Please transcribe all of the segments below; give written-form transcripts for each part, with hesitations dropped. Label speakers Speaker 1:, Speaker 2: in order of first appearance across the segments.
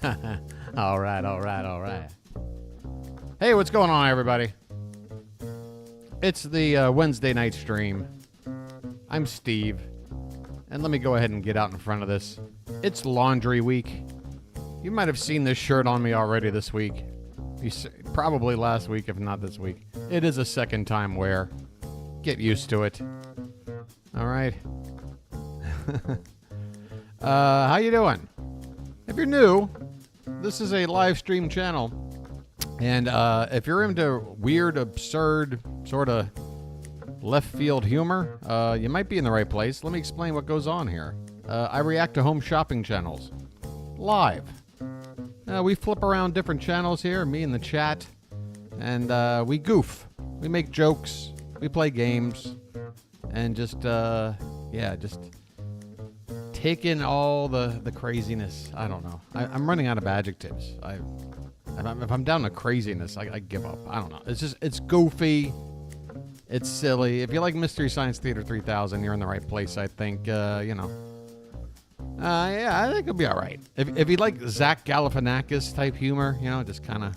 Speaker 1: All right, all right, all right. Hey, what's going on, everybody? It's the Wednesday night stream. I'm Steve, and let me go ahead and get out in front of this. It's laundry week. You might have seen this shirt on me already this week. Probably last week, if not this week. It is a second time wear. Get used to it. All right. How you doing? If you're new, this is a live stream channel. And if you're into weird, absurd, sort of left field humor, you might be in the right place. Let me explain what goes on here. I react to home shopping channels live. We flip around different channels here, me and the chat, and we goof. We make jokes. We play games. And just take in all the craziness. I don't know. I'm running out of adjectives. If I'm down to craziness, I give up. I don't know. It's goofy. It's silly. If you like Mystery Science Theater 3000, you're in the right place, I think. I think it'll be all right. If you like Zach Galifianakis type humor, just kind of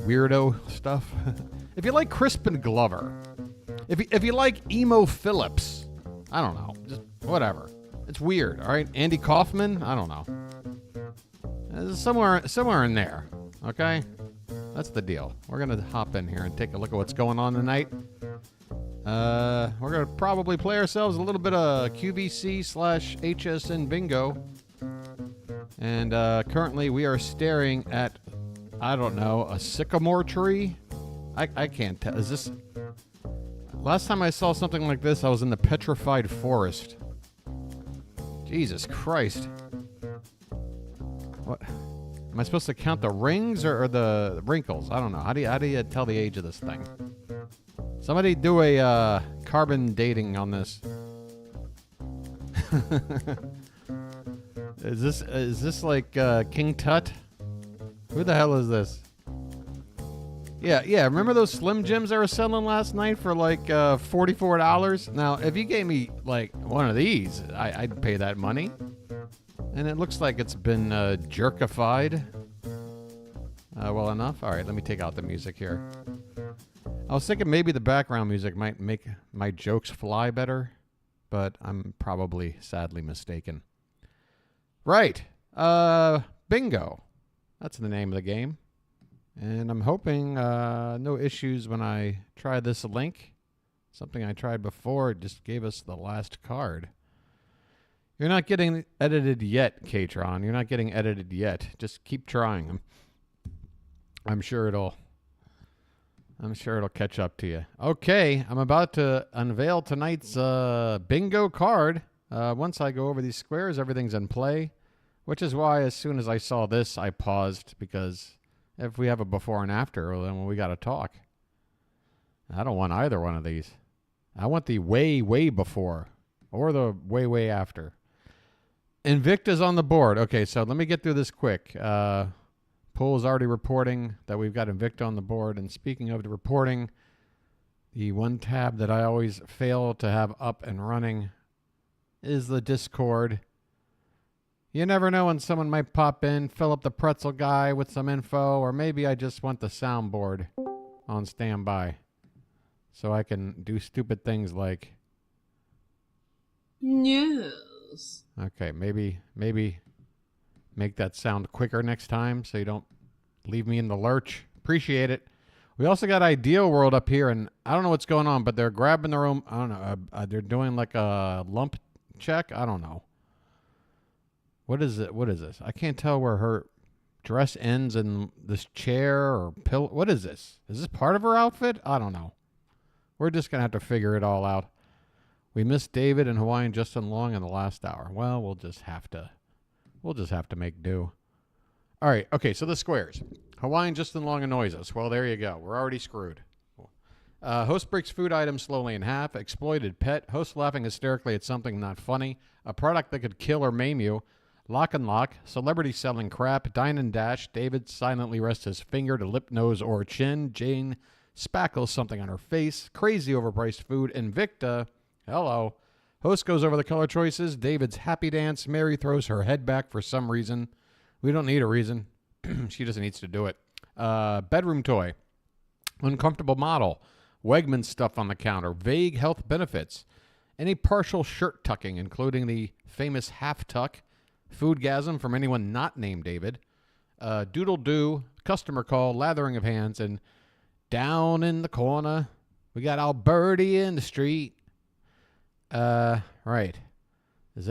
Speaker 1: weirdo stuff. If you like Crispin Glover. If you like Emo Phillips, I don't know. Just whatever. It's weird, all right? Andy Kaufman, I don't know. Somewhere in there, okay? That's the deal. We're going to hop in here and take a look at what's going on tonight. We're going to probably play ourselves a little bit of QVC / HSN bingo. And currently we are staring at, I don't know, a sycamore tree? I can't tell. Is this... Last time I saw something like this, I was in the petrified forest. Jesus Christ. What? Am I supposed to count the rings or the wrinkles? I don't know. How do you tell the age of this thing? Somebody do a carbon dating on this. Is this like King Tut? Who the hell is this? Yeah. Remember those Slim Jims I was selling last night for like $44? Now, if you gave me like one of these, I'd pay that money. And it looks like it's been jerkified. Well enough. All right, let me take out the music here. I was thinking maybe the background music might make my jokes fly better, but I'm probably sadly mistaken. Right. Bingo. That's the name of the game. And I'm hoping no issues when I try this link. Something I tried before, it just gave us the last card. You're not getting edited yet, Katron. You're not getting edited yet. Just keep trying them. I'm sure it'll catch up to you. Okay, I'm about to unveil tonight's bingo card. Once I go over these squares, everything's in play, which is why as soon as I saw this, I paused, because if we have a before and after, well, then we got to talk. I don't want either one of these. I want the way, way before or the way, way after. Invicta's on the board. Okay, so let me get through this quick. Pool's already reporting that we've got Invicta on the board. And speaking of the reporting, the one tab that I always fail to have up and running is the Discord. You never know when someone might pop in, fill up the pretzel guy with some info, or maybe I just want the soundboard on standby so I can do stupid things like
Speaker 2: news.
Speaker 1: Okay, maybe make that sound quicker next time so you don't leave me in the lurch. Appreciate it. We also got Ideal World up here, and I don't know what's going on, but they're grabbing their own, I don't know, they're doing like a lump check. I don't know. What is it? What is this? I can't tell where her dress ends in this chair or pillow. What is this? Is this part of her outfit? I don't know. We're just going to have to figure it all out. We missed David and Hawaiian Justin Long in the last hour. Well, we'll just have to make do. All right. Okay, so the squares. Hawaiian Justin Long annoys us. Well, there you go. We're already screwed. Host breaks food items slowly in half. Exploited pet. Host laughing hysterically at something not funny. A product that could kill or maim you. Lock and lock. Celebrity selling crap. Dine and dash. David silently rests his finger to lip, nose, or chin. Jane spackles something on her face. Crazy overpriced food. Invicta. Hello. Host goes over the color choices. David's happy dance. Mary throws her head back for some reason. We don't need a reason. She just needs to do it. Bedroom toy. Uncomfortable model. Wegman stuff on the counter. Vague health benefits. Any partial shirt tucking, including the famous half tuck. Foodgasm from anyone not named David. Doodle do. Customer call. Lathering of hands. And down in the corner, we got Alberti in the street. Right. Does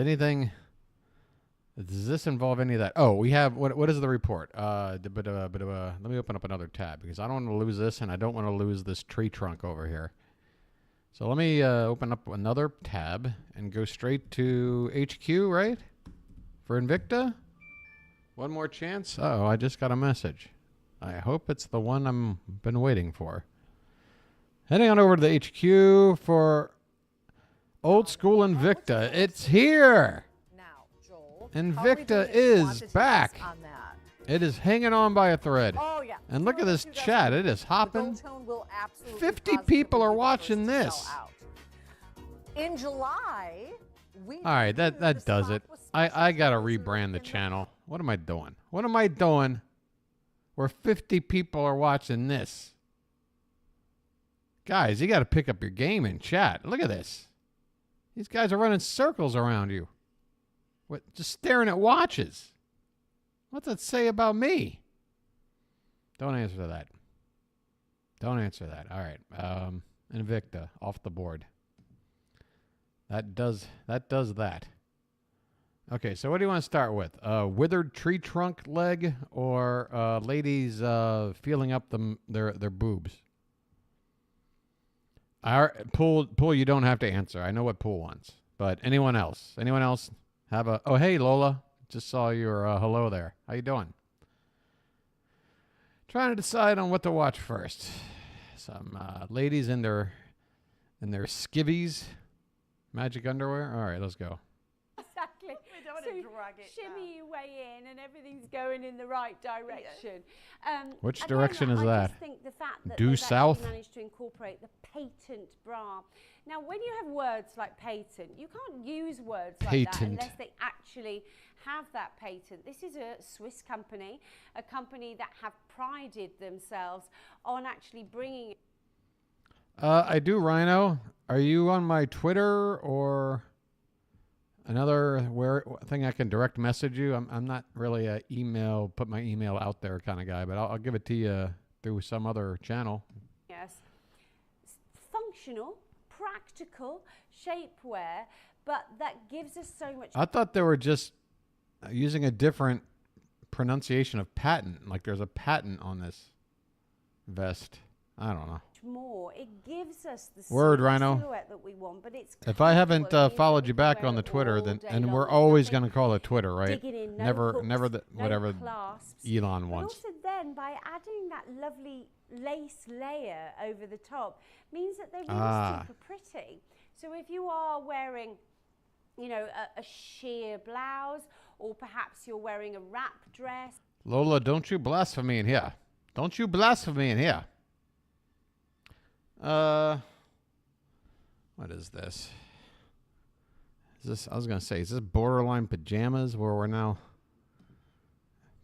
Speaker 1: this involve any of that? Oh, we have, what is the report? Let me open up another tab because I don't want to lose this and I don't want to lose this tree trunk over here. So let me open up another tab and go straight to HQ, right? For Invicta. One more chance. Uh-oh, I just got a message. I hope it's the one I've been waiting for. Heading on over to the HQ for Old School Invicta. It's here. Invicta is back. It is hanging on by a thread.
Speaker 2: Oh, yeah.
Speaker 1: And look at this chat. It is hopping. 50 people are watching this.
Speaker 2: In July,
Speaker 1: all right, that does it. I got to rebrand the channel. What am I doing? What am I doing where 50 people are watching this? Guys, you got to pick up your game in chat. Look at this. These guys are running circles around you. What? Just staring at watches. What's that say about me? Don't answer that. Don't answer that. All right. Invicta off the board. That does that. Okay, so what do you want to start with? Withered tree trunk leg or ladies feeling up their boobs? Pool, you don't have to answer. I know what Pool wants. But anyone else? Anyone else have a... Oh, hey, Lola. Just saw your hello there. How you doing? Trying to decide on what to watch first. Some ladies in their skivvies. Magic underwear. All right, let's go.
Speaker 3: Exactly.
Speaker 2: We don't want to drag it
Speaker 3: shimmy your way in and everything's going in the right direction.
Speaker 1: Which direction is
Speaker 3: I
Speaker 1: that?
Speaker 3: just think the fact that
Speaker 1: Due
Speaker 3: they've
Speaker 1: south?
Speaker 3: actually managed to incorporate the patent bra. Now, when you have words like patent, you can't use words like that
Speaker 1: Patent.
Speaker 3: unless they actually have that patent. This is a Swiss company, a company that have prided themselves on actually bringing...
Speaker 1: I do, Rhino. Are you on my Twitter or another thing I can direct message you? I'm not really a put my email out there kind of guy, but I'll give it to you through some other channel.
Speaker 3: Yes. Functional, practical shapewear, but that gives us so much...
Speaker 1: I thought they were just using a different pronunciation of patent. Like there's a patent on this vest. I don't know.
Speaker 3: More. It gives us the
Speaker 1: Word, Rhino.
Speaker 3: silhouette that we want, but it's
Speaker 1: if I haven't followed you back on the Twitter, then and we're always going to call it Twitter, right?
Speaker 3: In,
Speaker 1: never
Speaker 3: hooks,
Speaker 1: whatever
Speaker 3: clasps.
Speaker 1: Elon wants.
Speaker 3: But also then by adding that lovely lace layer over the top means that they're really super pretty. So if you are wearing, you know, a sheer blouse, or perhaps you're wearing a wrap dress.
Speaker 1: Lola, don't you blaspheme in here. Don't you blaspheme in here. What is this? Is this, I was going to say, is this borderline pajamas where we're now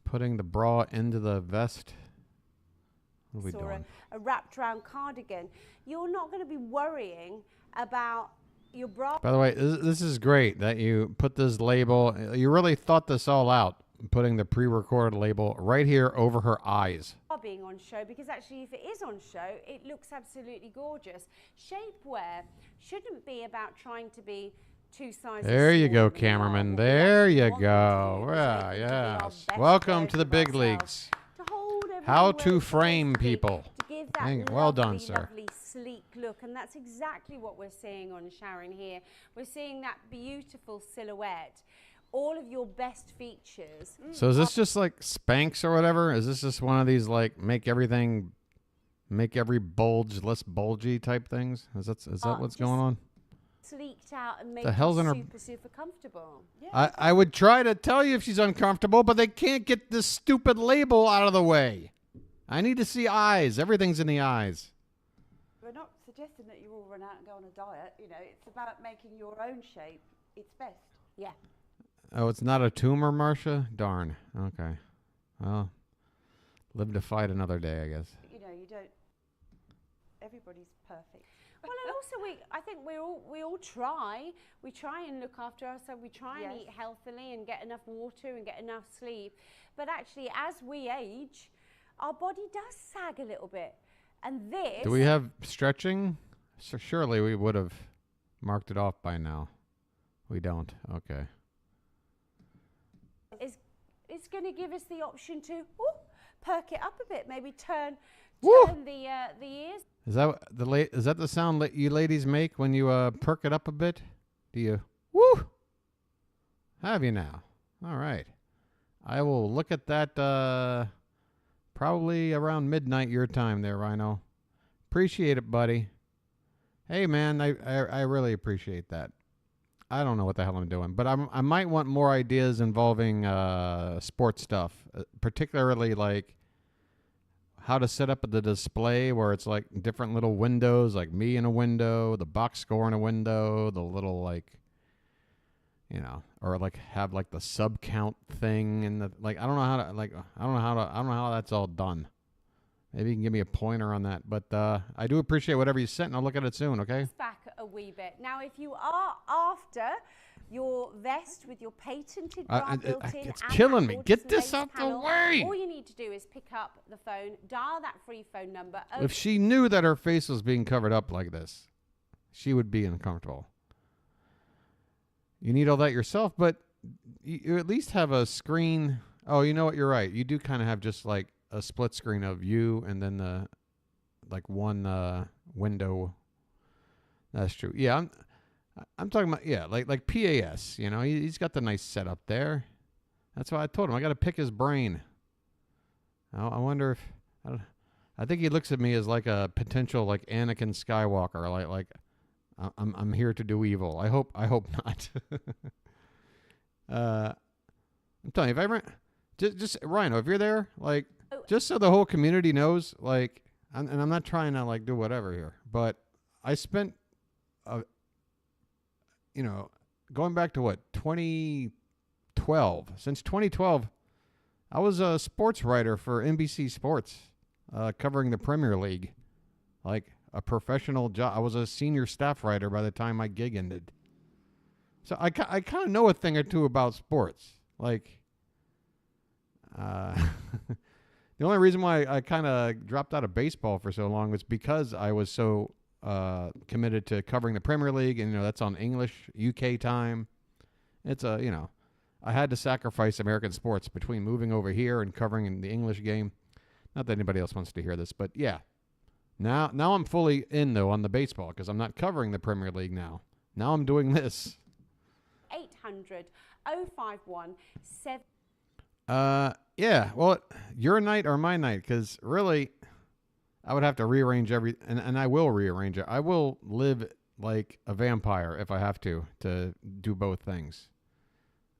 Speaker 1: putting the bra into the vest? What are we doing?
Speaker 3: A wrapped around cardigan. You're not going to be worrying about your bra.
Speaker 1: By the way, this is great that you put this label. You really thought this all out, putting the pre-recorded label right here over her eyes.
Speaker 3: Being on show, because actually if it is on show, it looks absolutely gorgeous. Shapewear shouldn't be about trying to be two sizes.
Speaker 1: There you go, cameraman. There you go. Yeah, yes. Welcome to the big leagues. How to frame people.
Speaker 3: To give that
Speaker 1: well done, sir.
Speaker 3: Lovely, sleek look, and that's exactly what we're seeing on Sharon here. We're seeing that beautiful silhouette. All of your best features.
Speaker 1: So is this just like Spanx or whatever? Is this just one of these like make every bulge less bulgy type things? Is that what's going on?
Speaker 3: Sleeked out and made super comfortable.
Speaker 1: Yeah, I would try to tell you if she's uncomfortable, but they can't get this stupid label out of the way. I need to see eyes. Everything's in the eyes.
Speaker 2: We're not suggesting that you all run out and go on a diet. You know, it's about making your own shape its best.
Speaker 3: Yeah.
Speaker 1: Oh, it's not a tumor, Marcia? Darn. Okay. Well, live to fight another day, I guess.
Speaker 2: You know, you don't. Everybody's perfect.
Speaker 3: Well, and also I think we all try. We try and look after ourselves. We try and eat healthily and get enough water and get enough sleep. But actually, as we age, our body does sag a little bit. And this...
Speaker 1: Do we have stretching? So surely we would have marked it off by now. We don't. Okay.
Speaker 3: It's going to give us the option to perk it up a bit. Maybe turn the ears.
Speaker 1: Is that the sound you ladies make when you perk it up a bit? Do you? Woo! Have you now? All right. I will look at that probably around midnight your time there, Rhino. Appreciate it, buddy. Hey, man, I really appreciate that. I don't know what the hell I'm doing, but I might want more ideas involving sports stuff, particularly like how to set up the display where it's like different little windows, like me in a window, the box score in a window, the little like, you know, or like have like the sub count thing and the like. I don't know how that's all done. Maybe you can give me a pointer on that. But I do appreciate whatever you sent, and I'll look at it soon, okay?
Speaker 3: Back a wee bit. Now, if you are after your vest with your patented bra built in,
Speaker 1: it's killing me. Get this out the way.
Speaker 3: All you need to do is pick up the phone, dial that free phone number.
Speaker 1: If she knew that her face was being covered up like this, she would be uncomfortable. You need all that yourself, but you at least have a screen. Oh, you know what? You're right. You do kind of have just like a split screen of you and then the like one window. That's true. Yeah, I'm talking about like PAS. You know, he's got the nice setup there. That's why I told him I got to pick his brain. I wonder if I think he looks at me as like a potential like Anakin Skywalker. Like I'm here to do evil. I hope not. I'm telling you, if I ever just Rhino, if you're there, like. Just so the whole community knows, like, and I'm not trying to, like, do whatever here, but I spent, going back to, 2012. Since 2012, I was a sports writer for NBC Sports, covering the Premier League, like a professional job. I was a senior staff writer by the time my gig ended. So I kind of know a thing or two about sports. Like, the only reason why I kind of dropped out of baseball for so long was because I was so committed to covering the Premier League, and that's on English UK time. It's I had to sacrifice American sports between moving over here and covering the English game. Not that anybody else wants to hear this, but yeah. Now I'm fully in though on the baseball because I'm not covering the Premier League now. Now I'm doing this.
Speaker 3: 800 051 7.
Speaker 1: Yeah, well, your night or my night, because really, I would have to rearrange and I will rearrange it. I will live like a vampire if I have to do both things.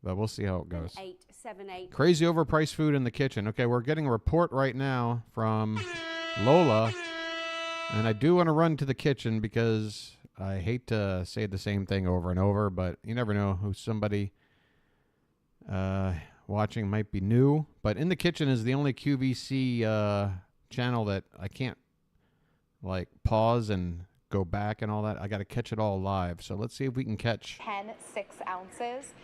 Speaker 1: But we'll see how it goes.
Speaker 3: 878.
Speaker 1: Crazy overpriced food in the kitchen. Okay, we're getting a report right now from Lola, and I do want to run to the kitchen because I hate to say the same thing over and over, but you never know who somebody watching might be new. But In the Kitchen is the only QVC channel that I can't like pause and go back and all that. I got to catch it all live. So let's see if we can catch
Speaker 4: 10 6-ounces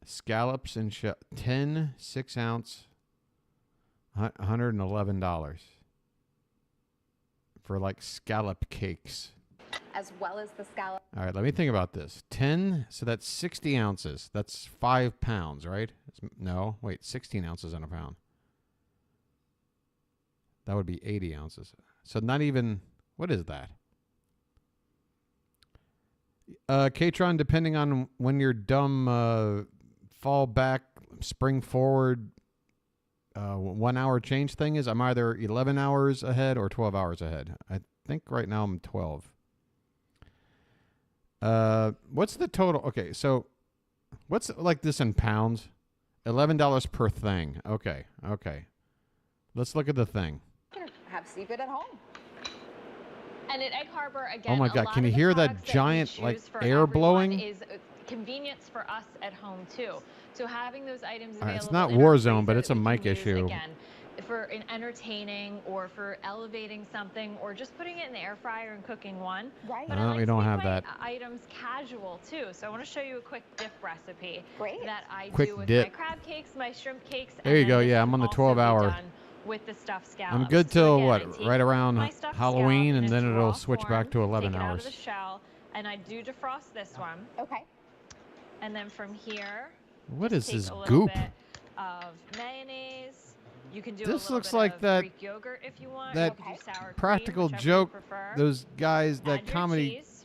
Speaker 1: scallops and 10 6-ounce $111 for like scallop cakes.
Speaker 4: as well as the scallop.
Speaker 1: All right, let me think about this. 10, so that's 60 ounces. That's 5 pounds, right? No, wait, 16 ounces in a pound. That would be 80 ounces. So not even, what is that? Katron, depending on when your dumb fall back, spring forward, 1 hour change thing is, I'm either 11 hours ahead or 12 hours ahead. I think right now I'm 12. What's the total? Okay, so what's like this in pounds? $11 per thing. Okay. Let's look at the thing.
Speaker 4: Have seafood at home.
Speaker 5: And at Egg Harbor, again,
Speaker 1: oh my God, can you hear that giant like air blowing?
Speaker 5: Is convenience for us at home too. So having those items
Speaker 1: All right,
Speaker 5: available.
Speaker 1: it's not
Speaker 5: in our
Speaker 1: Warzone, but
Speaker 5: freezer
Speaker 1: it's a
Speaker 5: that we
Speaker 1: mic
Speaker 5: can use,
Speaker 1: issue.
Speaker 5: Again, for an entertaining or for elevating something or just putting it in the air fryer and cooking one.
Speaker 4: Right.
Speaker 5: But
Speaker 1: No,
Speaker 5: I like
Speaker 1: we
Speaker 5: to
Speaker 1: don't
Speaker 5: make
Speaker 1: have
Speaker 5: my
Speaker 1: that.
Speaker 5: items casual too. So I want to show you a quick dip recipe
Speaker 4: Great.
Speaker 5: that I
Speaker 1: Quick
Speaker 5: do with
Speaker 1: dip.
Speaker 5: my crab cakes, my shrimp cakes.
Speaker 1: There
Speaker 5: and
Speaker 1: you
Speaker 5: then
Speaker 1: go.
Speaker 5: this
Speaker 1: Yeah,
Speaker 5: can
Speaker 1: I'm on the
Speaker 5: also
Speaker 1: 12-hour.
Speaker 5: be done with the stuffed scallops.
Speaker 1: I'm good
Speaker 5: So
Speaker 1: till
Speaker 5: again, I
Speaker 1: what?
Speaker 5: take
Speaker 1: Right around
Speaker 5: my stuffed
Speaker 1: Halloween,
Speaker 5: scallop in
Speaker 1: and then
Speaker 5: its
Speaker 1: it'll
Speaker 5: raw
Speaker 1: switch
Speaker 5: form,
Speaker 1: back to 11
Speaker 5: take it out
Speaker 1: hours.
Speaker 5: of the shell, and I do defrost this one.
Speaker 4: Okay.
Speaker 5: And then from here,
Speaker 1: What
Speaker 5: just
Speaker 1: is
Speaker 5: take
Speaker 1: this
Speaker 5: a little
Speaker 1: goop?
Speaker 5: bit of mayonnaise. You can do
Speaker 1: This
Speaker 5: a little
Speaker 1: looks
Speaker 5: bit
Speaker 1: like
Speaker 5: of
Speaker 1: that-
Speaker 5: Greek yogurt if you want.
Speaker 1: that
Speaker 5: or you can do sour cream,
Speaker 1: Practical
Speaker 5: whichever you
Speaker 1: Joke,
Speaker 5: prefer.
Speaker 1: those guys, that
Speaker 5: Add your
Speaker 1: comedy
Speaker 5: cheese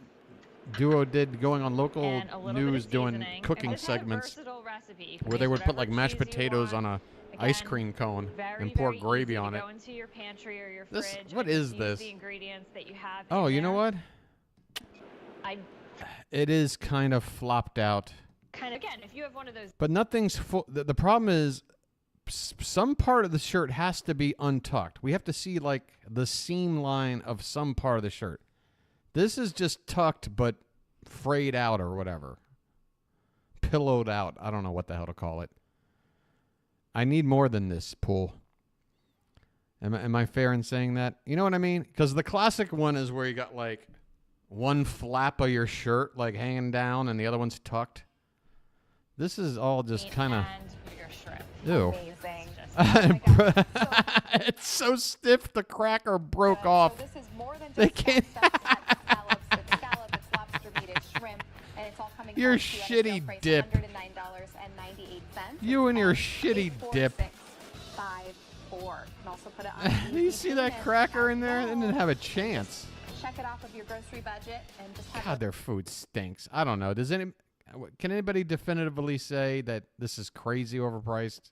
Speaker 1: duo did going on local
Speaker 5: and a little
Speaker 1: news
Speaker 5: bit of
Speaker 1: doing
Speaker 5: seasoning.
Speaker 1: cooking
Speaker 5: And this is a
Speaker 1: segments
Speaker 5: versatile recipe. You can
Speaker 1: where they
Speaker 5: use
Speaker 1: would put
Speaker 5: whatever
Speaker 1: like mashed
Speaker 5: cheese you
Speaker 1: potatoes
Speaker 5: want.
Speaker 1: on a ice
Speaker 5: Again,
Speaker 1: cream cone
Speaker 5: very,
Speaker 1: and pour
Speaker 5: very
Speaker 1: gravy
Speaker 5: easy
Speaker 1: on
Speaker 5: to
Speaker 1: it.
Speaker 5: go into your pantry or your
Speaker 1: This-
Speaker 5: fridge
Speaker 1: what
Speaker 5: and
Speaker 1: is
Speaker 5: just
Speaker 1: this?
Speaker 5: Use the ingredients that you have.
Speaker 1: Oh,
Speaker 5: in
Speaker 1: you know
Speaker 5: there.
Speaker 1: what?
Speaker 5: I
Speaker 1: It is kind of flopped out,
Speaker 5: kind of again, if you have one of those.
Speaker 1: but nothing's full. The problem is some part of the shirt has to be untucked. We have to see like the seam line of some part of the shirt. This is just tucked but frayed out or whatever. Pillowed out. I don't know what the hell to call it. I need more than this, Pool. Am I fair in saying that? You know what I mean? Because the classic one is where you got like one flap of your shirt like hanging down and the other one's tucked. This is all just kind of...
Speaker 5: And your shrimp.
Speaker 1: Ew.
Speaker 4: Amazing.
Speaker 1: It's so stiff the cracker broke
Speaker 4: So
Speaker 1: off.
Speaker 4: this is more than just
Speaker 1: They can't-
Speaker 4: scallops. It's scallop, it's lobster meat, it's shrimp, and it's all coming
Speaker 1: Your
Speaker 4: home to you at a
Speaker 1: shitty
Speaker 4: sale price of
Speaker 1: dip.
Speaker 4: $109.98.
Speaker 1: You and your shitty dip.
Speaker 4: 84654. You can also put it on
Speaker 1: Do you
Speaker 4: easy
Speaker 1: see that
Speaker 4: payments
Speaker 1: cracker
Speaker 4: as
Speaker 1: in there? It
Speaker 4: well.
Speaker 1: didn't have a chance.
Speaker 4: Check it off of your grocery budget and just have
Speaker 1: God, their food stinks. I don't know. Can anybody definitively say that this is crazy overpriced?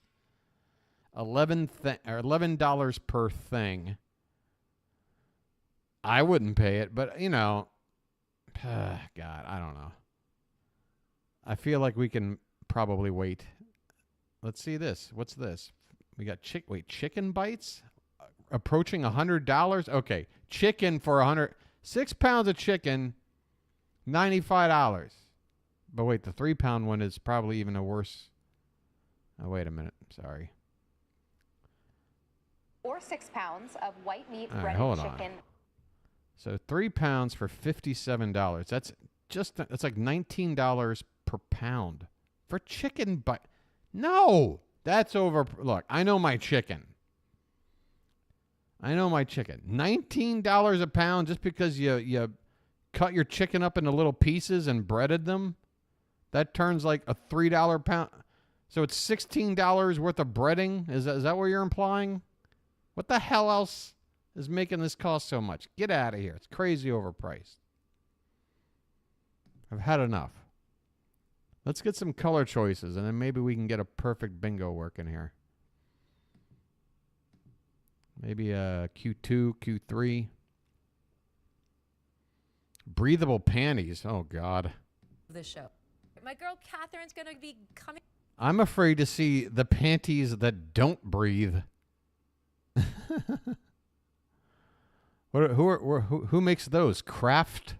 Speaker 1: $11 per thing. I wouldn't pay it, but you know, God, I don't know. I feel like we can probably wait. Let's see this. What's this? We got chicken bites approaching $100. Okay, chicken for 6 pounds of chicken, $95. But wait, the 3-pound one is probably even a worse. Oh, wait a minute. Sorry.
Speaker 4: or 6 pounds of white meat,
Speaker 1: All right,
Speaker 4: breaded
Speaker 1: hold on.
Speaker 4: chicken.
Speaker 1: So 3 pounds for $57. That's like $19 per pound for chicken. But no, that's over. Look, I know my chicken. $19 a pound just because you cut your chicken up into little pieces and breaded them. That turns like a $3 pound. So it's $16 worth of breading. Is that what you're implying? What the hell else is making this cost so much? Get out of here. It's crazy overpriced. I've had enough. Let's get some color choices, and then maybe we can get a perfect bingo working here. Maybe a Q2, Q3. Breathable panties. Oh, God.
Speaker 6: This show. My girl Catherine's going to be coming.
Speaker 1: I'm afraid to see the panties that don't breathe. Who makes those? Kraft?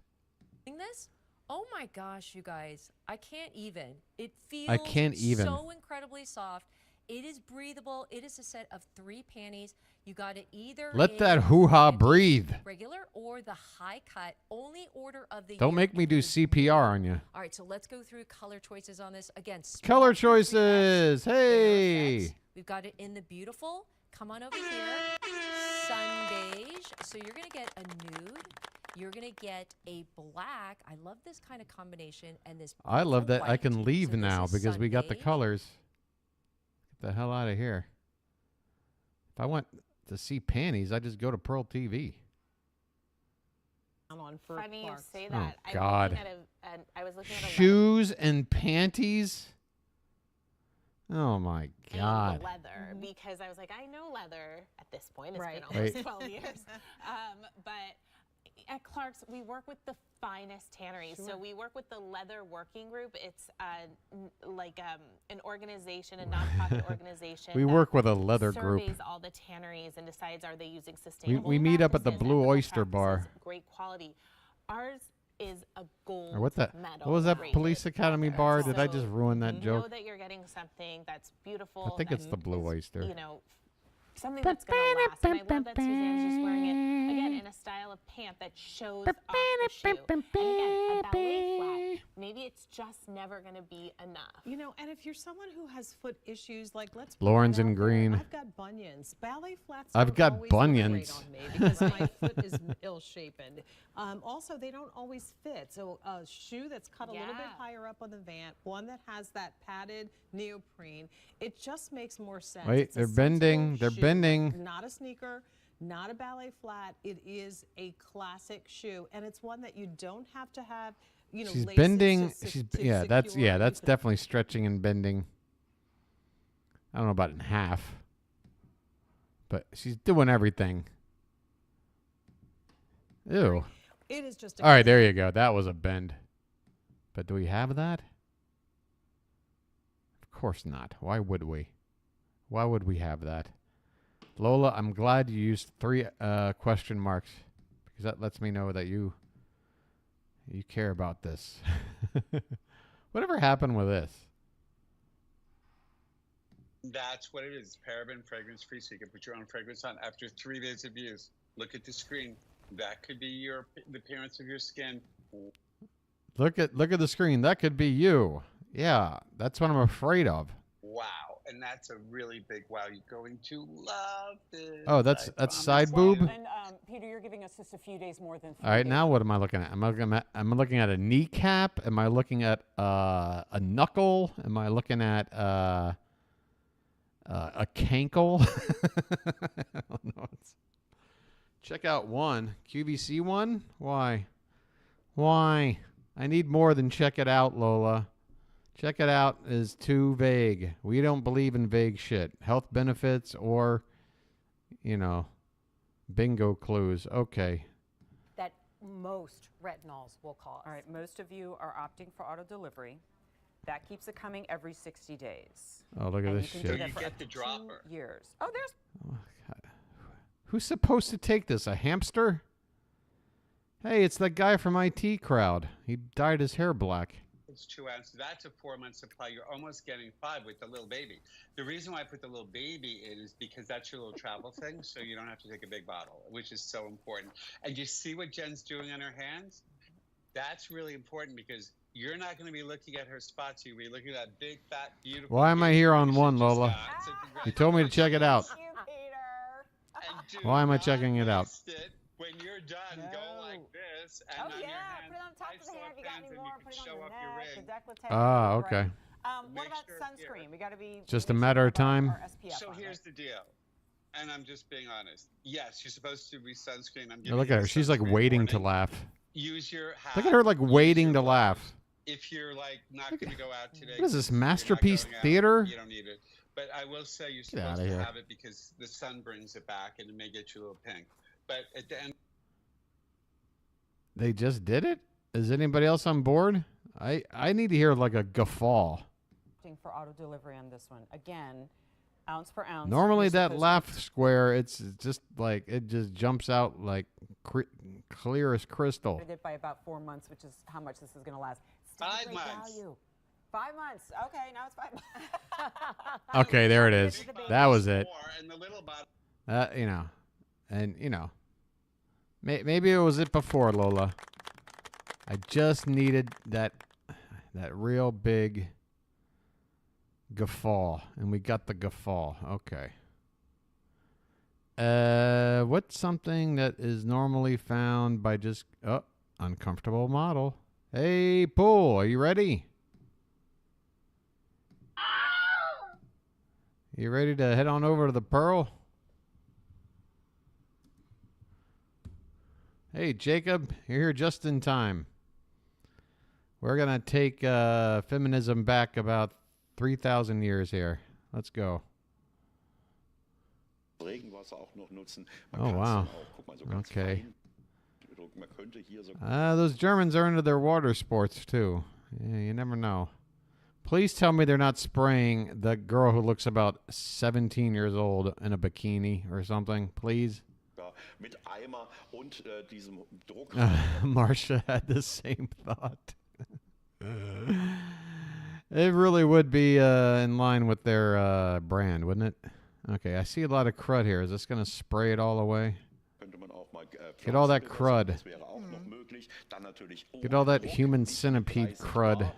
Speaker 6: This? Oh my gosh, you guys. I can't even. It
Speaker 1: I
Speaker 6: feels
Speaker 1: can't even.
Speaker 6: so incredibly soft. It is breathable. It is a set of 3 panties. You got it either
Speaker 1: Let
Speaker 6: in
Speaker 1: that hoo-ha
Speaker 6: the
Speaker 1: breathe.
Speaker 6: regular or the high cut. Only order of the
Speaker 1: Don't
Speaker 6: year
Speaker 1: make me do
Speaker 6: includes
Speaker 1: CPR on you.
Speaker 6: All right, so let's go through color choices on this. Again, small
Speaker 1: Color
Speaker 6: through 3X.
Speaker 1: choices. Hey.
Speaker 6: Perfect. We've got it in the beautiful. Come on over here. Sun beige. So you're going to get a nude. You're going to get a black. I love this kind of combination. And this
Speaker 1: I love that I
Speaker 6: white.
Speaker 1: can leave
Speaker 6: So this
Speaker 1: now
Speaker 6: is
Speaker 1: because
Speaker 6: sun
Speaker 1: we got the
Speaker 6: beige.
Speaker 1: colors. Get the hell out of here. If I want to see panties, I just go to Pearl TV.
Speaker 7: On for
Speaker 2: Funny you
Speaker 7: Clark's.
Speaker 2: say
Speaker 1: Oh,
Speaker 2: that.
Speaker 1: God.
Speaker 2: I was looking at a
Speaker 1: Shoes and panties? Oh, my God.
Speaker 2: leather because I was like, I know leather at this point. It's
Speaker 7: Right.
Speaker 2: been almost
Speaker 1: Wait.
Speaker 2: 12 years. But at Clark's, we work with the finest tanneries. So we work with the Leather Working Group. It's an organization, a nonprofit organization.
Speaker 1: We
Speaker 2: that
Speaker 1: work with a leather group.
Speaker 2: surveys all the tanneries and decides are they using sustainable
Speaker 1: we meet up at the
Speaker 2: practices,
Speaker 1: Blue
Speaker 2: ethical
Speaker 1: Oyster Bar.
Speaker 2: practices, great quality. Ours is a gold
Speaker 1: Or what
Speaker 2: medal.
Speaker 1: what was that
Speaker 2: rated
Speaker 1: Police Academy
Speaker 2: leather.
Speaker 1: bar? Did I
Speaker 2: So
Speaker 1: just ruin that
Speaker 2: you
Speaker 1: joke?
Speaker 2: know that you're getting something that's beautiful.
Speaker 1: I think it's the Blue Oyster.
Speaker 2: You know, something that's going to last. And I love that Suzanne's just wearing it, again, in a style of pant that shows off the shoe. And again, a ballet flat. Maybe it's just never going to be enough.
Speaker 7: You know, and if you're someone who has foot issues, like let's put
Speaker 1: Lauren's
Speaker 7: it out
Speaker 1: in
Speaker 7: there,
Speaker 1: green.
Speaker 7: I've got bunions. Ballet flats.
Speaker 1: I've
Speaker 7: don't
Speaker 1: got
Speaker 7: always look great
Speaker 1: bunions.
Speaker 7: on me because my foot is ill-shapen. Also, they don't always fit. So a shoe that's cut a little bit higher up on the vant, one that has that padded neoprene, it just makes more sense.
Speaker 1: Wait,
Speaker 7: It's a
Speaker 1: they're
Speaker 7: sensible
Speaker 1: bending. They're
Speaker 7: shoe.
Speaker 1: bending.
Speaker 7: Not a sneaker. Not a ballet flat. It is a classic shoe, and it's one that you don't have to have. You know,
Speaker 1: She's
Speaker 7: laces
Speaker 1: bending.
Speaker 7: to
Speaker 1: She's
Speaker 7: secure.
Speaker 1: that's
Speaker 7: You can-
Speaker 1: definitely stretching and bending. I don't know about in half, but she's doing everything. Ew.
Speaker 7: It is just.
Speaker 1: All right, there you go. That was a bend. But do we have that? Of course not. Why would we? Why would we have that? Lola, I'm glad you used 3 question marks because that lets me know that you care about this. Whatever happened with this?
Speaker 8: That's what it is. Paraben fragrance free, so you can put your own fragrance on after 3 days of use. Look at the screen. That could be the appearance of your skin.
Speaker 1: Look at the screen. That could be you. Yeah, that's what I'm afraid of.
Speaker 8: Wow. And that's a really big wow. You're going to love this.
Speaker 1: Oh, that's
Speaker 8: promise.
Speaker 1: side boob.
Speaker 9: And Peter, you're giving us just a few days more than 3
Speaker 1: All right,
Speaker 9: days.
Speaker 1: now what am I looking at? Am I looking at a kneecap? Am I looking at a knuckle? Am I looking at a cankle? I don't know. Check out one. QVC one? Why? I need more than check it out, Lola. Check it out is too vague. We don't believe in vague shit. Health benefits or, bingo clues. Okay.
Speaker 10: That most retinols will cause.
Speaker 9: All right, most of you are opting for auto delivery. That keeps it coming every 60 days.
Speaker 1: Oh, look at
Speaker 9: And
Speaker 1: this
Speaker 9: you can
Speaker 1: shit.
Speaker 9: do that
Speaker 8: You
Speaker 9: for
Speaker 8: get
Speaker 9: up
Speaker 8: the
Speaker 9: to
Speaker 8: dropper.
Speaker 9: 2 years. Oh, there's
Speaker 1: Oh, God. Who's supposed to take this? A hamster? Hey, it's that guy from IT Crowd. He dyed his hair black.
Speaker 8: It's 2 ounces. That's a 4-month supply. You're almost getting 5 with the little baby. The reason why I put the little baby in is because that's your little travel thing, so you don't have to take a big bottle, which is so important. And you see what Jen's doing on her hands? That's really important because you're not going to be looking at her spots. You'll be looking at that big, fat, beautiful.
Speaker 1: Why am I
Speaker 8: baby
Speaker 1: here
Speaker 8: that
Speaker 1: on
Speaker 8: she
Speaker 1: one,
Speaker 8: just
Speaker 1: Lola?
Speaker 8: got. So
Speaker 1: You told me to check it out.
Speaker 10: Thank you, Peter.
Speaker 8: And do
Speaker 1: Why am I
Speaker 8: not
Speaker 1: checking it out?
Speaker 8: waste it. When you're done, go like this, and
Speaker 10: Oh,
Speaker 8: on your
Speaker 10: yeah,
Speaker 8: hands,
Speaker 10: put it on top
Speaker 8: nice
Speaker 10: of the hair
Speaker 8: soft
Speaker 10: if you got
Speaker 8: hands,
Speaker 10: any
Speaker 8: and
Speaker 10: more.
Speaker 8: you
Speaker 10: Put
Speaker 8: can
Speaker 10: it
Speaker 8: show
Speaker 10: on
Speaker 8: off
Speaker 10: the
Speaker 8: your
Speaker 10: neck, the
Speaker 8: ring.
Speaker 10: decollete.
Speaker 1: Ah,
Speaker 10: right.
Speaker 1: okay.
Speaker 9: what
Speaker 8: Make
Speaker 9: about
Speaker 8: sure
Speaker 9: sunscreen? We got to be
Speaker 1: Just
Speaker 9: we
Speaker 1: a
Speaker 9: make
Speaker 1: matter
Speaker 9: sure
Speaker 1: of
Speaker 9: we have
Speaker 1: time?
Speaker 9: our SPF
Speaker 8: So
Speaker 9: on
Speaker 8: here's
Speaker 9: it.
Speaker 8: the deal, and I'm just being honest. Yes, you're supposed to be sunscreen. I'm
Speaker 1: Now
Speaker 8: giving
Speaker 1: look
Speaker 8: you
Speaker 1: at her.
Speaker 8: the
Speaker 1: She's like
Speaker 8: sunscreen
Speaker 1: waiting to
Speaker 8: warning.
Speaker 1: laugh.
Speaker 8: Use your hat.
Speaker 1: Look at her like
Speaker 8: use
Speaker 1: waiting
Speaker 8: your
Speaker 1: to
Speaker 8: gloves.
Speaker 1: laugh.
Speaker 8: If you're like not going to go out today,
Speaker 1: What is this,
Speaker 8: 'cause you're not
Speaker 1: Masterpiece
Speaker 8: going out,
Speaker 1: Theater?
Speaker 8: You don't need it. But I will say you're
Speaker 1: Get outta
Speaker 8: supposed to
Speaker 1: here.
Speaker 8: have it because the sun brings it back and it may get you a little pink. But at the end.
Speaker 1: They just did it? Is anybody else on board? I need to hear like a guffaw.
Speaker 9: Opting for auto delivery on this one. Again, ounce per ounce.
Speaker 1: Normally
Speaker 9: you're
Speaker 1: that
Speaker 9: supposed
Speaker 1: laugh square, it's just like, it just jumps out like clear as crystal.
Speaker 9: to it by about 4 months, which is how much this is going to last. Still a
Speaker 8: 5
Speaker 9: great
Speaker 8: months.
Speaker 9: value. 5 months. Okay, now it's 5 months.
Speaker 1: Okay, there it is.
Speaker 8: Big
Speaker 1: That was
Speaker 8: bottle
Speaker 1: it.
Speaker 8: more, and the little bottle.
Speaker 1: Maybe it was it before, Lola. I just needed that real big guffaw, and we got the guffaw. Okay. What's something that is normally found by just uncomfortable model? Hey, Pool, are you ready? You ready to head on over to the Pearl? Hey, Jacob, you're here just in time. We're going to take feminism back about 3,000 years here. Let's go.
Speaker 11: Regenwasser auch noch nutzen.
Speaker 1: Oh, wow.
Speaker 11: Guck mal, so ganz
Speaker 1: Okay.
Speaker 11: fein. Man könnte hier so
Speaker 1: Those Germans are into their water sports, too. Yeah, you never know. Please tell me they're not spraying the girl who looks about 17 years old in a bikini or something, please.
Speaker 11: mit Eimer und diesem Druck.
Speaker 1: Marsha had the same thought. It really would be in line with their brand, wouldn't it? Okay, I see a lot of crud here. Is this going to spray it all away? Get all that crud. Get all that human centipede crud.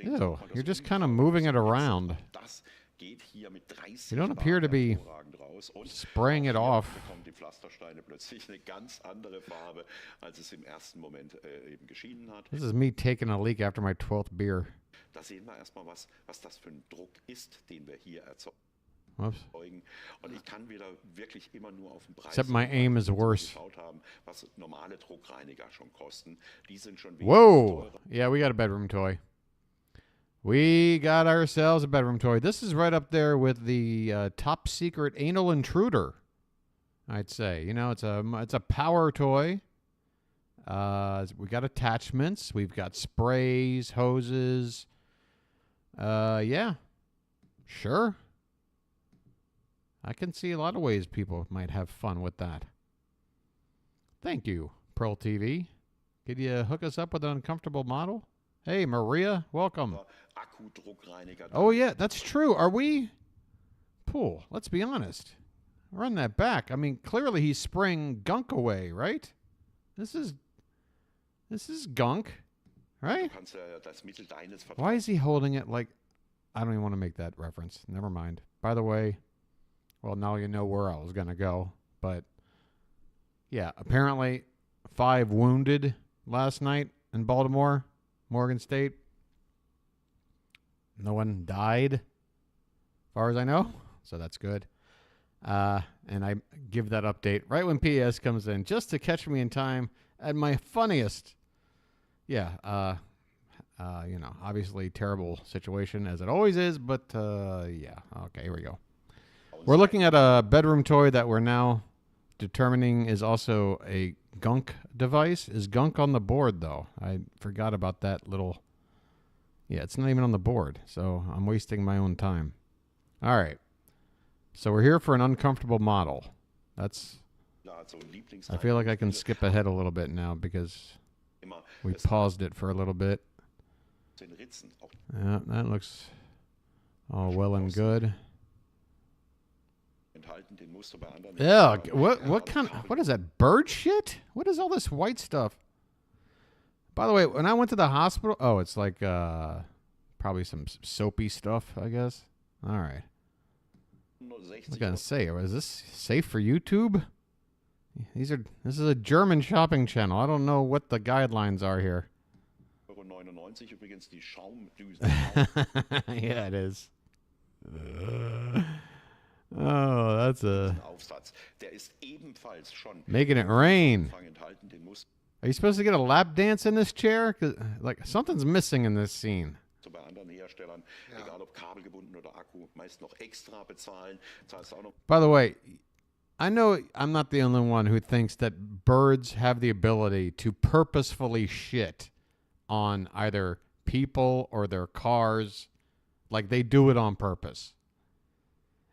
Speaker 1: Ew, you're just kind of moving it around. You don't appear to be spraying it off. This is me taking a leak after my 12th beer. Whoops. Except my aim is worse. Whoa! Yeah, we got a bedroom toy. We got ourselves a bedroom toy. This is right up there with the top secret anal intruder, I'd say. You know, it's a power toy. We got attachments. We've got sprays, hoses. Yeah, sure. I can see a lot of ways people might have fun with that. Thank you, Pearl TV. Could you hook us up with an uncomfortable model? Hey, Maria, welcome. Oh, yeah, that's true. Are we? Pool, let's be honest. Run that back. I mean, clearly he's spraying gunk away, right? This is gunk, right? Why is he holding it like... I don't even want to make that reference. Never mind. By the way, well, now you know where I was going to go. But, yeah, apparently 5 wounded last night in Baltimore, Morgan State. No one died, as far as I know, so that's good. And I give that update right when PS comes in, just to catch me in time at my funniest. Yeah, you know, obviously terrible situation, as it always is, but yeah. Okay, here we go. We're looking at a bedroom toy that we're now determining is also a gunk device. Is gunk on the board, though? I forgot about that little... Yeah, it's not even on the board, so I'm wasting my own time. All right. So we're here for an uncomfortable model. That's... I feel like I can skip ahead a little bit now because we paused it for a little bit. Yeah, that looks all well and good. Yeah, what kind of... What is that, bird shit? What is all this white stuff? By the way, when I went to the hospital... Oh, it's like probably some soapy stuff, I guess. All right. I was going to say, is this safe for YouTube? This is a German shopping channel. I don't know what the guidelines are here. Yeah, it is. Oh, that's a... Making it rain. Are you supposed to get a lap dance in this chair? 'Cause, like, something's missing in this scene. By the way, I know I'm not the only one who thinks that birds have the ability to purposefully shit on either people or their cars. Like, they do it on purpose.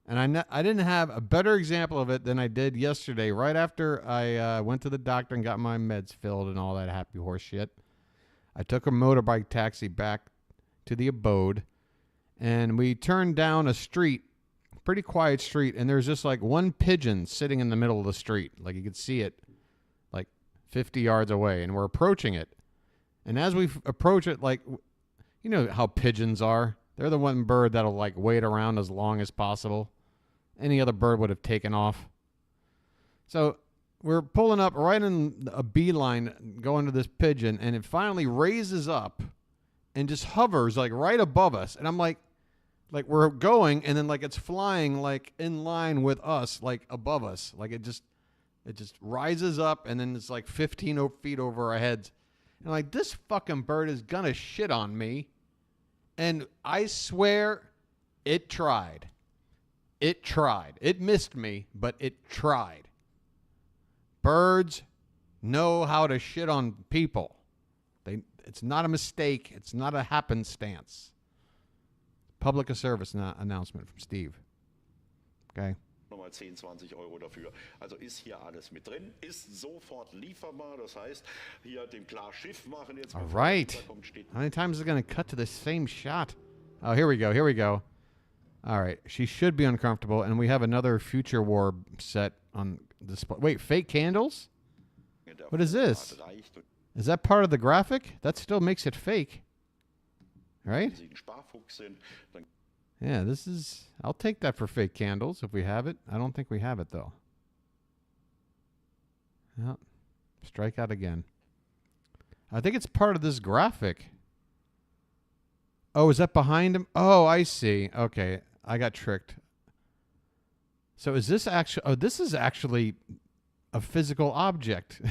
Speaker 1: And I didn't have a better example of it than I did yesterday, right after I went to the doctor and got my meds filled and all that happy horse shit. I took a motorbike taxi back to the abode, and we turned down a street, pretty quiet street, and there's just like one pigeon sitting in the middle of the street. Like, you could see it like 50 yards away, and we're approaching it. And as we approach it, like, you know how pigeons are. They're the one bird that'll like wait around as long as possible. Any other bird would have taken off. So we're pulling up right in a beeline going to this pigeon, and it finally raises up and just hovers like right above us. And I'm like we're going, and then like it's flying like in line with us, like above us. Like it just rises up, and then it's like 15 feet over our heads. And like, this fucking bird is gonna shit on me. And I swear it tried. It tried. It missed me, but it tried. Birds know how to shit on people. It's not a mistake. It's not a happenstance. Public service announcement from Steve. Okay?
Speaker 11: nochmal 10, 20 Euro dafür. Also ist hier alles mit drin, ist sofort lieferbar. Das heißt, hier den klar Schiff machen jetzt.
Speaker 1: All right. How many times is it going to cut to the same shot? Oh, here we go. Here we go. All right. She should be uncomfortable. And we have another Future War set on display. Wait, fake candles? What is this? Is that part of the graphic? That still makes it fake. Right? Yeah, this is... I'll take that for fake candles if we have it. I don't think we have it, though. Yep. Strike out again. I think it's part of this graphic. Oh, is that behind him? Oh, I see. Okay, I got tricked. So is this actually... Oh, this is actually a physical object.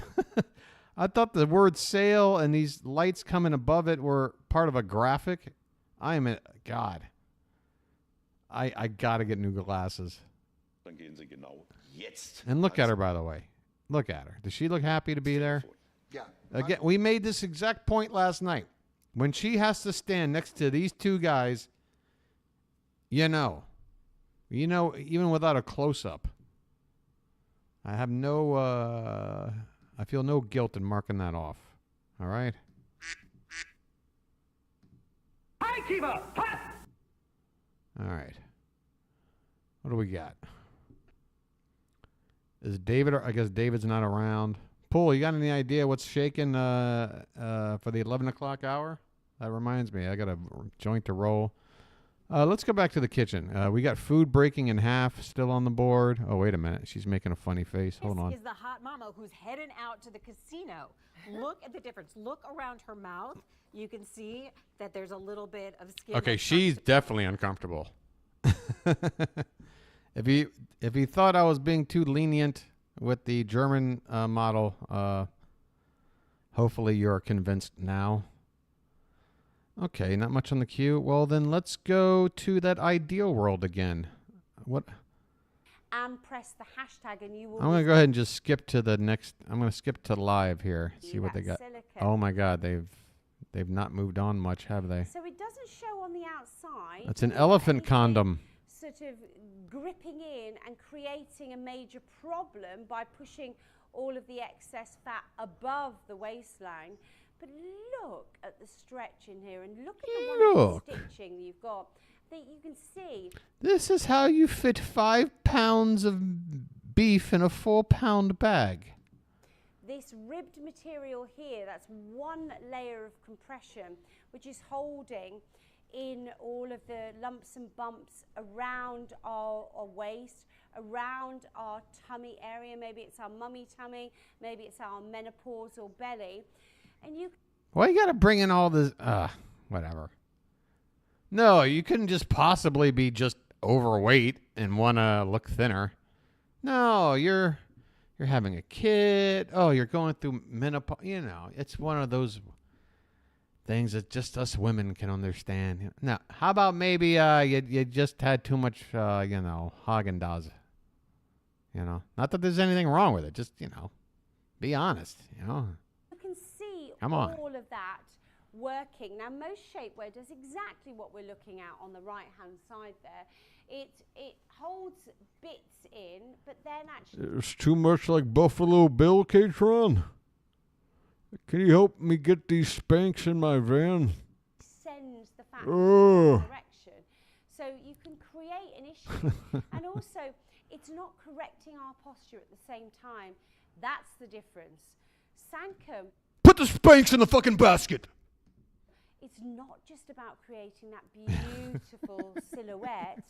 Speaker 1: I thought the word sale and these lights coming above it were part of a graphic. I am... God. I got to get new glasses. And look at her, by the way. Look at her. Does she look happy to be there?
Speaker 12: Yeah.
Speaker 1: Again, we made this exact point last night. When she has to stand next to these two guys, you know, even without a close-up. I have no, I feel no guilt in marking that off. All right?
Speaker 12: Hi, Kiva! Hi!
Speaker 1: All right. What do we got? Is David? I guess David's not around. Pool, you got any idea what's shaking for the 11 o'clock hour? That reminds me, I got a joint to roll. Let's go back to the kitchen. We got food breaking in half still on the board. Oh, wait a minute. She's making a funny face. Hold on.
Speaker 10: This is the hot mama who's heading out to the casino. Look at the difference. Look around her mouth. You can see that there's a little bit of skin.
Speaker 1: Okay, she's definitely uncomfortable. If you thought I was being too lenient with the German model, hopefully you're convinced now. Okay, not much on the queue. Well, then let's go to that ideal world again. What?
Speaker 3: And press the hashtag and you will...
Speaker 1: I'm going to go ahead and just skip to the next... I'm going to skip to live here. See what they got.
Speaker 3: Silicone.
Speaker 1: Oh, my God. They've not moved on much, have they?
Speaker 3: So it doesn't show on the outside.
Speaker 1: That's an elephant condom.
Speaker 3: Sort of gripping in and creating a major problem by pushing all of the excess fat above the waistline. But look at the stretch in here and look at the wonderful stitching you've got. That you can see.
Speaker 1: This is how you fit 5 pounds of beef in a 4-pound bag.
Speaker 3: This ribbed material here, that's one layer of compression, which is holding in all of the lumps and bumps around our waist, around our tummy area. Maybe it's our mummy tummy, maybe it's our menopausal belly. And you...
Speaker 1: Why you got to bring in all this? Whatever. No, you couldn't just possibly be just overweight and want to look thinner. No, you're having a kid. Oh, you're going through menopause. You know, it's one of those things that just us women can understand. Now, how about maybe you just had too much, Haagen-Dazs. You know, not that there's anything wrong with it. Just, be honest,
Speaker 3: You can see all of that working. Now, most shapewear does exactly what we're looking at on the right-hand side there. It holds bits in, but then actually...
Speaker 1: It's too much like Buffalo Bill, Katron. Can you help me get these Spanx in my van?
Speaker 3: Sends the fat in the direction. So you can create an issue. And also, it's not correcting our posture at the same time. That's the difference. Sankum...
Speaker 1: Put the Spanx in the fucking basket!
Speaker 3: It's not just about creating that beautiful silhouette.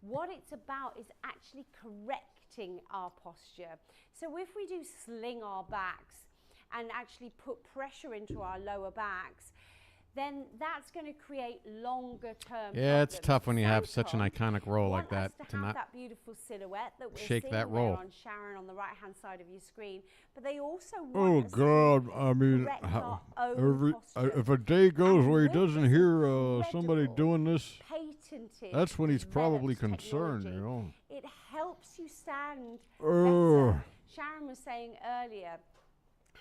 Speaker 3: What it's about is actually correcting our posture. So if we do sling our backs and actually put pressure into our lower backs, then that's going to create longer term
Speaker 1: Yeah, it's
Speaker 3: problems.
Speaker 1: tough when you have such an iconic role like that
Speaker 3: to
Speaker 1: not
Speaker 3: that beautiful silhouette that we're
Speaker 1: shake
Speaker 3: seeing
Speaker 1: that
Speaker 3: there
Speaker 1: roll.
Speaker 3: on Sharon on the right hand side of your screen, but they also
Speaker 1: Oh
Speaker 3: want us
Speaker 1: God!
Speaker 3: to
Speaker 1: I mean,
Speaker 3: correct our own posture.
Speaker 1: if a day goes
Speaker 3: And
Speaker 1: where he
Speaker 3: with
Speaker 1: doesn't
Speaker 3: this
Speaker 1: hear somebody
Speaker 3: incredible
Speaker 1: doing this,
Speaker 3: patented
Speaker 1: that's when he's probably
Speaker 3: developed
Speaker 1: concerned.
Speaker 3: technology, it helps you stand
Speaker 1: Oh.
Speaker 3: better. Sharon was saying earlier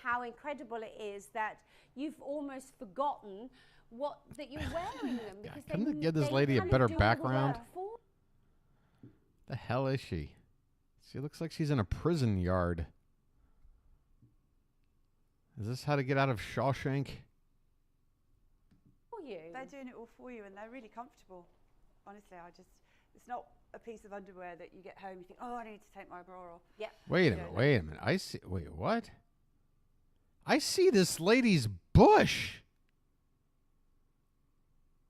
Speaker 3: how incredible it is that you've almost forgotten that you're wearing them because
Speaker 1: couldn't
Speaker 3: they
Speaker 1: they give this
Speaker 3: they
Speaker 1: lady a
Speaker 3: kind of
Speaker 1: better
Speaker 3: do all the
Speaker 1: background?
Speaker 3: work for
Speaker 1: The hell is she? She looks like she's in a prison yard. Is this how to get out of Shawshank?
Speaker 13: For you. They're doing it all for you, and they're really comfortable. Honestly, it's not a piece of underwear that you get home, you think, oh, I need to take my bra off. Yeah.
Speaker 1: Wait a minute. I see. Wait, what? I see this lady's bush.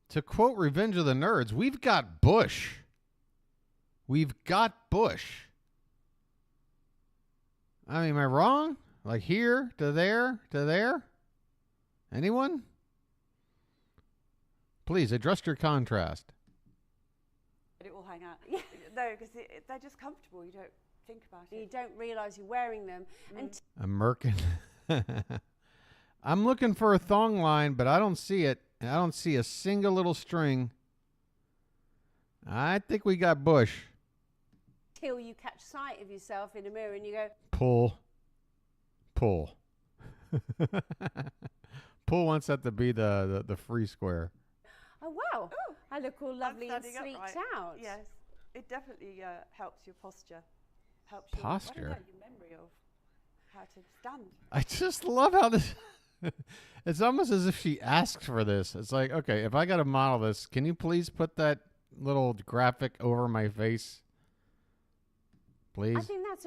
Speaker 1: To quote Revenge of the Nerds, we've got bush. We've got bush. I mean, am I wrong? Like here to there to there? Anyone? Please adjust your contrast.
Speaker 13: It will hang out. Yeah. No, because they're just comfortable. You don't think about it.
Speaker 3: You don't realise you're wearing them. And
Speaker 1: American. I'm looking for a thong line, but I don't see it. I don't see a single little string. I think we got bush.
Speaker 3: Till you catch sight of yourself in a mirror and you go,
Speaker 1: Pull. Pull wants that to be the free square.
Speaker 3: oh wow, I look all lovely and sleeked out.
Speaker 13: Yes, it definitely helps your posture. Helps your,
Speaker 1: Posture?
Speaker 13: your memory of how to stand.
Speaker 1: I just love how this... It's almost as if she asks for this. It's like, okay, if I got to model this, can you please put that little graphic over my face? Please?
Speaker 3: I think that's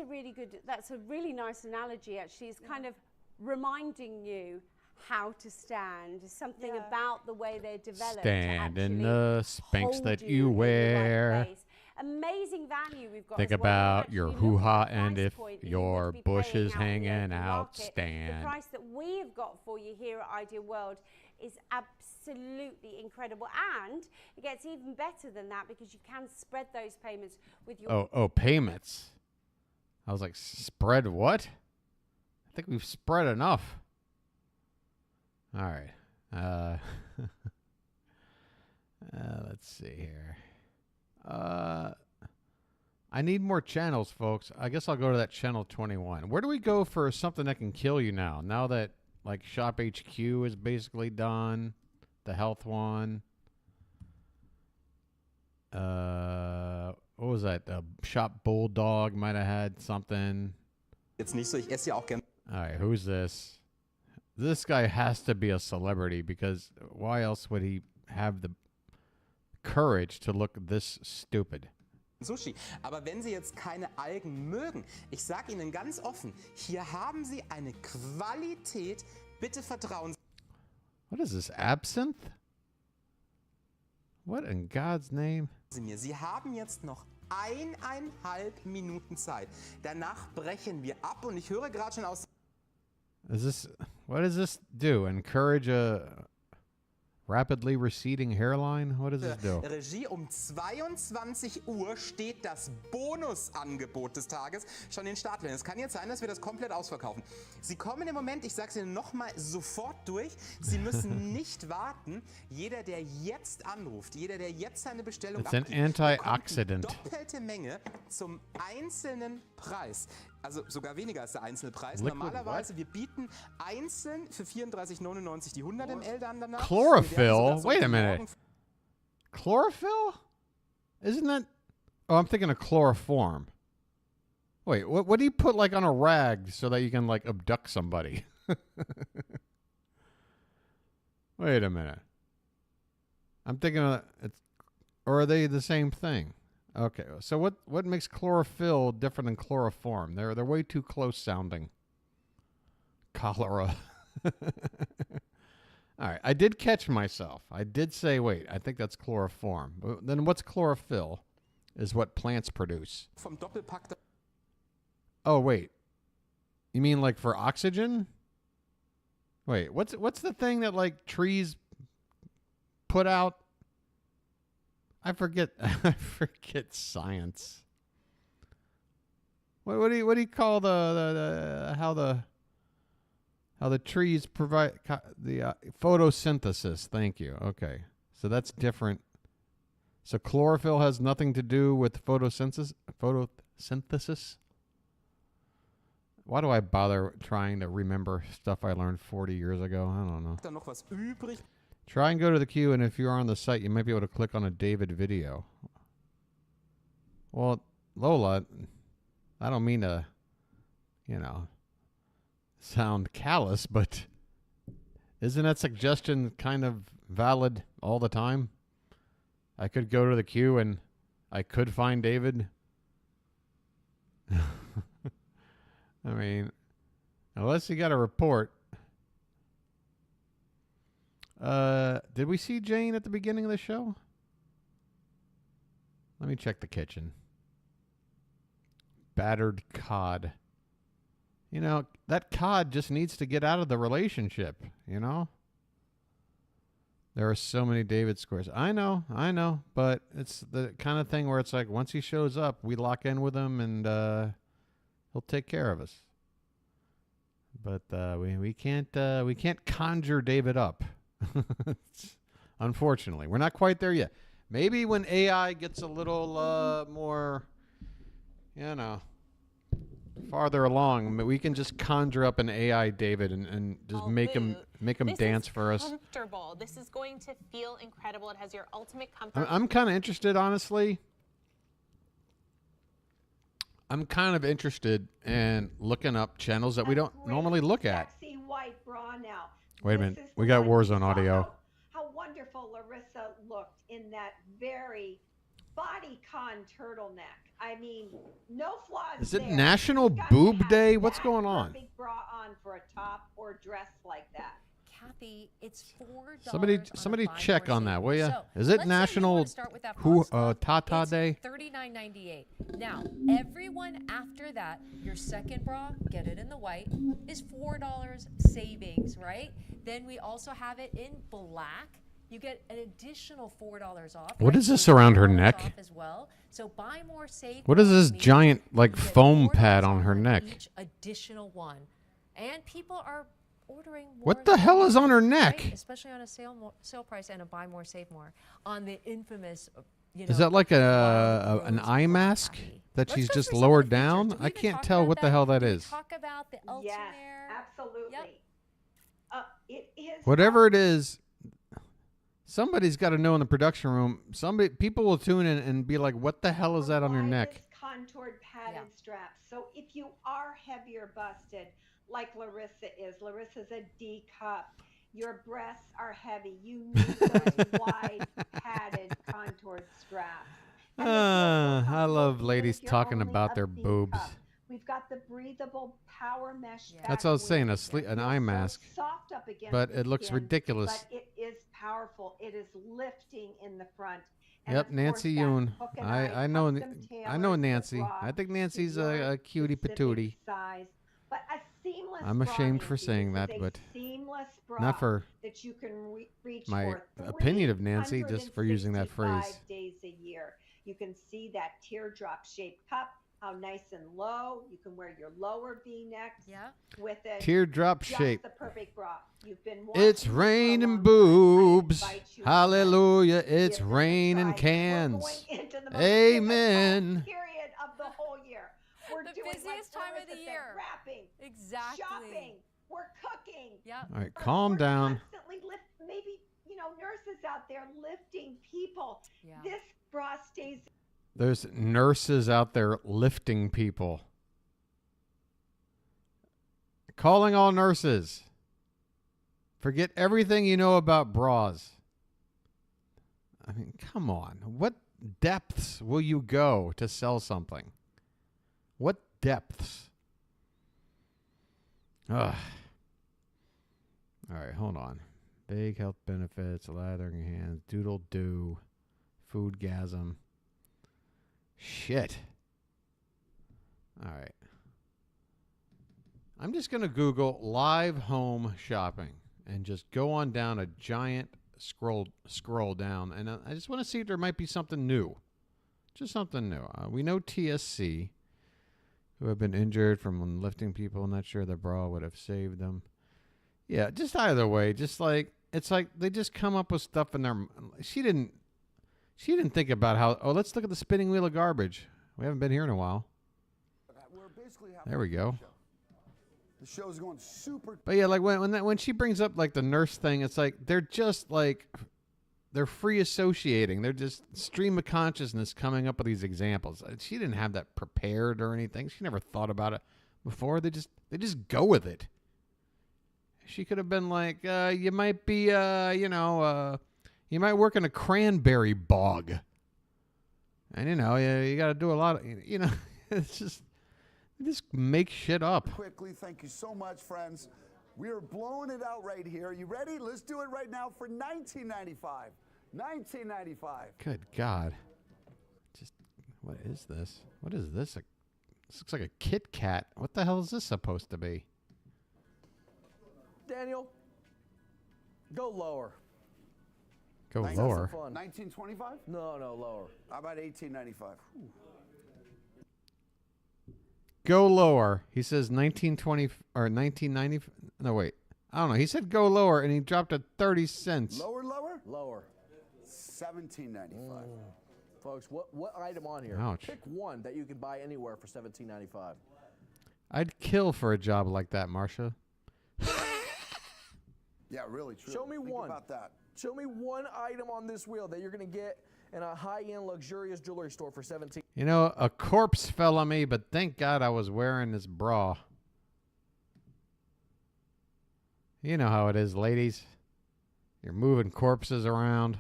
Speaker 3: a really nice analogy actually. It's kind of reminding you how to stand. Something about the way they're developed.
Speaker 1: Stand in the Spanx that you wear.
Speaker 3: Amazing value we've got.
Speaker 1: Think
Speaker 3: as well.
Speaker 1: about your hoo-ha, and if
Speaker 3: point that
Speaker 1: your
Speaker 3: you would be
Speaker 1: bush
Speaker 3: paying
Speaker 1: is
Speaker 3: out in the
Speaker 1: hanging
Speaker 3: open
Speaker 1: out,
Speaker 3: market.
Speaker 1: stand.
Speaker 3: The price that we have got for you here at Ideal World is absolutely incredible, and it gets even better than that because you can spread those payments with your.
Speaker 1: Oh, payments. I was like, spread what? I think we've spread enough. All right. Let's see here. I need more channels, folks. I guess I'll go to that channel 21. Where do we go for something that can kill you now? Now that like Shop HQ is basically done, the health one. What was that? Shop Bulldog might have had something.
Speaker 14: Jetzt nicht so, ich esse ja auch gern.
Speaker 1: All right, who's this? This guy has to be a celebrity because why else would he have the courage to look this stupid?
Speaker 14: Sushi. Aber wenn Sie jetzt keine Algen mögen, ich sage Ihnen ganz offen, hier haben Sie eine Qualität, bitte vertrauen Sie.
Speaker 1: What is this, absinthe? What in God's name?
Speaker 14: Sie haben jetzt noch 1,5 Minuten Zeit. Danach brechen wir ab und ich höre gerade schon aus...
Speaker 1: What does this do? Encourage a rapidly receding hairline? What does this do?
Speaker 14: Regie, um 22 Uhr steht das Bonusangebot des Tages schon in den Startlöchern. Es kann jetzt sein, dass wir das komplett ausverkaufen. Sie kommen im Moment, ich sage es Ihnen nochmal, sofort durch. Sie müssen nicht warten. Jeder, der jetzt anruft, jeder, der jetzt seine Bestellung
Speaker 1: It's an antioxidant.
Speaker 14: Doppelte Menge zum einzelnen Preis. Also sogar weniger als der einzelne Preis.
Speaker 1: Liquid
Speaker 14: Normalerweise, wir bieten einzeln für 34,99 die 100 ml dann danach.
Speaker 1: Chlorophyll? Wait a minute. Chlorophyll? Isn't that... Oh, I'm thinking of chloroform. Wait, what do you put like on a rag so that you can like abduct somebody? Wait a minute. I'm thinking of... Or are they the same thing? Okay, so what makes chlorophyll different than chloroform? They're way too close sounding. Cholera. All right, I did catch myself. I did say, wait, I think that's chloroform. Then what's chlorophyll? Is what plants produce.
Speaker 14: Vom Doppelpack.
Speaker 1: Oh, wait. You mean like for oxygen? Wait, what's the thing that like trees put out? I forget science. What do you call how the trees provide the photosynthesis? Thank you. Okay, so that's different. So chlorophyll has nothing to do with photosynthesis. Why do I bother trying to remember stuff I learned 40 years ago? I don't know. Try and go to the queue, and if you're on the site, you might be able to click on a David video. Well, Lola, I don't mean to, sound callous, but isn't that suggestion kind of valid all the time? I could go to the queue and I could find David. I mean, unless you got a report. Did we see Jane at the beginning of the show? Let me check the kitchen. Battered cod. That cod just needs to get out of the relationship, There are so many David squares. I know, but it's the kind of thing where it's like once he shows up, we lock in with him and he'll take care of us. But we can't conjure David up. Unfortunately, we're not quite there yet. Maybe when AI gets a little more, farther along, we can just conjure up an AI David and just make him dance for us.
Speaker 2: Comfortable. This is going to feel incredible. It has your ultimate comfort.
Speaker 1: I'm kind of interested, honestly. I'm kind of interested in looking up channels that we don't normally look at.
Speaker 15: Sexy white bra now.
Speaker 1: Wait a minute. We got Warzone audio.
Speaker 15: How wonderful Larissa looked in that very bodycon turtleneck. I mean, no flaws.
Speaker 1: Is it
Speaker 15: there.
Speaker 1: National
Speaker 15: You've got
Speaker 1: Boob
Speaker 15: to have
Speaker 1: Day? What's
Speaker 15: that
Speaker 1: going on?
Speaker 15: perfect bra on for a top or dress like that.
Speaker 6: Kathy, it's $4.
Speaker 1: Somebody check on that, will you?
Speaker 6: So,
Speaker 1: is it
Speaker 6: let's say you
Speaker 1: National
Speaker 6: wanna start with that box club.
Speaker 1: Tata
Speaker 6: It's
Speaker 1: Day?
Speaker 6: $39.98. Now, everyone after that, your second bra, get it in the white, is $4 savings, right? Then we also have it in black. You get an additional $4 off.
Speaker 1: What
Speaker 6: right?
Speaker 1: is this
Speaker 6: So
Speaker 1: around her
Speaker 6: $4
Speaker 1: neck?
Speaker 6: off as well. So buy more, save
Speaker 1: What is
Speaker 6: more
Speaker 1: this
Speaker 6: means
Speaker 1: giant
Speaker 6: you get
Speaker 1: foam
Speaker 6: $4
Speaker 1: pad on
Speaker 6: off
Speaker 1: her neck?
Speaker 6: Each additional one. And people are ordering more.
Speaker 1: What the hell is on her neck?
Speaker 6: Right? Especially on a sale price and a buy more, save more. On the infamous,
Speaker 1: Is that like an eye mask that she's just lowered down? I can't tell what the hell that is.
Speaker 6: Talk about the Ultimare.
Speaker 15: Yes, absolutely. It is.
Speaker 1: Whatever it is, somebody's got to know in the production room. People will tune in and be like, "What the hell is that on your neck?"
Speaker 15: Contoured padded straps. So if you are heavier busted, like Larissa is, Larissa's a D cup. Your breasts are heavy. You need those wide padded contoured straps.
Speaker 1: I love ladies talking about their boobs.
Speaker 15: We've got the breathable power mesh.
Speaker 1: That's what I was saying, an eye mask.
Speaker 15: Soft up against
Speaker 1: But
Speaker 15: the
Speaker 1: it looks
Speaker 15: skin,
Speaker 1: ridiculous.
Speaker 15: But it is powerful. It is lifting in the front.
Speaker 1: Yep, Nancy Yoon. I know Nancy. I think Nancy's a cutie patootie. I'm ashamed for saying that, but not for my opinion of Nancy, just for using that phrase.
Speaker 15: Days a year. You can see that teardrop shaped cup, how nice and low. You can wear your lower V-necks with it.
Speaker 1: Teardrop shape.
Speaker 15: The perfect bra. You've been
Speaker 1: It's raining boobs. Hallelujah. It's raining cans. Amen.
Speaker 15: Period of the whole year. We're
Speaker 6: The
Speaker 15: doing
Speaker 6: busiest time of the year.
Speaker 15: Wrapping.
Speaker 6: Exactly.
Speaker 15: Shopping. We're cooking.
Speaker 6: Yeah.
Speaker 1: All right, calm down.
Speaker 15: Constantly lift. Maybe nurses out there lifting people.
Speaker 6: Yeah.
Speaker 15: This bra stays.
Speaker 1: There's nurses out there lifting people. Calling all nurses. Forget everything you know about bras. I mean, come on. What depths will you go to sell something? What depths? Ugh. All right, hold on. Big health benefits, lathering hands, doodle do, foodgasm. Shit. All right. I'm just going to Google live home shopping and just go on down a giant scroll down. And I just want to see if there might be something new. Just something new. We know TSC, who have been injured from lifting people. I'm not sure the bra would have saved them. Yeah, just either way. Just like, it's like they just come up with stuff in their... She didn't think about how... Oh, let's look at the spinning wheel of garbage. We haven't been here in a while. There we go.
Speaker 16: The show's going super.
Speaker 1: But yeah, like when she brings up like the nurse thing, it's like they're just like they're free associating. They're just stream of consciousness coming up with these examples. She didn't have that prepared or anything. She never thought about it before. They just go with it. She could have been like, you might be, you might work in a cranberry bog. And, you got to do a lot of, it's just make shit up.
Speaker 16: Quickly, thank you so much, friends. We are blowing it out right here. You ready? Let's do it right now for $19.95. $19.95.
Speaker 1: Good God. Just, what is this? What is this? This looks like a Kit Kat. What the hell is this supposed to be?
Speaker 17: Daniel, go lower.
Speaker 1: Go lower.
Speaker 16: $19.25?
Speaker 17: No, lower.
Speaker 16: How about $18.95?
Speaker 1: Go lower. He says 1920 or 1990. No, wait. I don't know. He said go lower, and he dropped it 30 cents.
Speaker 16: Lower?
Speaker 17: Lower.
Speaker 16: $17.95.
Speaker 17: Folks, what item on here?
Speaker 1: Ouch.
Speaker 17: Pick one that you can buy anywhere for $17.95.
Speaker 1: I'd kill for a job like that, Marsha.
Speaker 16: Yeah, really true.
Speaker 17: Show me
Speaker 16: Think
Speaker 17: one.
Speaker 16: about that.
Speaker 17: Show me one item on this wheel that you're going to get in a high-end luxurious jewelry store for $17.
Speaker 1: A corpse fell on me, but thank God I was wearing this bra. You know how it is, ladies. You're moving corpses around.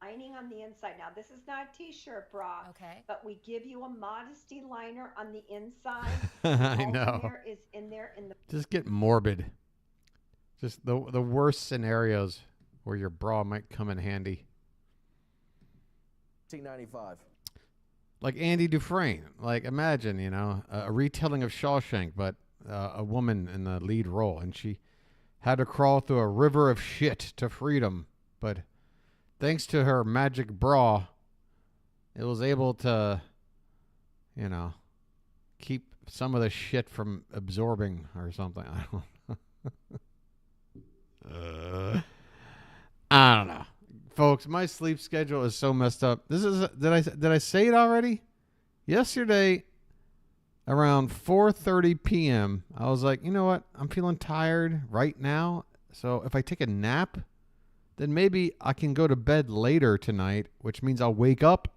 Speaker 15: Lining on the inside. Now, this is not a t-shirt bra.
Speaker 6: Okay.
Speaker 15: But we give you a modesty liner on the inside.
Speaker 1: I
Speaker 15: All
Speaker 1: know.
Speaker 15: in there is in there in the.
Speaker 1: Just get morbid. Just the worst scenarios where your bra might come in handy.
Speaker 17: $17.95.
Speaker 1: Like Andy Dufresne. Like, imagine, a retelling of Shawshank, but a woman in the lead role, and she had to crawl through a river of shit to freedom. But thanks to her magic bra, it was able to, keep some of the shit from absorbing or something. I don't know. Folks, my sleep schedule is so messed up. Did I say it already? Yesterday, around 4:30 p.m., I was like, you know what? I'm feeling tired right now. So if I take a nap, then maybe I can go to bed later tonight, which means I'll wake up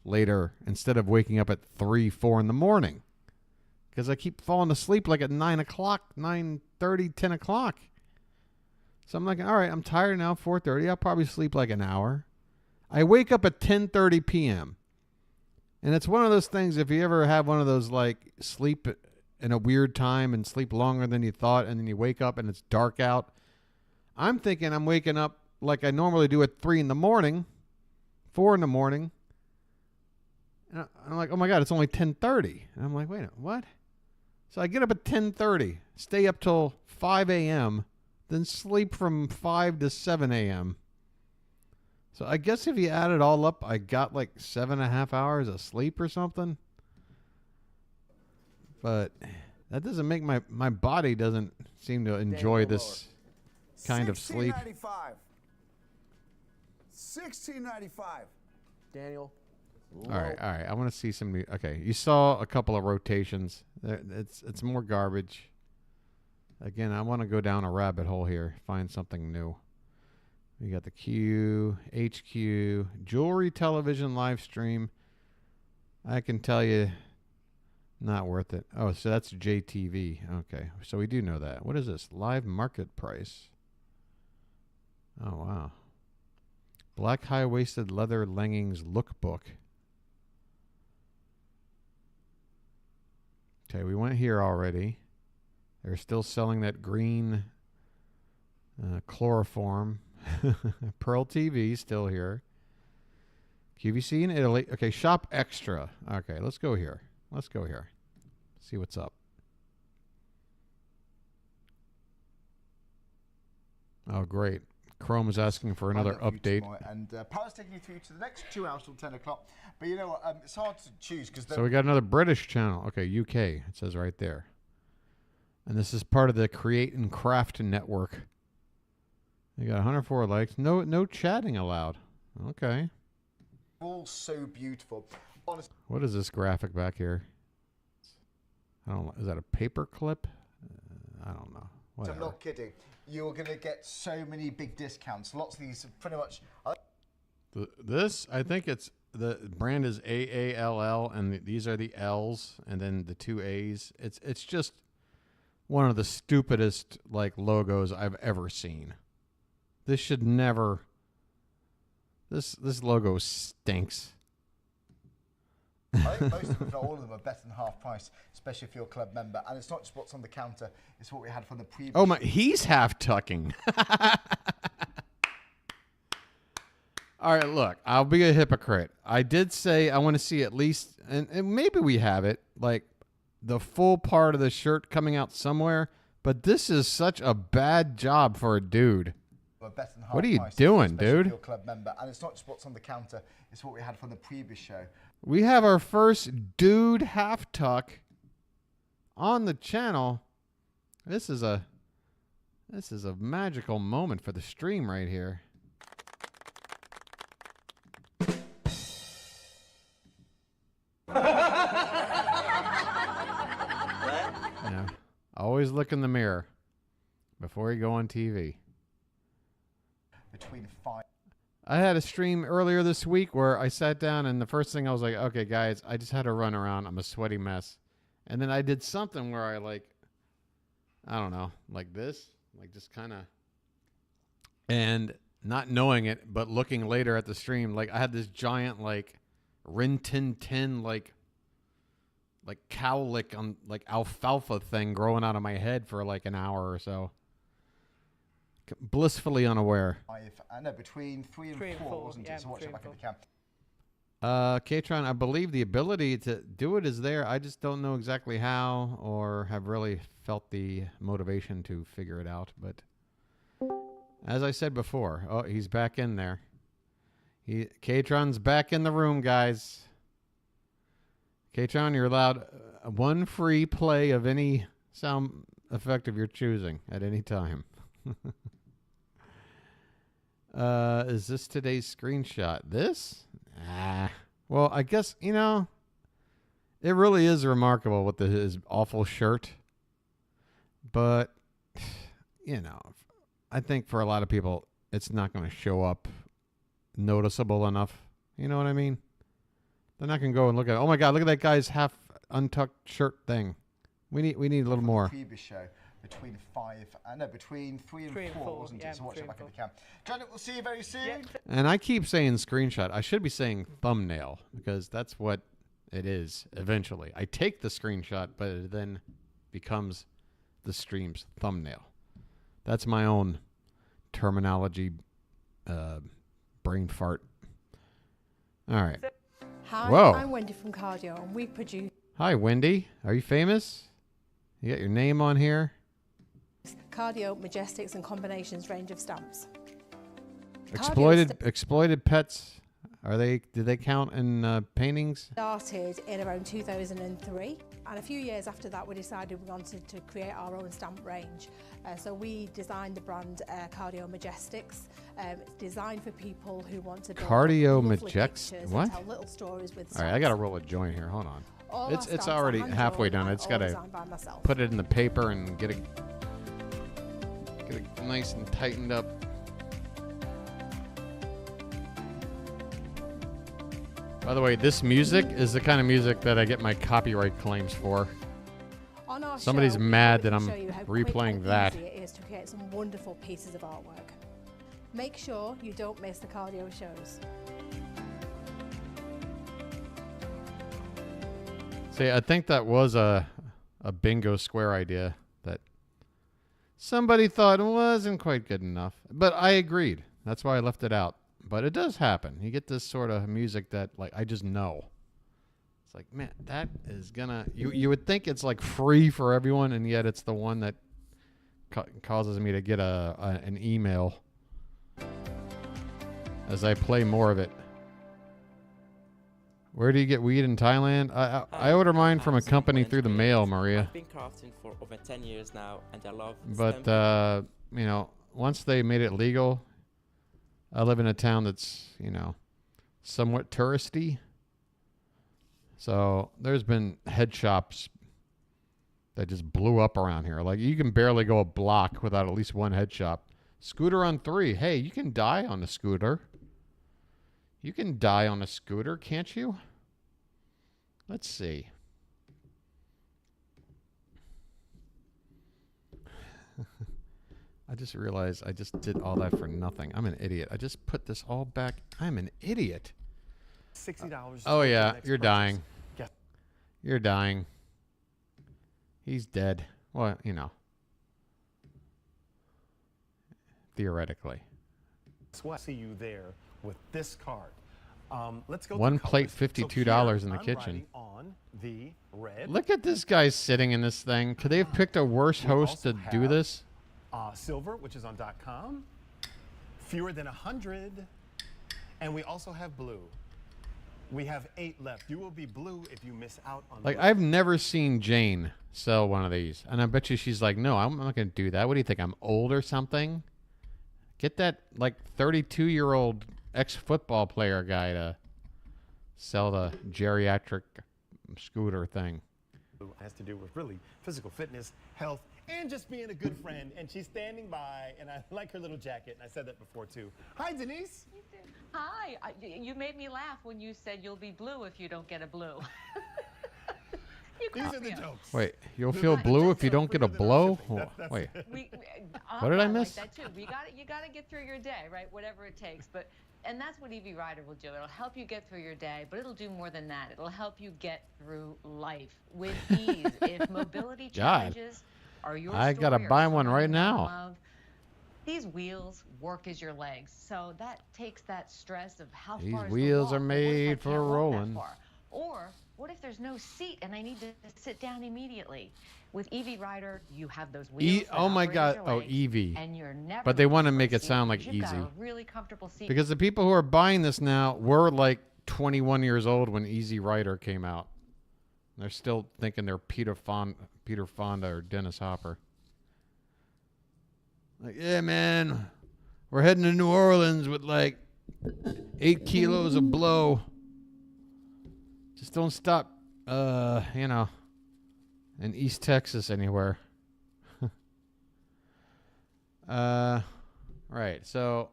Speaker 1: later instead of waking up at 3, 4 in the morning. Because I keep falling asleep like at 9 o'clock, 9:30, 10 o'clock. So I'm like, all right, I'm tired now, 4:30. I'll probably sleep like an hour. I wake up at 10:30 p.m. And it's one of those things, if you ever have one of those, like, sleep in a weird time and sleep longer than you thought, and then you wake up and it's dark out. I'm thinking I'm waking up like I normally do at 3 in the morning, 4 in the morning. And I'm like, oh, my God, it's only 10:30. And I'm like, wait a minute, what? So I get up at 10:30, stay up till 5 a.m., then sleep from 5 to 7 a.m. So I guess if you add it all up, I got like 7.5 hours of sleep or something. But that doesn't make my body doesn't seem to enjoy this kind of sleep.
Speaker 16: $16.95. $16.95.
Speaker 17: Daniel.
Speaker 1: All right. I want to see some new. Okay, you saw a couple of rotations. It's more garbage. Again, I want to go down a rabbit hole here, find something new. We got the Q, HQ, jewelry television live stream. I can tell you, not worth it. Oh, so that's JTV. Okay, so we do know that. What is this? Live market price. Oh, wow. Black high-waisted leather leggings lookbook. Okay, we went here already. They're still selling that green chloroform. Pearl TV still here. QVC in Italy. Okay, Shop Extra. Okay, let's go here. See what's up. Oh, great. Chrome is asking for another update.
Speaker 18: And Power's taking you through to the next 2 hours till 10 o'clock. But you know what? It's hard to choose because.
Speaker 1: So we got another British channel. Okay, UK. It says right there. And this is part of the Create and Craft network. You got 104 likes. No chatting allowed. Okay.
Speaker 18: All so beautiful. Honestly.
Speaker 1: What is this graphic back here? I don't know. Is that a paper clip? I don't know. Whatever.
Speaker 18: I'm not kidding. You're going to get so many big discounts. Lots of these are pretty much.
Speaker 1: This, I think the brand is AALL, and these are the L's, and then the 2 A's. It's just one of the stupidest like logos I've ever seen. This should never. This logo stinks.
Speaker 18: I think most of them, if not all of them, are better than half price, especially if you're a club member. And it's not just what's on the counter; it's what we had from the previous.
Speaker 1: Oh my! He's half tucking. All right, look, I'll be a hypocrite. I did say I want to see at least, and maybe we have it, like the full part of the shirt coming out somewhere, but this is such a bad job for a dude. What are you doing, dude?
Speaker 18: If you're a club member, and it's not just what's on the counter; it's what we had from the previous show.
Speaker 1: We have our first dude half tuck on the channel. This is a magical moment for the stream right here. Yeah. Always look in the mirror before you go on TV.
Speaker 18: Between 5.
Speaker 1: I had a stream earlier this week where I sat down and the first thing I was like, okay, guys, I just had to run around. I'm a sweaty mess. And then I did something where I I don't know, like this, like just kind of, and not knowing it, but looking later at the stream, like I had this giant Rin Tin Tin cowlick on alfalfa thing growing out of my head for an hour or so. Blissfully unaware.
Speaker 18: I know, between 3 and 4, wasn't it? So watch it back at the camp.
Speaker 1: Katron, I believe the ability to do it is there. I just don't know exactly how or have really felt the motivation to figure it out. But as I said before, oh, he's back in there. Katron's back in the room, guys. Katron, you're allowed one free play of any sound effect of your choosing at any time. Is this today's screenshot? This? Well, I guess, it really is remarkable with his awful shirt. But, I think for a lot of people, it's not going to show up noticeable enough. You know what I mean? They're not going to go and look at, oh my God, look at that guy's half untucked shirt thing. We need a little more.
Speaker 18: Previous show. Between 3 and 4, wasn't it? So watch it back at the camp. Janet, we'll see you very soon.
Speaker 1: And I keep saying screenshot. I should be saying thumbnail because that's what it is eventually. I take the screenshot, but it then becomes the stream's thumbnail. That's my own terminology, brain fart. All right.
Speaker 19: Hi,
Speaker 1: Whoa.
Speaker 19: I'm Wendy from Cardio, and we produce
Speaker 1: Hi, Wendy. Are you famous? You got your name on here?
Speaker 19: Cardio, Majestics, and Combinations range of stamps.
Speaker 1: Exploited pets. Do they count in paintings?
Speaker 19: Started in around 2003, and a few years after that we decided we wanted to create our own stamp range. So we designed the brand Cardio Majestics. It's designed for people who want to build
Speaker 1: Cardio
Speaker 19: lovely
Speaker 1: Majestics.
Speaker 19: pictures
Speaker 1: What?
Speaker 19: and tell little stories with
Speaker 1: All right, I got to roll a joint here. Hold on.
Speaker 19: All our
Speaker 1: It's
Speaker 19: stamps
Speaker 1: already
Speaker 19: are hand
Speaker 1: halfway
Speaker 19: drawn
Speaker 1: done. I
Speaker 19: and
Speaker 1: just
Speaker 19: all
Speaker 1: got to
Speaker 19: designed by myself.
Speaker 1: put it in the paper and get it nice and tightened up. By the way, this music is the kind of music that I get my copyright claims for.
Speaker 19: On our
Speaker 1: Somebody's
Speaker 19: show,
Speaker 1: mad
Speaker 19: we
Speaker 1: that I'm
Speaker 19: show you how quick
Speaker 1: replaying
Speaker 19: and
Speaker 1: that.
Speaker 19: easy it is to create some wonderful pieces of artwork. Make sure you don't miss the cardio shows.
Speaker 1: See, I think that was a bingo square idea that somebody thought wasn't quite good enough. But I agreed. That's why I left it out. But it does happen. You get this sort of music that, I just know. It's like, man, that is gonna... You would think it's, free for everyone, and yet it's the one that causes me to get an email as I play more of it. Where do you get weed in Thailand? I order mine from a company through the mail, Maria.
Speaker 20: I've been crafting for over 10 years now, and I love
Speaker 1: But, once they made it legal... I live in a town that's, somewhat touristy. So there's been head shops that just blew up around here. Like, you can barely go a block without at least one head shop. Scooter on 3. Hey, you can die on a scooter. You can die on a scooter, can't you? Let's see. I just realized I just did all that for nothing. I'm an idiot. I just put this all back. I'm an idiot.
Speaker 21: $60.
Speaker 1: Oh, yeah. You're
Speaker 21: purchase.
Speaker 1: dying.
Speaker 21: Yes.
Speaker 1: You're dying. He's dead. Well, you know. Theoretically.
Speaker 21: See you there with this card. Let's go.
Speaker 1: One
Speaker 21: to
Speaker 1: plate,
Speaker 21: colors.
Speaker 1: $52 in the
Speaker 21: I'm
Speaker 1: kitchen.
Speaker 21: writing on the red.
Speaker 1: Look at this guy sitting in this thing. Could they have picked a worse host to do this?
Speaker 21: Silver, which is on .com. Fewer than 100. And we also have blue. We have 8 left. You will be blue if you miss out on
Speaker 1: Like,
Speaker 21: blue.
Speaker 1: I've never seen Jane sell one of these. And I bet you she's like, no, I'm not going to do that. What do you think? I'm old or something? Get that, like, 32-year-old ex-football player guy to sell the geriatric scooter thing.
Speaker 21: It has to do with really physical fitness, health, and just being a good friend. And she's standing by, and I like her little jacket. And I said that before, too. Hi, Denise.
Speaker 22: Hi. You made me laugh when you said you'll be blue if you don't get a blue.
Speaker 21: These are the jokes.
Speaker 1: Wait, you'll feel blue if you don't get a blow? Wait. What did I miss?
Speaker 22: Like that too. You got to get through your day, right? Whatever it takes. And that's what EV Rider will do. It'll help you get through your day, but it'll do more than that. It'll help you get through life with ease. If mobility challenges are your
Speaker 1: I gotta
Speaker 22: story or
Speaker 1: buy one
Speaker 22: someone
Speaker 1: right
Speaker 22: you
Speaker 1: now.
Speaker 22: love, these wheels work as your legs. So that takes that stress of how
Speaker 1: These
Speaker 22: far is the
Speaker 1: wheels
Speaker 22: walk,
Speaker 1: are
Speaker 22: or what if I
Speaker 1: made
Speaker 22: can't
Speaker 1: for
Speaker 22: walk that
Speaker 1: rolling.
Speaker 22: far? Or what if there's no seat and I need to sit down immediately? With EV Rider, you have those wheels. that
Speaker 1: Oh my
Speaker 22: operate
Speaker 1: God!
Speaker 22: as your
Speaker 1: Oh,
Speaker 22: legs,
Speaker 1: EV.
Speaker 22: And you're never
Speaker 1: But they want to
Speaker 22: looking
Speaker 1: make
Speaker 22: for a
Speaker 1: it
Speaker 22: seat
Speaker 1: sound like
Speaker 22: because you've got
Speaker 1: easy.
Speaker 22: a really comfortable seat.
Speaker 1: Because the people who are buying this now were like 21 years old when Easy Rider came out. They're still thinking they're Peter Fonda or Dennis Hopper. Like, yeah, man, we're heading to New Orleans with like 8 kilos of blow. Just don't stop, you know, in East Texas anywhere. Right. So,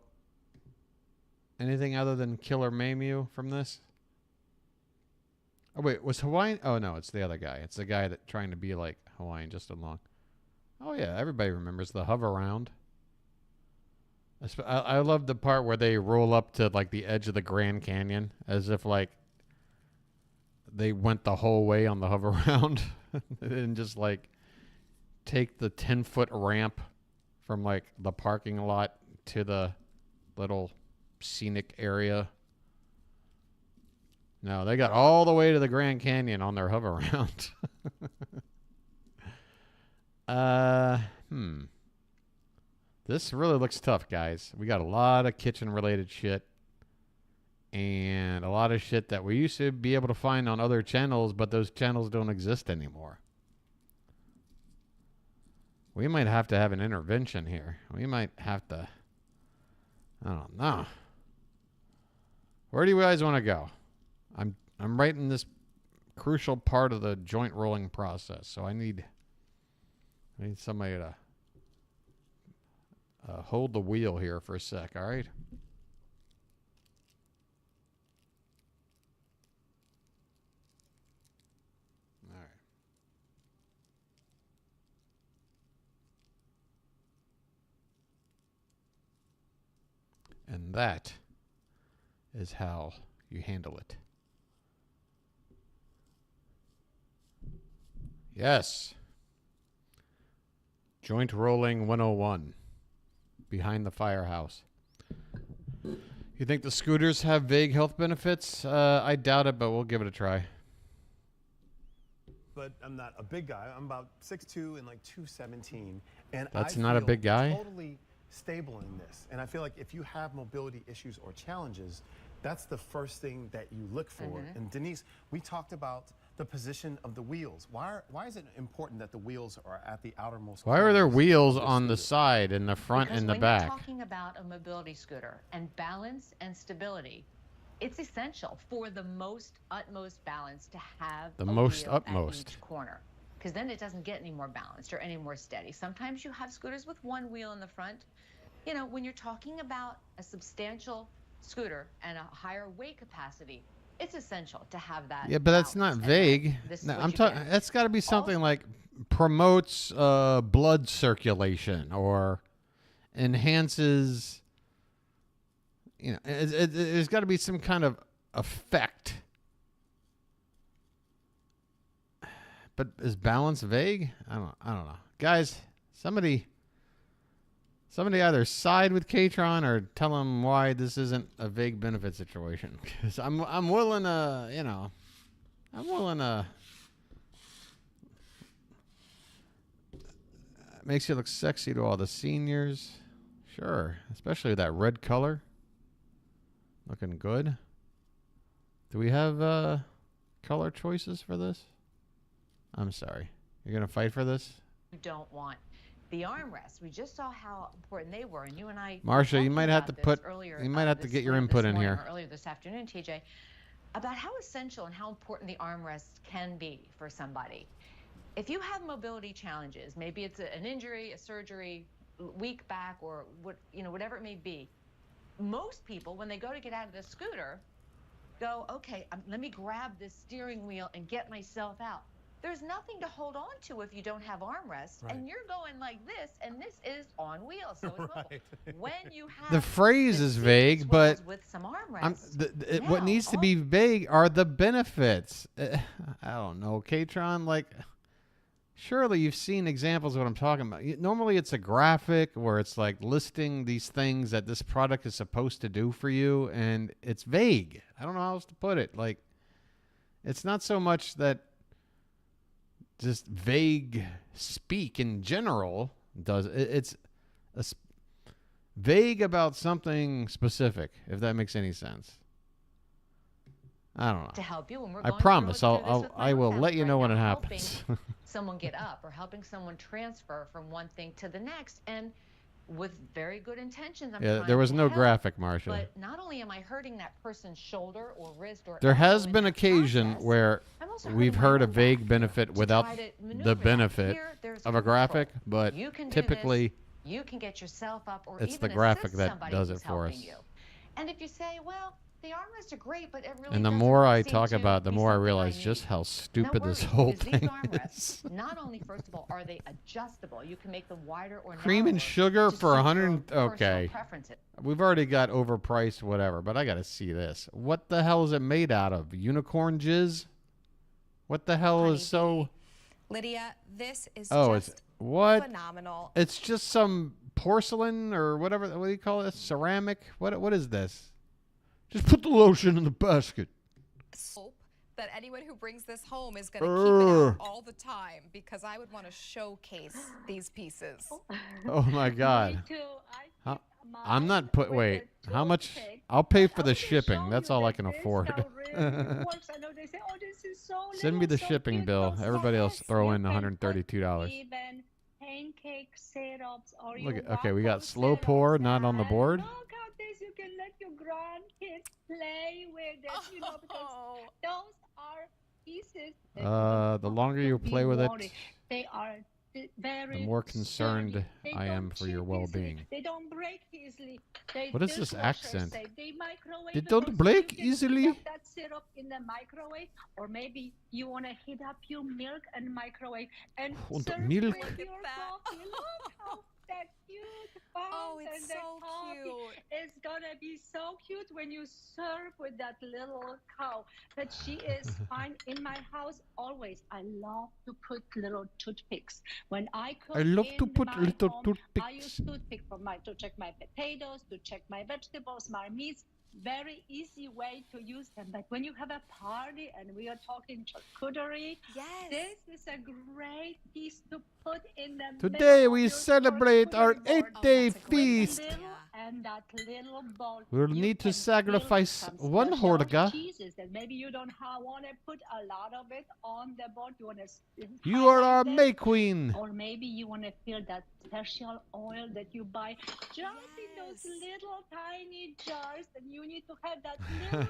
Speaker 1: anything other than kill or maim you from this? Oh wait, was Hawaiian? Oh no, it's the other guy. It's the guy that trying to be like Hawaiian just along. Oh yeah, everybody remembers the hover round. I love the part where they roll up to like the edge of the Grand Canyon as if like they went the whole way on the hover round and just like take the 10-foot ramp from like the parking lot to the little scenic area. No, they got all the way to the Grand Canyon on their hover round. This really looks tough, guys. We got a lot of kitchen-related shit. And a lot of shit that we used to be able to find on other channels, but those channels don't exist anymore. We might have to have an intervention here. We might have to... I don't know. Where do you guys want to go? I'm right in this crucial part of the joint rolling process, so I need somebody to hold the wheel here for a sec, all right? All right. And that is how you handle it. Yes. Joint rolling 101. Behind the firehouse. You think the scooters have vague health benefits? I doubt it, but we'll give it a try.
Speaker 21: But I'm not a big guy. I'm about 6'2" and like 217. And
Speaker 1: That's
Speaker 21: I
Speaker 1: not a
Speaker 21: feel
Speaker 1: big guy?
Speaker 21: Totally stable in this. And I feel like if you have mobility issues or challenges, that's the first thing that you look for. And Denise, we talked about the position of the wheels. Why is it important that the wheels are at the outermost
Speaker 1: Why are there
Speaker 21: corners
Speaker 1: wheels
Speaker 21: of the
Speaker 1: on the
Speaker 21: scooter?
Speaker 1: side, in the front,
Speaker 22: Because
Speaker 1: and the
Speaker 22: when
Speaker 1: back?
Speaker 22: you're talking about a mobility scooter and balance and stability, it's essential for the utmost balance to have
Speaker 1: The
Speaker 22: a
Speaker 1: most
Speaker 22: wheel
Speaker 1: utmost.
Speaker 22: at each corner. because then it doesn't get any more balanced or any more steady. Sometimes you have scooters with one wheel in the front. You know, when you're talking about a substantial scooter and a higher weight capacity, it's essential to have that.
Speaker 1: Yeah, but that's not vague. No, I'm talking. That's got to be something like promotes blood circulation or enhances. You know, there's got to be some kind of effect. But is balance vague? I don't know, guys. Somebody either side with K-Tron or tell them why this isn't a vague benefit situation. Because I'm willing to, you know, makes you look sexy to all the seniors. Sure, especially that red color. Looking good. Do we have color choices for this? I'm sorry. You're going to fight for this?
Speaker 22: You don't want the armrests. We just saw how important they were, and you and I.
Speaker 1: Marsha, you might have to get your input in here.
Speaker 22: Earlier this afternoon, TJ, about how essential and how important the armrest can be for somebody. If you have mobility challenges, maybe it's an injury, a surgery, weak back, or whatever it may be. Most people, when they go to get out of the scooter, go, okay, let me grab this steering wheel and get myself out. There's nothing to hold on to if you don't have armrests, and you're going like this, and this is on wheels, so it's mobile. When you have
Speaker 1: the phrase is vague, but
Speaker 22: with some armrests,
Speaker 1: what needs to be vague are the benefits. I don't know, K-Tron, like, surely you've seen examples of what I'm talking about. Normally it's a graphic where it's like listing these things that this product is supposed to do for you, and it's vague. I don't know how else to put it. Like, it's not so much that just vague speak in general does it's vague about something specific, if that makes any sense. I don't know.
Speaker 22: To help you when we're
Speaker 1: I
Speaker 22: going
Speaker 1: promise
Speaker 22: I
Speaker 1: will let you know when it happens.
Speaker 22: Someone get up or helping someone transfer from one thing to the next, and with very good intentions.
Speaker 1: Yeah, there was no graphic, Marsha.
Speaker 22: But not only am I hurting that person's shoulder or wrist or
Speaker 1: there has been occasion where we've heard a vague benefit without the benefit of a graphic, but typically
Speaker 22: you can get yourself up, or
Speaker 1: it's
Speaker 22: even
Speaker 1: the graphic
Speaker 22: assist
Speaker 1: that
Speaker 22: somebody
Speaker 1: does
Speaker 22: who's
Speaker 1: it for us.
Speaker 22: helping you. And if you say, well, the armrests are great, but it really
Speaker 1: and the
Speaker 22: doesn't
Speaker 1: more I
Speaker 22: seem
Speaker 1: talk
Speaker 22: to
Speaker 1: about, the
Speaker 22: be
Speaker 1: more I
Speaker 22: something
Speaker 1: realize
Speaker 22: need.
Speaker 1: just how stupid
Speaker 22: No
Speaker 1: this
Speaker 22: worries,
Speaker 1: whole
Speaker 22: because
Speaker 1: thing
Speaker 22: these armrests,
Speaker 1: is.
Speaker 22: not only, first of all, are they adjustable, you can make them wider or
Speaker 1: Cream and sugar for 100. Okay, we've already got overpriced whatever, but I got to see this. What the hell is it made out of? Unicorn jizz? What the hell is so?
Speaker 4: Lydia, this is
Speaker 1: it's what?
Speaker 4: Phenomenal.
Speaker 1: It's just some porcelain or whatever. What do you call it? Ceramic? What is this? Just put the lotion in the basket.
Speaker 4: Hope that anyone who brings this home is going to keep it out all the time, because I would want to showcase these pieces.
Speaker 1: Oh my God. I'm not wait, how much? I'll pay for the shipping. That's all I can afford. Send me the shipping bill. Everybody else throw in $132.
Speaker 5: Pancake syrups, or
Speaker 1: Look at, okay, we got slow pour, not on the board.
Speaker 5: You can let your grandkids play with it, because those are pieces.
Speaker 1: The longer you play with it,
Speaker 5: they are very
Speaker 1: the more concerned I am for your well-being.
Speaker 5: They don't break easily.
Speaker 1: What is this accent?
Speaker 5: They microwave.
Speaker 1: They don't break easily.
Speaker 5: Put that syrup in the microwave, or maybe you want to heat up your milk and microwave and serve
Speaker 1: milk.
Speaker 5: with your coffee. Look how that cute
Speaker 4: Oh, it's
Speaker 5: and
Speaker 4: so
Speaker 5: the coffee.
Speaker 4: cute.
Speaker 5: It's gonna be so cute when you serve with that little cow. But she is fine in my house always. I love to put little toothpicks when I cook.
Speaker 1: I love to put
Speaker 5: my
Speaker 1: little
Speaker 5: home,
Speaker 1: toothpicks.
Speaker 5: I use toothpick to check my potatoes, to check my vegetables, my meats. Very easy way to use them. But when you have a party and we are talking charcuterie, this is a great piece to put in the
Speaker 1: Today
Speaker 5: middle
Speaker 1: we
Speaker 5: of your
Speaker 1: celebrate our
Speaker 5: charcuterie board.
Speaker 1: 8-day feast.
Speaker 5: and that little bowl.
Speaker 1: We'll
Speaker 5: you
Speaker 1: need to
Speaker 5: can
Speaker 1: sacrifice
Speaker 5: some
Speaker 1: one
Speaker 5: special
Speaker 1: Hortiga.
Speaker 5: cheeses that maybe you don't want to put a lot of it on the board. You want to
Speaker 1: You are our May Queen.
Speaker 5: or maybe you want to feel that special oil that you buy just in those little tiny jars, and you need to have that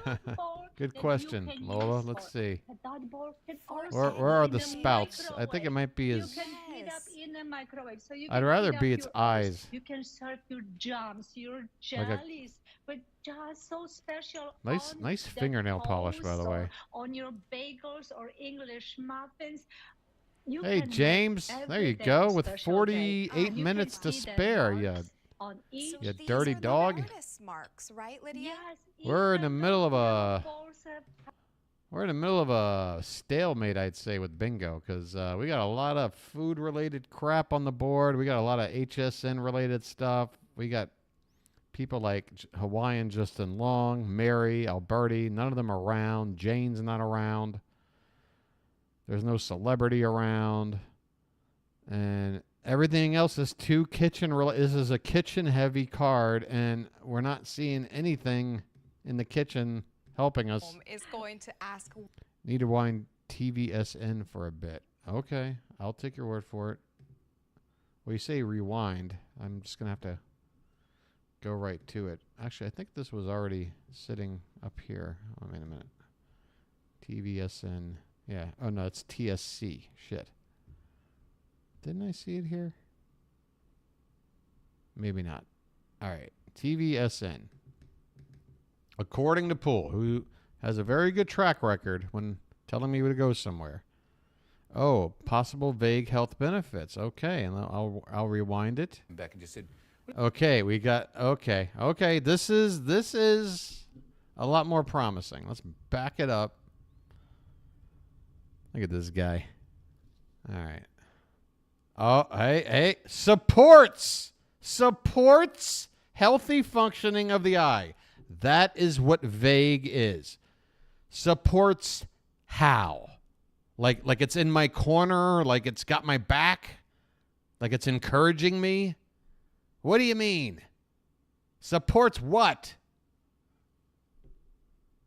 Speaker 5: little bowl.
Speaker 1: Good
Speaker 5: that
Speaker 1: question,
Speaker 5: you can
Speaker 1: Lola.
Speaker 5: use
Speaker 1: Let's
Speaker 5: for-
Speaker 1: see.
Speaker 5: That bowl can also
Speaker 1: Where are
Speaker 5: be
Speaker 1: the
Speaker 5: in
Speaker 1: spouts? I think it
Speaker 5: microwave.
Speaker 1: might be
Speaker 5: You
Speaker 1: his.
Speaker 5: can heat up in a microwave. So you
Speaker 1: I'd
Speaker 5: can
Speaker 1: rather
Speaker 5: heat
Speaker 1: be
Speaker 5: up
Speaker 1: its
Speaker 5: your
Speaker 1: eyes.
Speaker 5: You can serve your jams, your
Speaker 1: Like a-
Speaker 5: jellies, but just so special.
Speaker 1: Nice,
Speaker 5: on
Speaker 1: nice
Speaker 5: the
Speaker 1: fingernail polish, by the
Speaker 5: toast
Speaker 1: way.
Speaker 5: or on your bagels or English muffins. You
Speaker 1: Hey,
Speaker 5: can make
Speaker 1: James, there
Speaker 5: every
Speaker 1: you
Speaker 5: day
Speaker 1: go.
Speaker 5: a
Speaker 1: With
Speaker 5: special day.
Speaker 1: 48
Speaker 5: And you can
Speaker 1: minutes to
Speaker 5: see the
Speaker 1: spare, you,
Speaker 5: marks on each.
Speaker 1: you dirty dog.
Speaker 4: Bonus marks, right, Lydia?
Speaker 5: Yes,
Speaker 1: We're in the middle of a.
Speaker 5: balls of
Speaker 1: We're in the middle of a stalemate, I'd say, with bingo, because we got a lot of food-related crap on the board. We got a lot of HSN-related stuff. We got people like Hawaiian Justin Long, Mary, Alberti. None of them are around. Jane's not around. There's no celebrity around. And everything else is too kitchen-related. This is a kitchen-heavy card, and we're not seeing anything in the kitchen helping us.
Speaker 4: Is going to ask.
Speaker 1: Need to wind TVSN for a bit. Okay, I'll take your word for it. Well, you say rewind. I'm just going to have to go right to it. Actually, I think this was already sitting up here. Oh, wait a minute. TVSN. Yeah. Oh, no, it's TSC. Shit. Didn't I see it here? Maybe not. All right. TVSN. According to Poole, who has a very good track record when telling me to go somewhere. Oh, possible vague health benefits. Okay, and I'll rewind it.
Speaker 7: Back and just said,
Speaker 1: Okay, we got okay. This is a lot more promising. Let's back it up. Look at this guy. All right. Oh, hey, supports healthy functioning of the eye. That is what vague is. Supports how? Like it's in my corner, like it's got my back, like it's encouraging me. What do you mean? Supports what?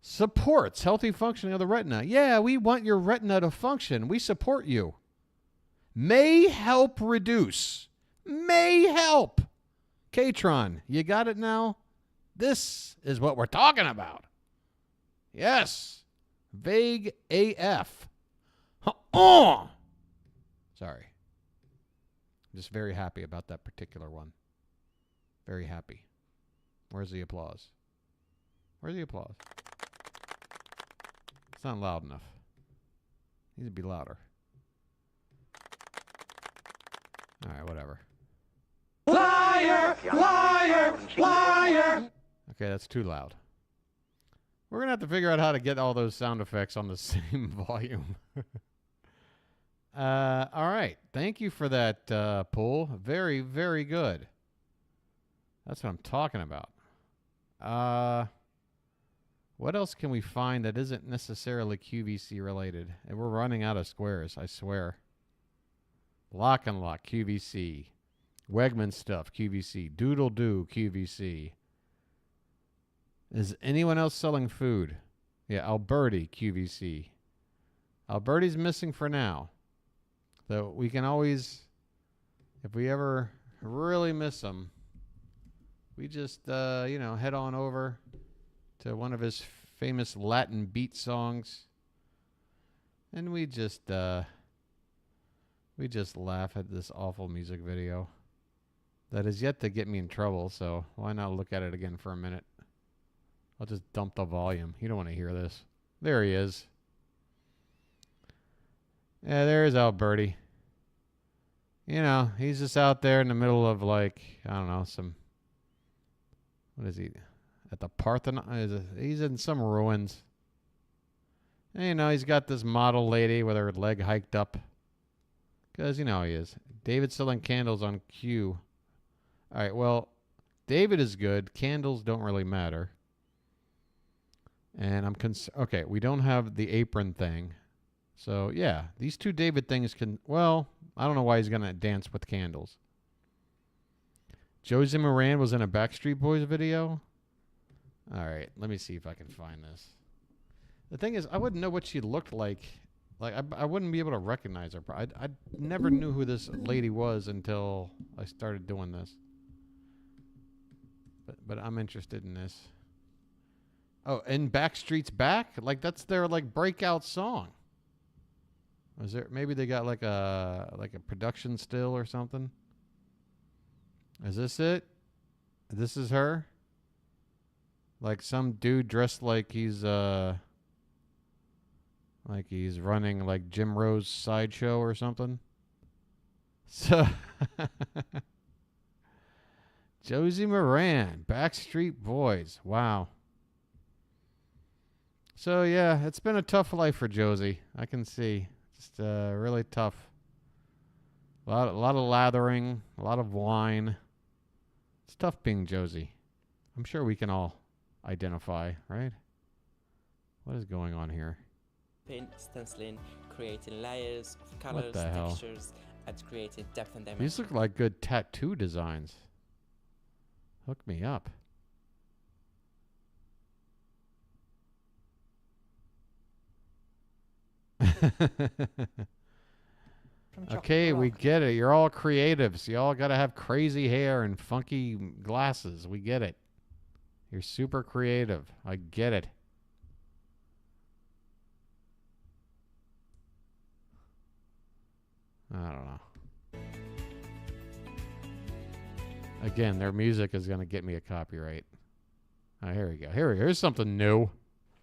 Speaker 1: Supports healthy functioning of the retina. Yeah, we want your retina to function. We support you. May help reduce. May help. Katron, you got it now? This is what we're talking about. Yes. Vague AF. Sorry. I'm just very happy about that particular one. Very happy. Where's the applause? Where's the applause? It's not loud enough. Needs to be louder. All right, whatever.
Speaker 12: Liar! Liar! Liar!
Speaker 1: Okay, that's too loud. We're going to have to figure out how to get all those sound effects on the same volume. All right. Thank you for that, Pool. Very, very good. That's what I'm talking about. What else can we find that isn't necessarily QVC related? And we're running out of squares, I swear. Lock and Lock, QVC. Wegman Stuff, QVC. Doodle Doo, QVC. Is anyone else selling food? Yeah, Alberti, QVC. Alberti's missing for now. So we can always, if we ever really miss him, we just, head on over to one of his famous Latin beat songs. And we just laugh at this awful music video that is yet to get me in trouble. So why not look at it again for a minute? I'll just dump the volume. You don't want to hear this. There he is. Yeah, there's Alberti. You know, he's just out there in the middle of, like, I don't know, what is he? At the Parthenon? He's in some ruins. And, you know, he's got this model lady with her leg hiked up. Because, you know how he is. David's selling candles on cue. All right, well, David is good. Candles don't really matter. And I'm okay, we don't have the apron thing. So, yeah, these two David things can, well, I don't know why he's going to dance with candles. Josie Moran was in a Backstreet Boys video. All right, let me see if I can find this. The thing is, I wouldn't know what she looked like. Like, I wouldn't be able to recognize her. I never knew who this lady was until I started doing this. But I'm interested in this. Oh, and Backstreet's Back? Like, that's their, like, breakout song. Was there, maybe they got like a production still or something? Is this it? This is her? Like some dude dressed like he's running like Jim Rose sideshow or something. So Josie Moran, Backstreet Boys. Wow. So yeah, it's been a tough life for Josie. I can see. Just really tough. A lot of lathering, a lot of wine. It's tough being Josie. I'm sure we can all identify, right? What is going on here?
Speaker 20: Paint, stenciling, creating layers of colors,
Speaker 1: the hell?
Speaker 20: textures, and creating depth and dimension.
Speaker 1: These look like good tattoo designs. Hook me up. Okay, we get it. You're all creatives. You all got to have crazy hair and funky glasses. We get it. You're super creative. I get it. I don't know. Again, their music is going to get me a copyright. Oh, here we go. Here's something new.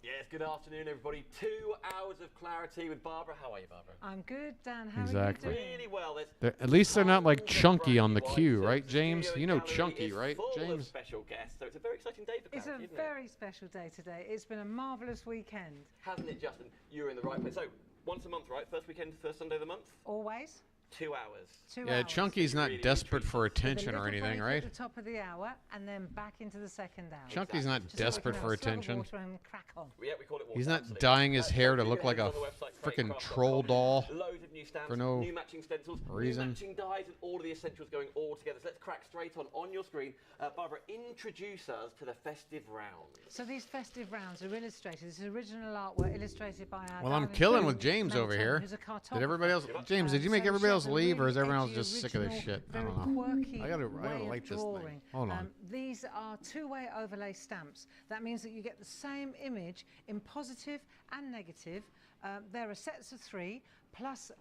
Speaker 7: Yes, good afternoon, everybody. 2 hours of clarity with Barbara. How are you, Barbara?
Speaker 10: I'm good, Dan. How
Speaker 1: Exactly.
Speaker 10: are you doing?
Speaker 7: Really well.
Speaker 1: At least they're not like chunky on the queue, right, James? You know chunky, right,
Speaker 7: Full of
Speaker 1: James?
Speaker 7: special guests, so it's a very exciting day for
Speaker 10: It's
Speaker 7: clarity,
Speaker 10: a
Speaker 7: isn't
Speaker 10: very special day today. It's been a marvellous weekend.
Speaker 7: Hasn't it, Justin? You're in the right place. So, once a month, right? First weekend, first Sunday of the month?
Speaker 10: Always.
Speaker 7: 2 hours.
Speaker 10: 2
Speaker 1: Yeah,
Speaker 10: hours.
Speaker 1: Chunky's not desperate for attention
Speaker 10: With a
Speaker 1: or
Speaker 10: little
Speaker 1: anything,
Speaker 10: break
Speaker 1: right?
Speaker 10: At the top of the hour, and then back into the second hour.
Speaker 1: Chunky's not
Speaker 10: Just so we
Speaker 1: desperate
Speaker 10: can
Speaker 1: for
Speaker 10: have a slug of
Speaker 1: attention.
Speaker 10: water and crack on.
Speaker 7: Yeah, we call it water,
Speaker 1: He's not
Speaker 7: absolutely.
Speaker 1: dyeing his hair to
Speaker 7: So
Speaker 1: look like a
Speaker 7: on the website,
Speaker 1: freaking
Speaker 7: freightkcraft.com.
Speaker 1: troll doll
Speaker 7: Loads of new stamps,
Speaker 1: for no
Speaker 7: new matching stencils,
Speaker 1: reason.
Speaker 7: new matching dyes, and all of the essentials going all together. So let's crack straight on your screen. Barbara, introduce us to the festive round.
Speaker 10: So these festive rounds are illustrated. This is original artwork illustrated by our
Speaker 1: Well, I'm
Speaker 10: darling
Speaker 1: killing
Speaker 10: friend
Speaker 1: with James over
Speaker 10: Menton,
Speaker 1: here.
Speaker 10: who's a
Speaker 1: Did everybody else?
Speaker 10: cartographer.
Speaker 1: James, did you make
Speaker 10: So
Speaker 1: everybody
Speaker 10: she
Speaker 1: else
Speaker 10: has a
Speaker 1: leave, or is
Speaker 10: really
Speaker 1: everyone else
Speaker 10: edgy,
Speaker 1: just sick of this
Speaker 10: original,
Speaker 1: shit? I
Speaker 10: very
Speaker 1: don't know.
Speaker 10: quirky
Speaker 1: I gotta
Speaker 10: way
Speaker 1: light
Speaker 10: of
Speaker 1: this
Speaker 10: drawing.
Speaker 1: thing. Hold on.
Speaker 10: These are two-way overlay stamps. That means that you get the same image in positive and negative. There are sets of 3 plus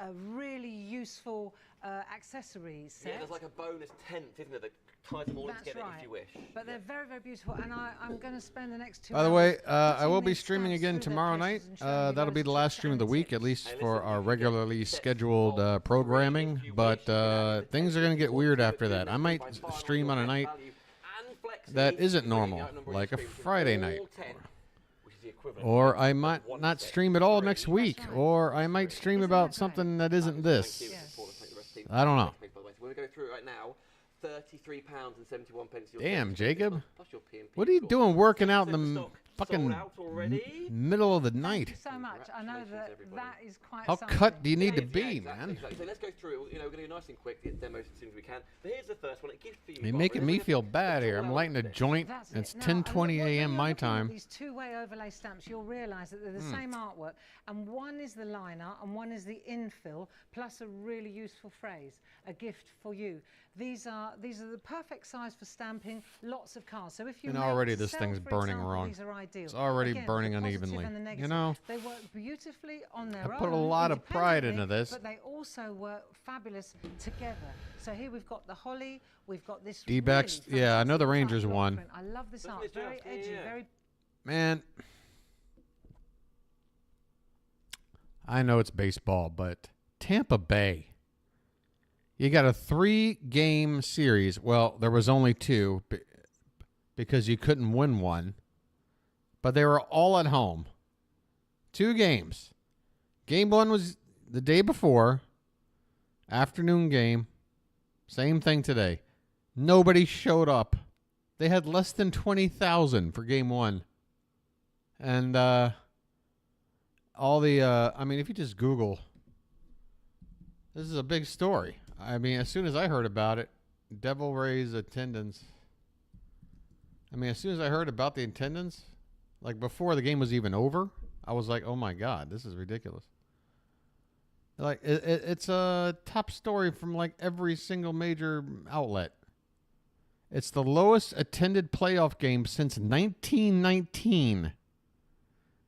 Speaker 10: a really useful accessories set.
Speaker 7: Yeah, there's like a bonus 10th, isn't it, that ties them all in
Speaker 10: That's
Speaker 7: together
Speaker 10: right.
Speaker 7: if you wish.
Speaker 10: But they're very, very beautiful, and I'm going to spend the next 2
Speaker 1: By the
Speaker 10: hours
Speaker 1: way, I
Speaker 10: putting
Speaker 1: will be
Speaker 10: these
Speaker 1: streaming
Speaker 10: stamps
Speaker 1: again
Speaker 10: through their
Speaker 1: tomorrow night.
Speaker 10: paces and showing you
Speaker 1: That'll be
Speaker 10: those
Speaker 1: the last
Speaker 10: tips
Speaker 1: stream of the
Speaker 10: and
Speaker 1: week, at
Speaker 10: tips.
Speaker 1: least for our regularly scheduled programming. But things are going to get weird after that. I might stream on a night that isn't normal, like a Friday night. Or I might not stream at all next week. Or I might stream about something that isn't this. I don't know.
Speaker 7: We're going to go through it right now. £33.71.
Speaker 1: Damn, Jacob. What are you doing working out in the fucking middle of the night?
Speaker 10: Thank you so much. I know that is quite
Speaker 1: How
Speaker 10: something.
Speaker 1: cut do you need to be, man?
Speaker 7: Exactly. So let's go through. We're going to do nice and quick, get demos as soon as we can. But here's the first one. A gift for you.
Speaker 1: You're
Speaker 7: Barbara.
Speaker 1: making me feel bad here. I'm lighting a joint.
Speaker 10: That's
Speaker 1: It's
Speaker 10: it. Now, and
Speaker 1: 10:20
Speaker 10: when
Speaker 1: a.m.
Speaker 10: you're
Speaker 1: my
Speaker 10: looking at
Speaker 1: time.
Speaker 10: These two-way overlay stamps, you'll realise that they're the same artwork, and one is the liner and one is the infill, plus a really useful phrase, a gift for you. These are the perfect size for stamping lots of cards. So if you
Speaker 1: And
Speaker 10: make
Speaker 1: already this
Speaker 10: self,
Speaker 1: thing's
Speaker 10: for
Speaker 1: burning
Speaker 10: example,
Speaker 1: wrong.
Speaker 10: these are ideal.
Speaker 1: It's already
Speaker 10: Again,
Speaker 1: burning
Speaker 10: the positive
Speaker 1: unevenly.
Speaker 10: and the
Speaker 1: You
Speaker 10: negative,
Speaker 1: know?
Speaker 10: they work beautifully on their
Speaker 1: I
Speaker 10: own.
Speaker 1: put a lot of pride
Speaker 10: independently,
Speaker 1: into this.
Speaker 10: but they also work fabulous together. So here we've got the holly, we've got this.
Speaker 1: D-backs.
Speaker 10: really
Speaker 1: Yeah, I know the
Speaker 10: fantastic
Speaker 1: Rangers
Speaker 10: block
Speaker 1: won.
Speaker 10: print. I love this art. It's very edgy, very.
Speaker 1: Man, I know it's baseball, but Tampa Bay. You got a 3-game series. Well, there was only 2 because you couldn't win one. But they were all at home. 2 games. Game 1 was the day before. Afternoon game. Same thing today. Nobody showed up. They had less than 20,000 for game 1. And all the, I mean, if you just Google, this is a big story. I mean, as soon as I heard about it, Devil Rays attendance. I mean, as soon as I heard about the attendance, like before the game was even over, I was like, oh my God, this is ridiculous. Like, it's a top story from like every single major outlet. It's the lowest attended playoff game since 1919.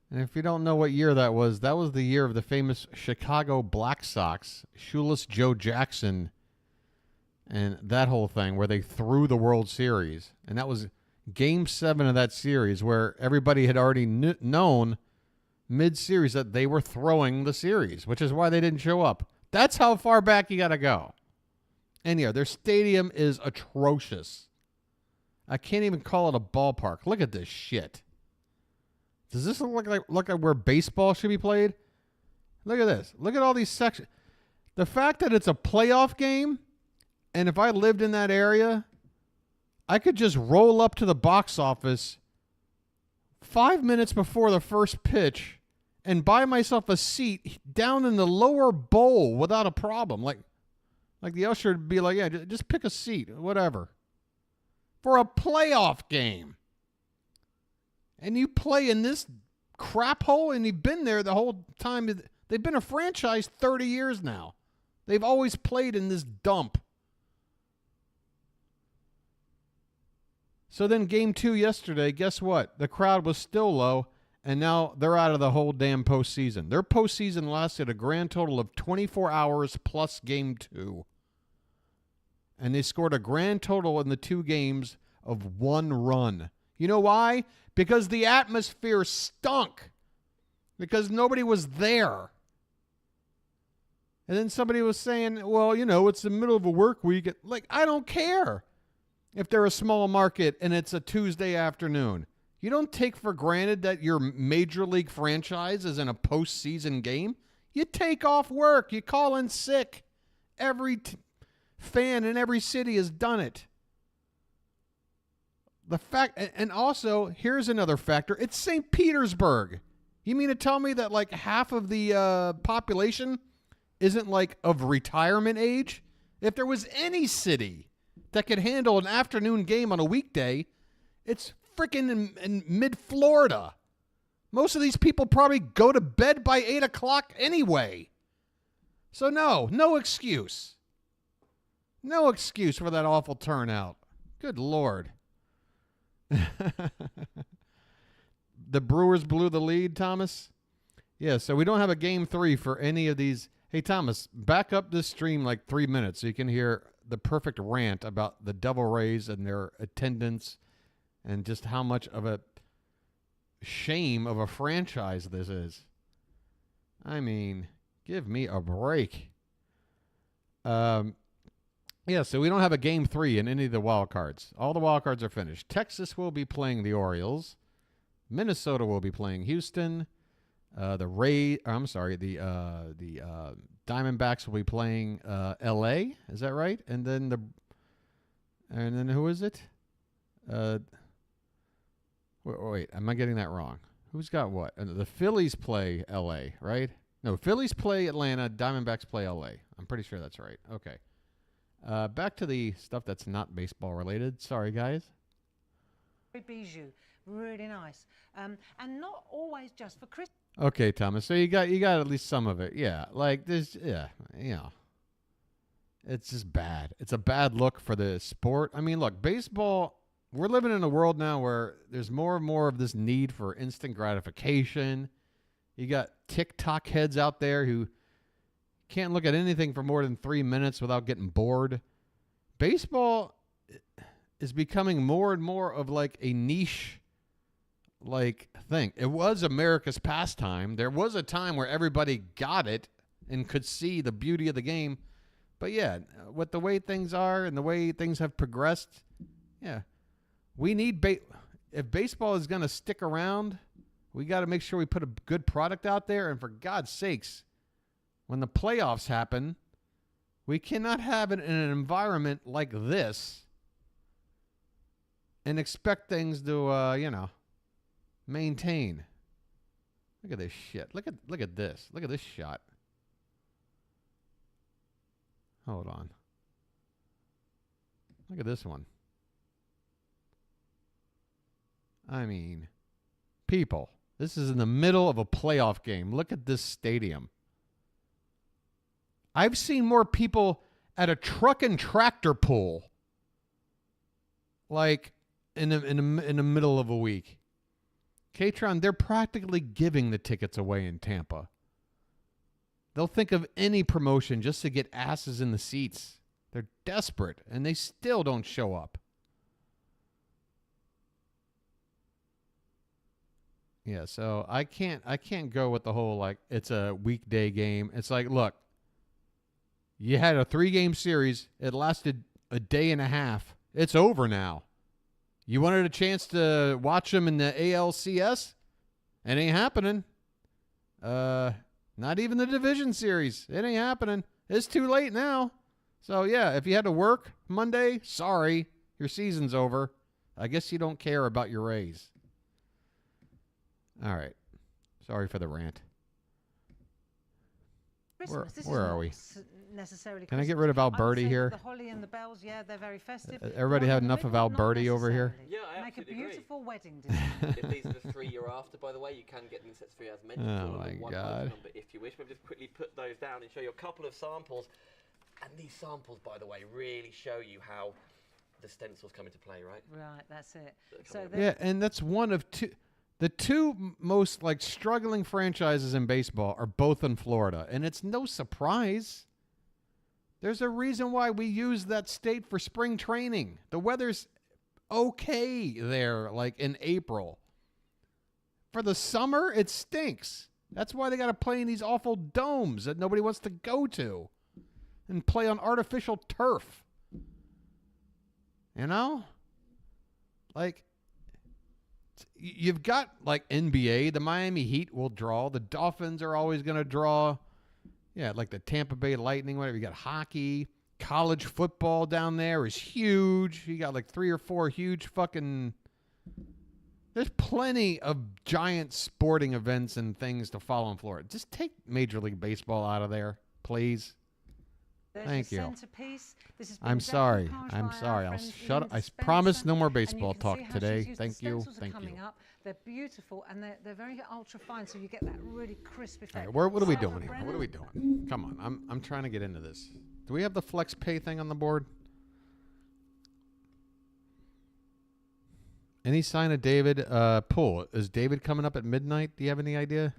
Speaker 1: And if you don't know what year that was the year of the famous Chicago Black Sox, shoeless Joe Jackson, and that whole thing where they threw the World Series. And that was Game 7 of that series where everybody had already known mid-series that they were throwing the series, which is why they didn't show up. That's how far back you got to go. And yeah, their stadium is atrocious. I can't even call it a ballpark. Look at this shit. Does this look like where baseball should be played? Look at this. Look at all these sections. The fact that it's a playoff game, and if I lived in that area, I could just roll up to the box office 5 minutes before the first pitch and buy myself a seat down in the lower bowl without a problem. Like the usher would be like, yeah, just pick a seat, whatever. For a playoff game. And you play in this crap hole, and you've been there the whole time. They've been a franchise 30 years now. They've always played in this dump. So then game 2 yesterday, guess what? The crowd was still low, and now they're out of the whole damn postseason. Their postseason lasted a grand total of 24 hours plus game 2. And they scored a grand total in the 2 games of 1 run. You know why? Because the atmosphere stunk. Because nobody was there. And then somebody was saying, well, you know, it's the middle of a work week. Like, I don't care if they're a small market and it's a Tuesday afternoon. You don't take for granted that your major league franchise is in a postseason game. You take off work. You call in sick. Every fan in every city has done it. The fact, and also, here's another factor. It's St. Petersburg. You mean to tell me that like half of the population isn't like of retirement age? If there was any city that could handle an afternoon game on a weekday, it's freaking in mid-Florida. Most of these people probably go to bed by 8 o'clock anyway. So no excuse. No excuse for that awful turnout. Good Lord. The Brewers blew the lead, Thomas. Yeah, so we don't have a game 3 for any of these. Hey, Thomas, back up this stream like 3 minutes so you can hear the perfect rant about the Devil Rays and their attendance and just how much of a shame of a franchise this is. I mean, give me a break. Yeah, so we don't have a game 3 in any of the wild cards. All the wild cards are finished. Texas will be playing the Orioles. Minnesota will be playing Houston. The Diamondbacks will be playing L.A. Is that right? And then who is it? Wait, am I getting that wrong? Who's got what? The Phillies play L.A., right? No, Phillies play Atlanta. Diamondbacks play L.A. I'm pretty sure that's right. Okay. Back to the stuff that's not baseball related. Sorry, guys.
Speaker 10: Bijou, really nice, and not always just for Christmas.
Speaker 1: Okay, Thomas. So you got at least some of it. Yeah, like this. Yeah, you know, it's just bad. It's a bad look for the sport. I mean, look, baseball. We're living in a world now where there's more and more of this need for instant gratification. You got TikTok heads out there who can't look at anything for more than 3 minutes without getting bored. Baseball is becoming more and more of like a niche like thing. It was America's pastime. There was a time where everybody got it and could see the beauty of the game. But yeah, with the way things are and the way things have progressed, yeah, we need if baseball is going to stick around, we got to make sure we put a good product out there. And for God's sakes, when the playoffs happen, we cannot have it in an environment like this and expect things to, maintain. Look at this shit. Look at this. Look at this shot. Hold on. Look at this one. I mean, people, this is in the middle of a playoff game. Look at this stadium. I've seen more people at a truck and tractor pull, like in the middle of a week. Katron, they're practically giving the tickets away in Tampa. They'll think of any promotion just to get asses in the seats. They're desperate, and they still don't show up. Yeah, so I can't go with the whole like it's a weekday game. It's like, look, you had a 3-game series. It lasted a day and a half. It's over now. You wanted a chance to watch them in the ALCS? It ain't happening. Not even the division series. It ain't happening. It's too late now. So, yeah, if you had to work Monday, sorry, your season's over. I guess you don't care about your raise. All right. Sorry for the rant. Where are we?
Speaker 10: Necessarily
Speaker 1: Can I get rid of Alberti here?
Speaker 10: The holly and the bells, yeah, they're very festive.
Speaker 1: Everybody had enough of Alberti over here?
Speaker 7: Yeah, I
Speaker 10: Make a
Speaker 7: absolutely
Speaker 10: beautiful wedding design.
Speaker 7: If these are the 3 you're after, by the way, you can get them in sets 3 as mentioned.
Speaker 1: Oh my
Speaker 7: one
Speaker 1: God.
Speaker 7: number if you wish. Maybe just quickly put those down and show you a couple of samples. And these samples, by the way, really show you how the stencils come into play, right?
Speaker 10: Right, that's it. So
Speaker 1: Yeah, and that's one of two. The two most like struggling franchises in baseball are both in Florida, and it's no surprise. There's a reason why we use that state for spring training. The weather's okay there, like in April. For the summer, it stinks. That's why they got to play in these awful domes that nobody wants to go to and play on artificial turf. You know? Like, you've got like NBA, the Miami Heat will draw. The Dolphins are always going to draw. Yeah, like the Tampa Bay Lightning, whatever. You got hockey. College football down there is huge. You got like 3 or 4 huge fucking... There's plenty of giant sporting events and things to follow in Florida. Just take Major League Baseball out of there, please. Thank you. I'm sorry. I'm sorry. I'll shut up. I promise no more baseball talk today. Thank you. Thank you.
Speaker 10: They're beautiful and they're very ultra fine, so you get that really crisp effect.
Speaker 1: All right, what are we doing here? What are we doing? Come on. I'm trying to get into this. Do we have the flex pay thing on the board? Any sign of David? Pool. Is David coming up at midnight? Do you have any idea?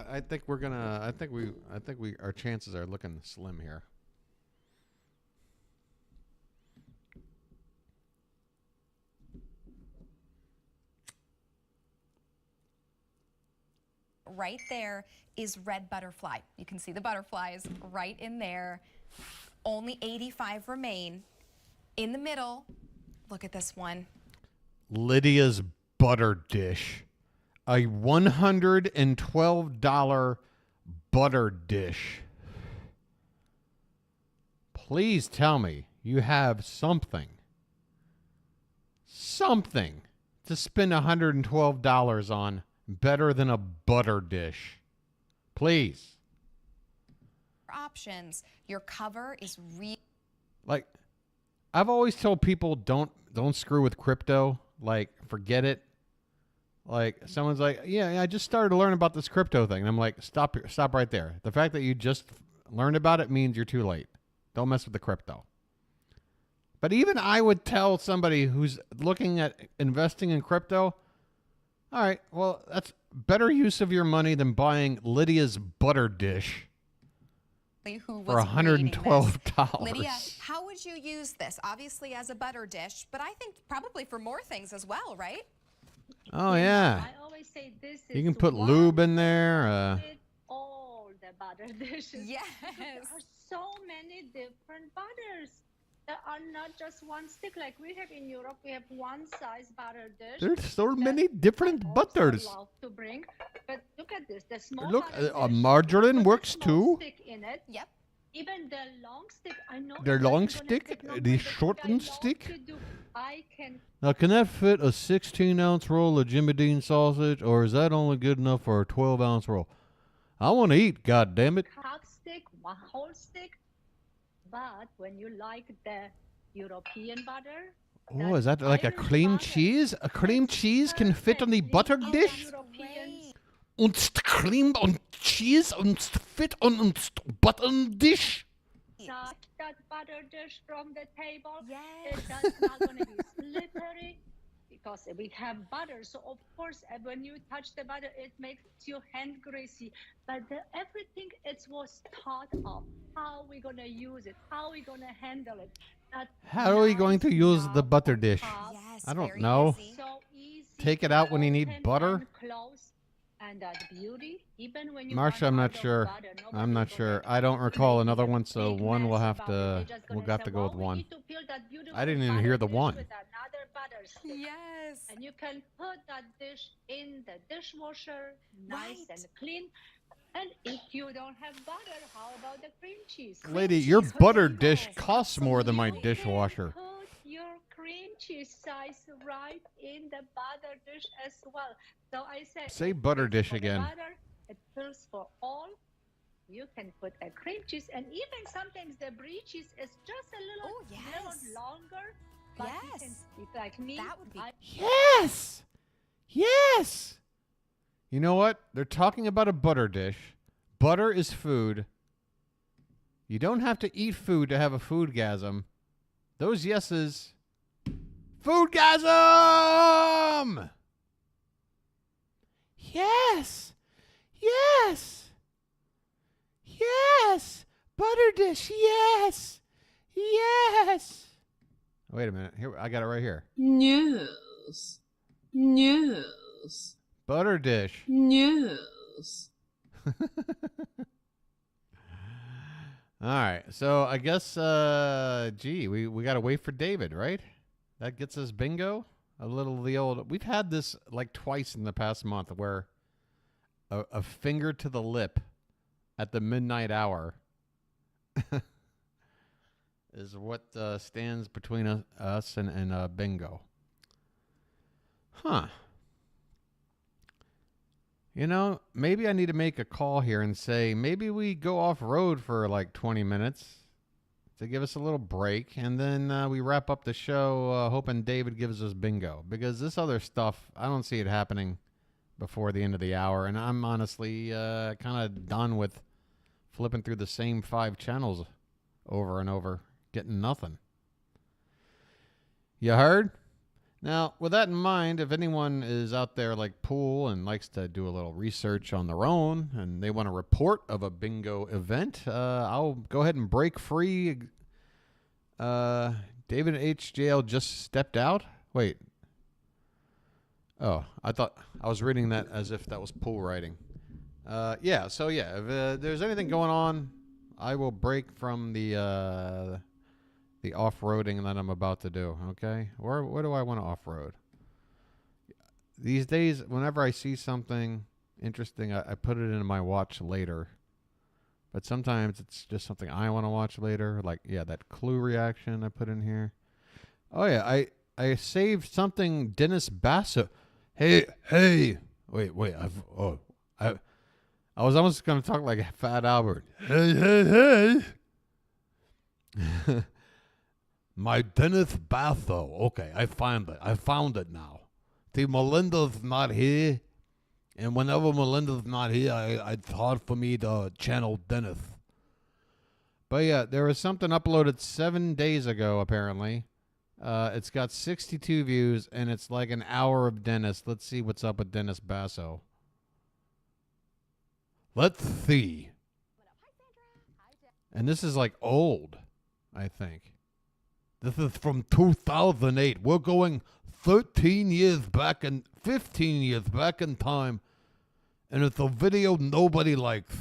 Speaker 1: I think we're gonna. I think we. Our chances are looking slim here.
Speaker 4: Right there is red butterfly. You can see the butterflies right in there. Only 85 remain. In the middle, look at this one.
Speaker 1: Lydia's butter dish. A $112 butter dish. Please tell me you have something to spend $112 on better than a butter dish. Please.
Speaker 4: Options. Your cover is
Speaker 1: Like, I've always told people don't screw with crypto. Like, forget it. Like, someone's like, yeah, I just started to learn about this crypto thing. And I'm like, stop right there. The fact that you just learned about it means you're too late. Don't mess with the crypto. But even I would tell somebody who's looking at investing in crypto, all right, well, that's better use of your money than buying Lydia's butter dish
Speaker 4: who
Speaker 1: for
Speaker 4: was
Speaker 1: $112.
Speaker 4: Lydia, how would you use this? Obviously as a butter dish, but I think probably for more things as well, right?
Speaker 1: Oh, yeah.
Speaker 5: I always say this is
Speaker 1: You can put lube in there.
Speaker 5: all the butter dishes.
Speaker 4: Yes.
Speaker 5: There are so many different butters. There are not just one stick like we have in Europe. We have one size butter dish.
Speaker 1: There's so many different butters.
Speaker 5: Love to bring, but look at this. The small
Speaker 1: Look,
Speaker 5: butter dish
Speaker 1: margarine
Speaker 5: has a
Speaker 1: works
Speaker 5: small
Speaker 1: too.
Speaker 5: Stick in it.
Speaker 4: Yep.
Speaker 5: Even the long stick. I know.
Speaker 1: The
Speaker 5: it's
Speaker 1: long
Speaker 5: not gonna
Speaker 1: stick,
Speaker 5: fit, no,
Speaker 1: the
Speaker 5: but I
Speaker 1: shortened
Speaker 5: love
Speaker 1: stick.
Speaker 5: to do. I can.
Speaker 1: Now, can that fit a 16-ounce roll of Jimmy Dean sausage, or is that only good enough for a 12-ounce roll? I want to eat, God damn it!
Speaker 5: Half stick, one whole stick. But when you like the European butter,
Speaker 1: Oh, is that like a cream cheese? A cream cheese can fit on the butter dish? Und cream und cheese und fit on butter dish?
Speaker 5: That butter dish from the table, it's not going to be slippery because we have butter. So of course, when you touch the butter, it makes your hand greasy. But everything it was thought of. How we going to use it? How we going to handle it?
Speaker 1: How are we going to use the butter dish? I don't know.
Speaker 5: So easy.
Speaker 1: Take it out when you need butter?
Speaker 5: And that beauty, even when you
Speaker 1: Marsha, I'm not sure. I'm not sure. I don't recall another one, so one we'll have to go with one. I didn't even hear the one.
Speaker 5: Yes. And you can put that dish in the dishwasher, nice and clean. And if you don't have butter, how about the cream cheese?
Speaker 1: Lady, your butter dish costs more than my dishwasher.
Speaker 5: Put your cream cheese size right in the butter dish as well. So I said,
Speaker 1: Say butter dish again.
Speaker 5: Butter, it fills for all. You can put a cream cheese, and even sometimes the brie cheese is just a little longer. But you can, if like me, that would be
Speaker 1: Yes! Yes! You know what? They're talking about a butter dish. Butter is food. You don't have to eat food to have a foodgasm. Those yeses. Foodgasm! Yes! Yes! Yes! Butter dish, yes! Yes! Wait a minute. Here, I got it right here.
Speaker 8: News. News.
Speaker 1: Butter dish.
Speaker 8: News.
Speaker 1: All right. So I guess, we got to wait for David, right? That gets us bingo. We've had this like twice in the past month where a finger to the lip at the midnight hour is what stands between us and bingo. Huh. You know, maybe I need to make a call here and say, maybe we go off-road for like 20 minutes to give us a little break, and then we wrap up the show hoping David gives us bingo. Because this other stuff, I don't see it happening before the end of the hour, and I'm honestly kind of done with flipping through the same 5 channels over and over, getting nothing. You heard? Now, with that in mind, if anyone is out there like Pool and likes to do a little research on their own and they want a report of a bingo event, I'll go ahead and break free. David HJL just stepped out? Wait. Oh, I thought I was reading that as if that was Pool writing. If there's anything going on, I will break from the off-roading that I'm about to do, okay? Where do I want to off-road? These days, whenever I see something interesting, I put it into my watch later. But sometimes it's just something I want to watch later. Like, that Clue reaction I put in here. Oh, yeah, I saved something Dennis Basso. Hey. Wait, I was almost going to talk like Fat Albert. Hey. My Dennis Basso. Okay, I found it now. See, Melinda's not here. And whenever Melinda's not here, it's hard for me to channel Dennis. But yeah, there was something uploaded 7 days ago, apparently. It's got 62 views, and it's like an hour of Dennis. Let's see what's up with Dennis Basso. Let's see. And this is like old, I think. This is from 2008. We're going 15 years back and 15 years back in time. And it's a video nobody likes.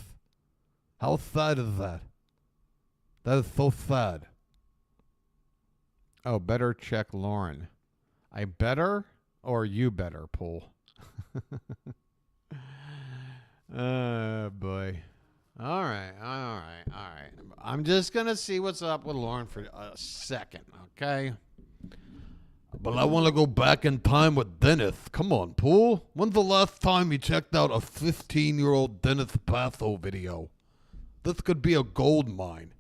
Speaker 1: How sad is that? That is so sad. Oh, better check Lauren. I better or you better, Pool? Oh, boy. All right. I'm just going to see what's up with Lauren for a second, okay? But I want to go back in time with Dennis. Come on, Pool. When's the last time you checked out a 15-year-old Dennis Basso video? This could be a gold mine.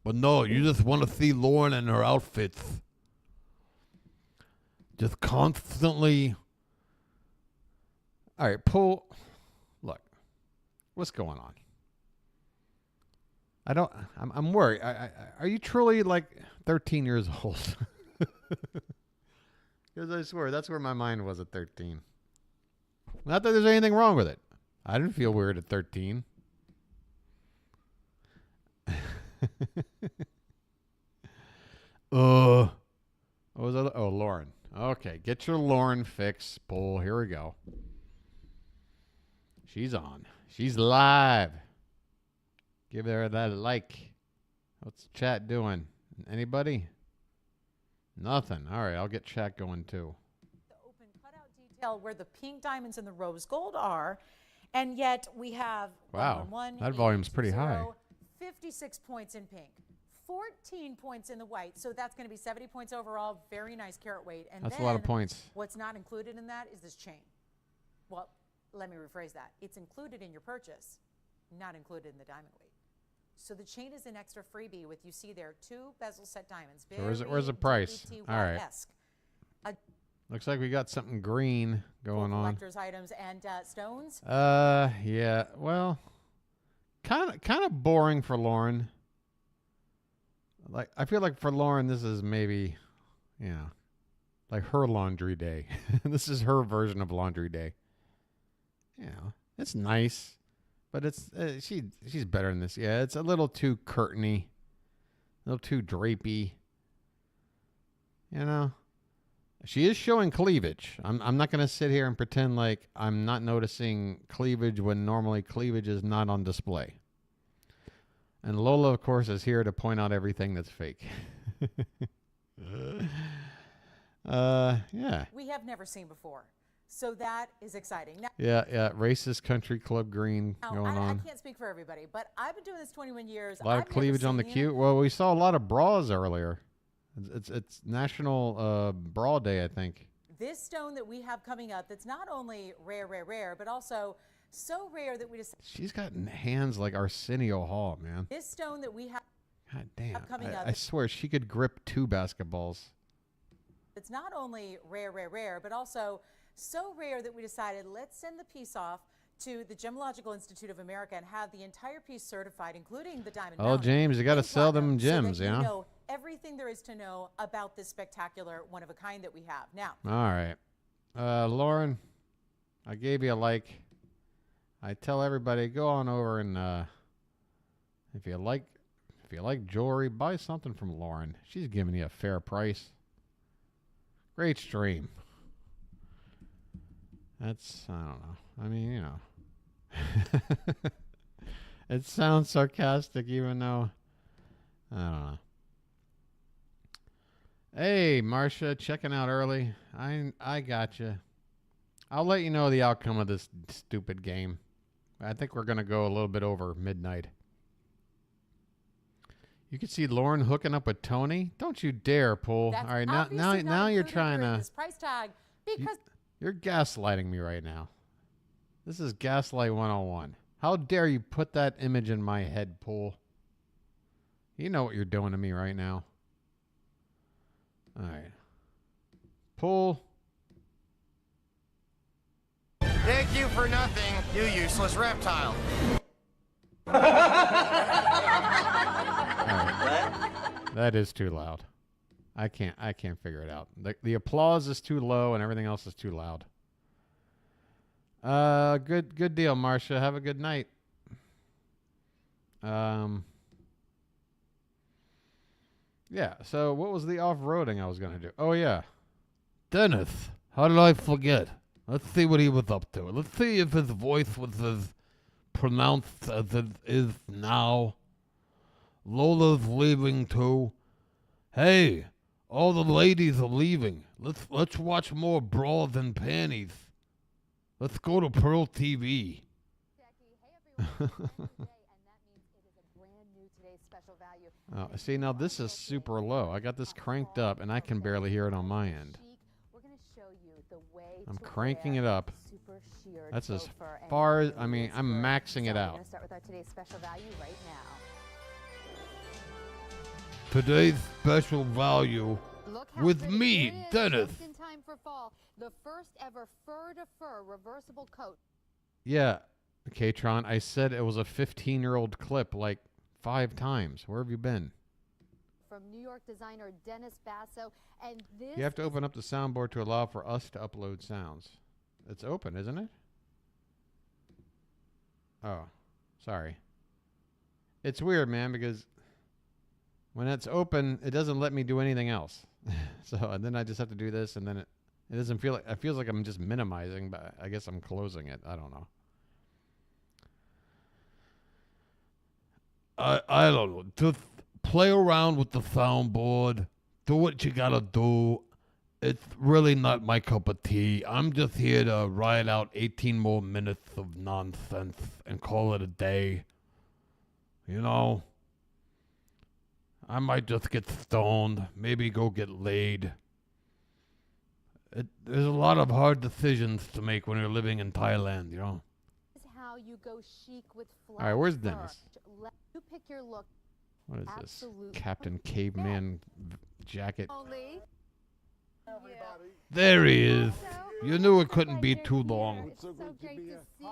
Speaker 1: But no, you just want to see Lauren and her outfits. Just constantly. All right, Paul. Look, what's going on? I'm worried. Are you truly like 13 years old? Because I swear, that's where my mind was at 13. Not that there's anything wrong with it. I didn't feel weird at 13. What was that? Oh, Lauren. Okay, get your Lauren fix, Paul. Here we go. She's on. She's live. Give her that like. What's the chat doing? Anybody? Nothing. All right, I'll get chat going too.
Speaker 9: The open cutout detail where the pink diamonds and the rose gold are, and yet we have
Speaker 1: Wow, that volume's pretty high.
Speaker 9: 56 points in pink, 14 points in the white, so that's going to be 70 points overall. Very nice carat weight. And
Speaker 1: That's
Speaker 9: then
Speaker 1: a lot of points.
Speaker 9: What's not included in that is this chain. Well, let me rephrase that. It's included in your purchase, not included in the diamond weight. So the chain is an extra freebie with, you see there, 2 bezel set diamonds.
Speaker 1: So where's the price? All right. Looks like we got something green going on.
Speaker 9: Collector's items and stones.
Speaker 1: Yeah. Well, kind of boring for Lauren. Like, I feel like for Lauren, this is maybe, like her laundry day. This is her version of laundry day. It's nice. But it's she's better than this. Yeah, it's a little too curtainy, a little too drapey. She is showing cleavage. I'm not gonna sit here and pretend like I'm not noticing cleavage when normally cleavage is not on display. And Lola, of course, is here to point out everything that's fake. Yeah.
Speaker 9: We have never seen before. So that is exciting. Now,
Speaker 1: Yeah. Racist country club green going
Speaker 9: I
Speaker 1: on.
Speaker 9: can't speak for everybody, but I've been doing this 21 years.
Speaker 1: A lot of cleavage on the cute. Well, we saw a lot of bras earlier. It's National Bra Day, I think.
Speaker 9: This stone that we have coming up, that's not only rare, but also so rare that we just.
Speaker 1: She's got hands like Arsenio Hall, man.
Speaker 9: This stone that we have.
Speaker 1: God damn!
Speaker 9: Coming up.
Speaker 1: I swear she could grip 2 basketballs.
Speaker 9: It's not only rare, but also so rare that we decided, let's send the piece off to the Gemological Institute of America and have the entire piece certified, including the diamond.
Speaker 1: Oh, James, you got to sell them gems,
Speaker 9: so that you know everything there is to know about this spectacular one of a kind that we have now.
Speaker 1: All right, Lauren, I gave you a like. I tell everybody, go on over and if you like jewelry, buy something from Lauren. She's giving you a fair price. Great stream. That's, I don't know. I mean, it sounds sarcastic even though, I don't know. Hey, Marcia, checking out early. I got you. I'll let you know the outcome of this stupid game. I think we're going to go a little bit over midnight. You can see Lauren hooking up with Tony. Don't you dare, Paul. All right, now you're trying to.
Speaker 9: This price tag because
Speaker 1: You're gaslighting me right now. This is Gaslight 101. How dare you put that image in my head, Paul? You know what you're doing to me right now. All right. Paul.
Speaker 11: Thank you for nothing, you useless reptile.
Speaker 1: That is too loud. I can't figure it out. The applause is too low and everything else is too loud. Good deal, Marcia. Have a good night. Yeah, so what was the off-roading I was going to do? Oh, yeah. Dennis. How did I forget? Let's see what he was up to. Let's see if his voice was as pronounced as it is now. Lola's leaving too. Hey, all the ladies are leaving. Let's watch more bras and panties. Let's go to Pearl TV. Oh, see, now this is super low. I got this cranked up, and I can barely hear it on my end. I'm cranking it up. That's as far as, I mean, I'm maxing it out.
Speaker 23: We're going to start with our today's special value right now.
Speaker 1: Today's special value
Speaker 3: Look how
Speaker 1: with
Speaker 3: pretty
Speaker 1: me,
Speaker 3: it is,
Speaker 1: Dennis.
Speaker 3: just in time for fall. The first ever fur-to-fur reversible coat.
Speaker 1: Yeah, Katron, I said it was a 15-year-old clip like 5 times. Where have you been?
Speaker 3: From New York designer Dennis Basso, and this
Speaker 1: You have to open up the soundboard to allow for us to upload sounds. It's open, isn't it? Oh, sorry. It's weird, man, because when it's open, it doesn't let me do anything else. So, and then I just have to do this, and then it doesn't feel like, it feels like I'm just minimizing, but I guess I'm closing it. I don't know. I don't know. Just play around with the soundboard. Do what you gotta do. It's really not my cup of tea. I'm just here to ride out 18 more minutes of nonsense and call it a day. You know? I might just get stoned. Maybe go get laid. There's a lot of hard decisions to make when you're living in Thailand, you know?
Speaker 3: is how you go chic with
Speaker 1: All right, where's
Speaker 3: fur.
Speaker 1: Dennis?
Speaker 3: You pick your look.
Speaker 1: What is
Speaker 3: Absolute.
Speaker 1: this? Captain Caveman jacket.
Speaker 3: Only.
Speaker 1: There he is. You knew it couldn't be too long.
Speaker 3: So great to see you.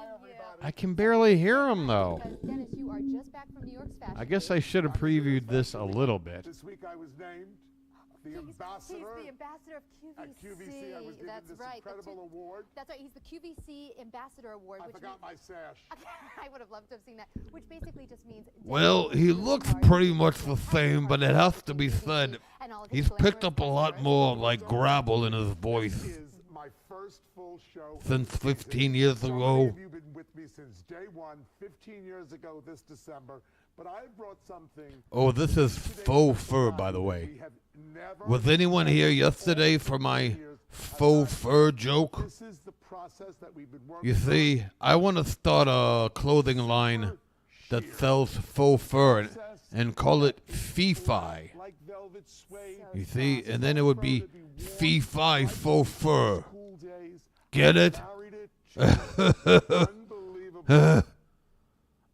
Speaker 1: I can barely hear him, though.
Speaker 3: Dennis, you are just back from New York's fashion.
Speaker 1: I guess I should have previewed this a little bit.
Speaker 16: This week I was named the ambassador.
Speaker 3: He's the ambassador of QVC.
Speaker 16: At QVC, I was given
Speaker 3: That's
Speaker 16: this
Speaker 3: right.
Speaker 16: incredible award.
Speaker 3: That's right. He's the QVC Ambassador Award.
Speaker 16: I
Speaker 3: which
Speaker 16: forgot my
Speaker 3: means,
Speaker 16: sash.
Speaker 3: I would have loved to have seen that. Which basically just means.
Speaker 1: Well, he looks pretty much the same, but it has to be said, he's picked up a lot more, like, gravel in his voice
Speaker 16: This is my first full show.
Speaker 1: since 15 years
Speaker 16: So many
Speaker 1: ago.
Speaker 16: of you have been with me since day one, 15 years ago this December. But I brought something.
Speaker 1: Oh, this is faux fur, by the way. Was anyone here yesterday for my faux fur joke?
Speaker 16: This is the process that we've been working
Speaker 1: You see, I want to start a clothing line that sells faux fur and call it Fee-Fi.
Speaker 16: like velvet suede.
Speaker 1: You see, and then it would be Fee-Fi faux fur. Get it?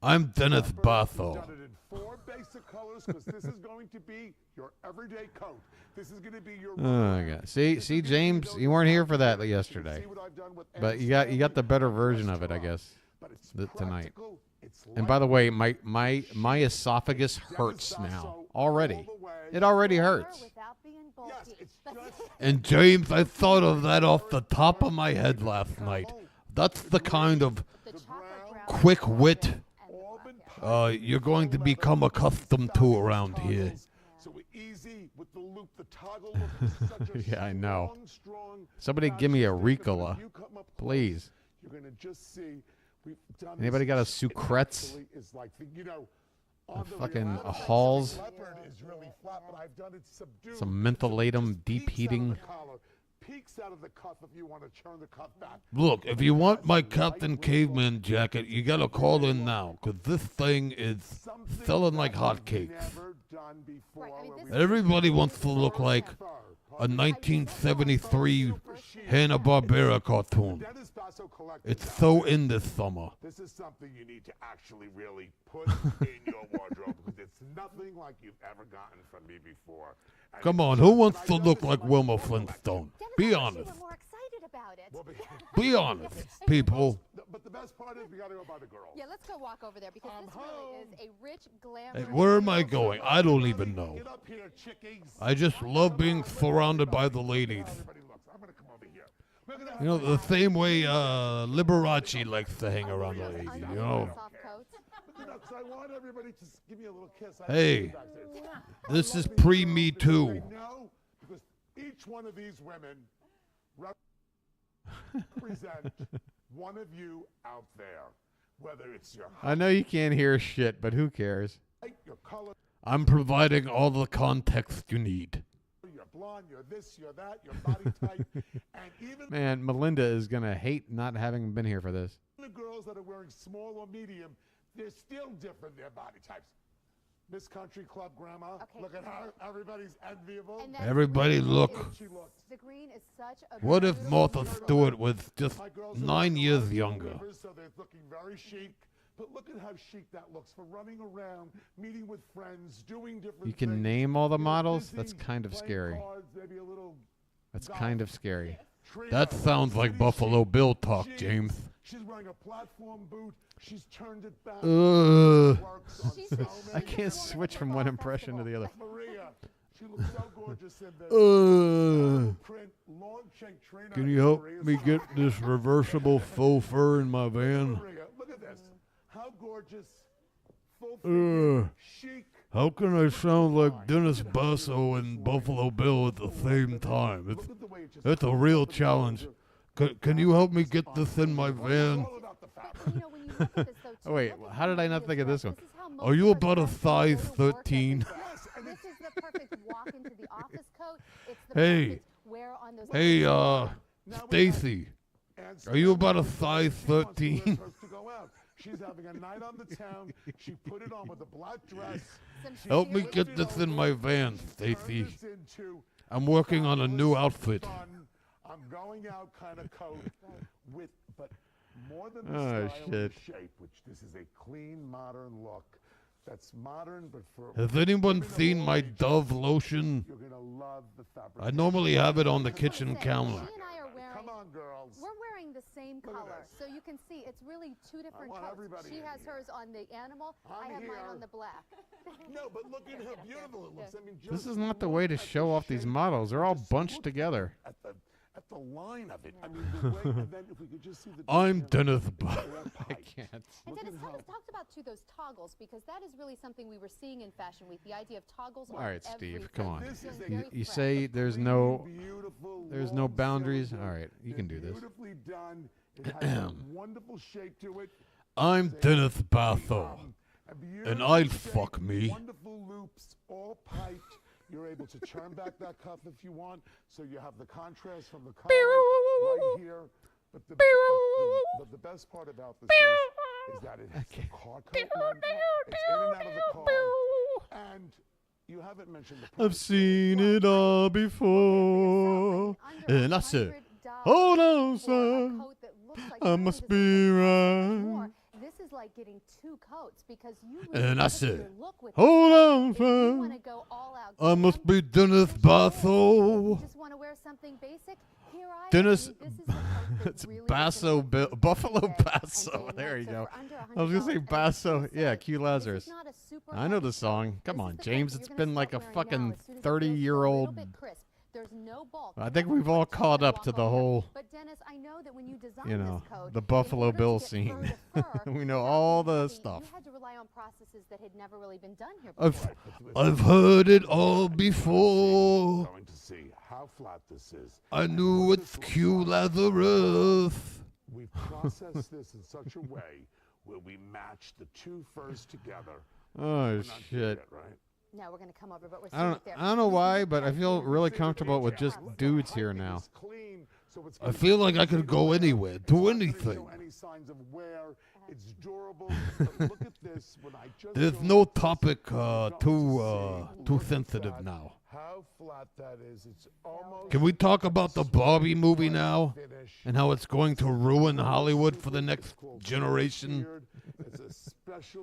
Speaker 1: I'm Dennis Basso.
Speaker 16: Done it in 4 basic colors because this is going to be your everyday coat. This is going to be your.
Speaker 1: Oh my God! See, James, you weren't here for that yesterday, but you got the better version of it, I guess, tonight. And by the way, my esophagus hurts now already. It already hurts. And James, I thought of that off the top of my head last night. That's the kind of quick wit you're going to become accustomed to around here. Yeah, I know. Somebody give me a Ricola, please.
Speaker 16: You're going to just see. We've done
Speaker 1: Anybody got a Sucrets?
Speaker 16: Is like the, you know,
Speaker 1: Fucking a Halls?
Speaker 16: is really flat, but I've done it subdued.
Speaker 1: Some mentholatum deep heating.
Speaker 16: Peeks out of the cuff if you want to turn the cuff back.
Speaker 1: Look, if you want my Captain Caveman jacket, you gotta call in now, because this thing is selling like hotcakes. Everybody wants to look like a 1973 Hanna-Barbera cartoon. It's so in this summer.
Speaker 16: This is something you need to actually really put in your wardrobe because it's nothing like you've ever gotten from me before. And
Speaker 1: Come on, who wants to look like Wilma Flintstone? Be honest. Be honest, people.
Speaker 16: But the best part is we got to go by the girl.
Speaker 3: Yeah, let's go walk over there because this really is a rich, glamorous.
Speaker 1: Hey, where am I going? I don't even know. I just love being surrounded by the ladies. You know, the same way Liberace likes to hang around the ladies, you know.
Speaker 16: I want everybody to give me a little kiss.
Speaker 1: Hey, this is pre-Me Too.
Speaker 16: No, because each one of these women represent one of you out there, whether it's your
Speaker 1: I know you can't hear shit, but who cares?
Speaker 16: height, your color,
Speaker 1: I'm providing all the context you need.
Speaker 16: you're blonde, you're this, you're that, your body type, and even
Speaker 1: Man, Melinda is going to hate not having been here for this.
Speaker 16: the girls that are wearing small or medium, they're still different, their body types. Miss Country Club Grandma, look at her. Everybody's enviable.
Speaker 1: Everybody look.
Speaker 3: The green is such a
Speaker 1: What if Martha Stewart was just 9 years younger?
Speaker 16: So they're looking very chic. But look at how chic that looks for running around, meeting with friends, doing different
Speaker 1: You can
Speaker 16: things.
Speaker 1: name all the
Speaker 16: You know,
Speaker 1: models?
Speaker 16: busy,
Speaker 1: That's kind of
Speaker 16: playing
Speaker 1: scary.
Speaker 16: cards, maybe a little
Speaker 1: That's
Speaker 16: golf.
Speaker 1: kind of scary.
Speaker 13: That sounds like Buffalo Bill talk, James.
Speaker 16: She's wearing a platform boot. She's turned it back.
Speaker 1: I can't switch from one impression to the other.
Speaker 16: Maria, she looks so gorgeous in this. Print, long check trainer.
Speaker 13: Can you help me get this reversible faux fur in my van?
Speaker 16: Maria, look at this. How gorgeous. Full figure, chic.
Speaker 13: How can I sound like Dennis Basso and Buffalo Bill at the same time? It's a real challenge. Can you help me get this in my van?
Speaker 1: Oh, wait. How did I not think of this one?
Speaker 13: Are you about a size 13?
Speaker 3: This is the perfect walk into the office coat. It's the
Speaker 13: Hey.
Speaker 3: perfect wear on those.
Speaker 13: Hey, Stacy. Are you about a size 13?
Speaker 16: She's having a night on the town. She put it on with a black dress.
Speaker 13: Help me get this in my van, Stacy. I'm working on a new outfit.
Speaker 16: I'm going out kind of coat with, but more than the
Speaker 1: Oh,
Speaker 16: style
Speaker 1: shit.
Speaker 16: and shape, which this is a clean, modern look. That's modern, but for
Speaker 13: Has anyone seen my Dove lotion?
Speaker 16: You're gonna love the fabric.
Speaker 13: I normally have it on the kitchen counter.
Speaker 16: Come on, girls.
Speaker 3: We're wearing the same color, so you can see it's really two different
Speaker 16: want
Speaker 3: coats.
Speaker 16: everybody
Speaker 3: She
Speaker 16: in
Speaker 3: has
Speaker 16: here.
Speaker 3: hers on the animal. I have mine on the black.
Speaker 16: No, but look at how beautiful it looks. I mean,
Speaker 1: This
Speaker 16: just
Speaker 1: is not the way to show off these models. They're all bunched together.
Speaker 16: at the line of it. I mean, the way, and then if we could just see the.
Speaker 13: I'm Dennis Basso.
Speaker 1: I can't.
Speaker 3: And Dennis, tell us about too those toggles, because that is really something we were seeing in Fashion Week. The idea of toggles.
Speaker 1: All right, Steve, come on.
Speaker 3: This is
Speaker 1: You say there's no boundaries. All right, you can do this.
Speaker 16: Beautifully done. It has a wonderful shape to it.
Speaker 13: I'm Dennis Basso. And I'll fuck me.
Speaker 16: Wonderful loops, all piped. You're able to turn back that cuff if you want, so you have the contrast from the collar right here. But the best part about this is that it has the car coat. It's in and out of the car. And you haven't mentioned the
Speaker 13: I've seen it all before. And I said, hold on, son. I must be right.
Speaker 3: This is like getting two coats, because you
Speaker 13: And I
Speaker 3: your
Speaker 13: said,
Speaker 3: look with
Speaker 13: hold
Speaker 3: this.
Speaker 13: on,
Speaker 3: If you
Speaker 13: son.
Speaker 3: wanna go all out
Speaker 13: I must be Dennis Basso.
Speaker 3: just want to wear something basic, here I
Speaker 13: Dennis,
Speaker 3: am. This is the coat that
Speaker 1: It's
Speaker 3: really
Speaker 1: Basso, Buffalo Basso. There you go. I was gonna say Basso. Yeah, Q Lazarus. I know the song. Come on, James. It's been like a fucking 30-year-old.
Speaker 3: There's no bulk.
Speaker 1: I think we've all caught up to the whole,
Speaker 3: But Dennis, I know that when you designed
Speaker 1: you know,
Speaker 3: this coat,
Speaker 1: the
Speaker 3: in
Speaker 1: Buffalo
Speaker 3: order to
Speaker 1: Bill
Speaker 3: get
Speaker 1: scene.
Speaker 3: fur to fur,
Speaker 1: We know
Speaker 3: without
Speaker 1: all
Speaker 3: being
Speaker 1: the
Speaker 3: heavy,
Speaker 1: stuff.
Speaker 3: You had to rely on processes that had never really been done here before.
Speaker 13: I've heard it all before.
Speaker 16: going to see how flat this is.
Speaker 13: I knew it's Q Lazarus.
Speaker 16: We've processed this in such a way where we match the two furs together.
Speaker 1: Oh
Speaker 16: We're not there
Speaker 1: shit.
Speaker 16: yet, right?
Speaker 3: No, we're going to come over, but we're
Speaker 1: I don't.
Speaker 3: there.
Speaker 1: I don't know why, but I feel really comfortable with just dudes here now.
Speaker 13: I feel like I could go anywhere, do anything.
Speaker 16: Any signs of wear? It's durable. But look at this. When I just
Speaker 13: There's no topic too sensitive now.
Speaker 16: how flat that is. It's almost.
Speaker 13: Can we talk about the Barbie movie now and how it's going to ruin Hollywood for the next generation?
Speaker 16: It's a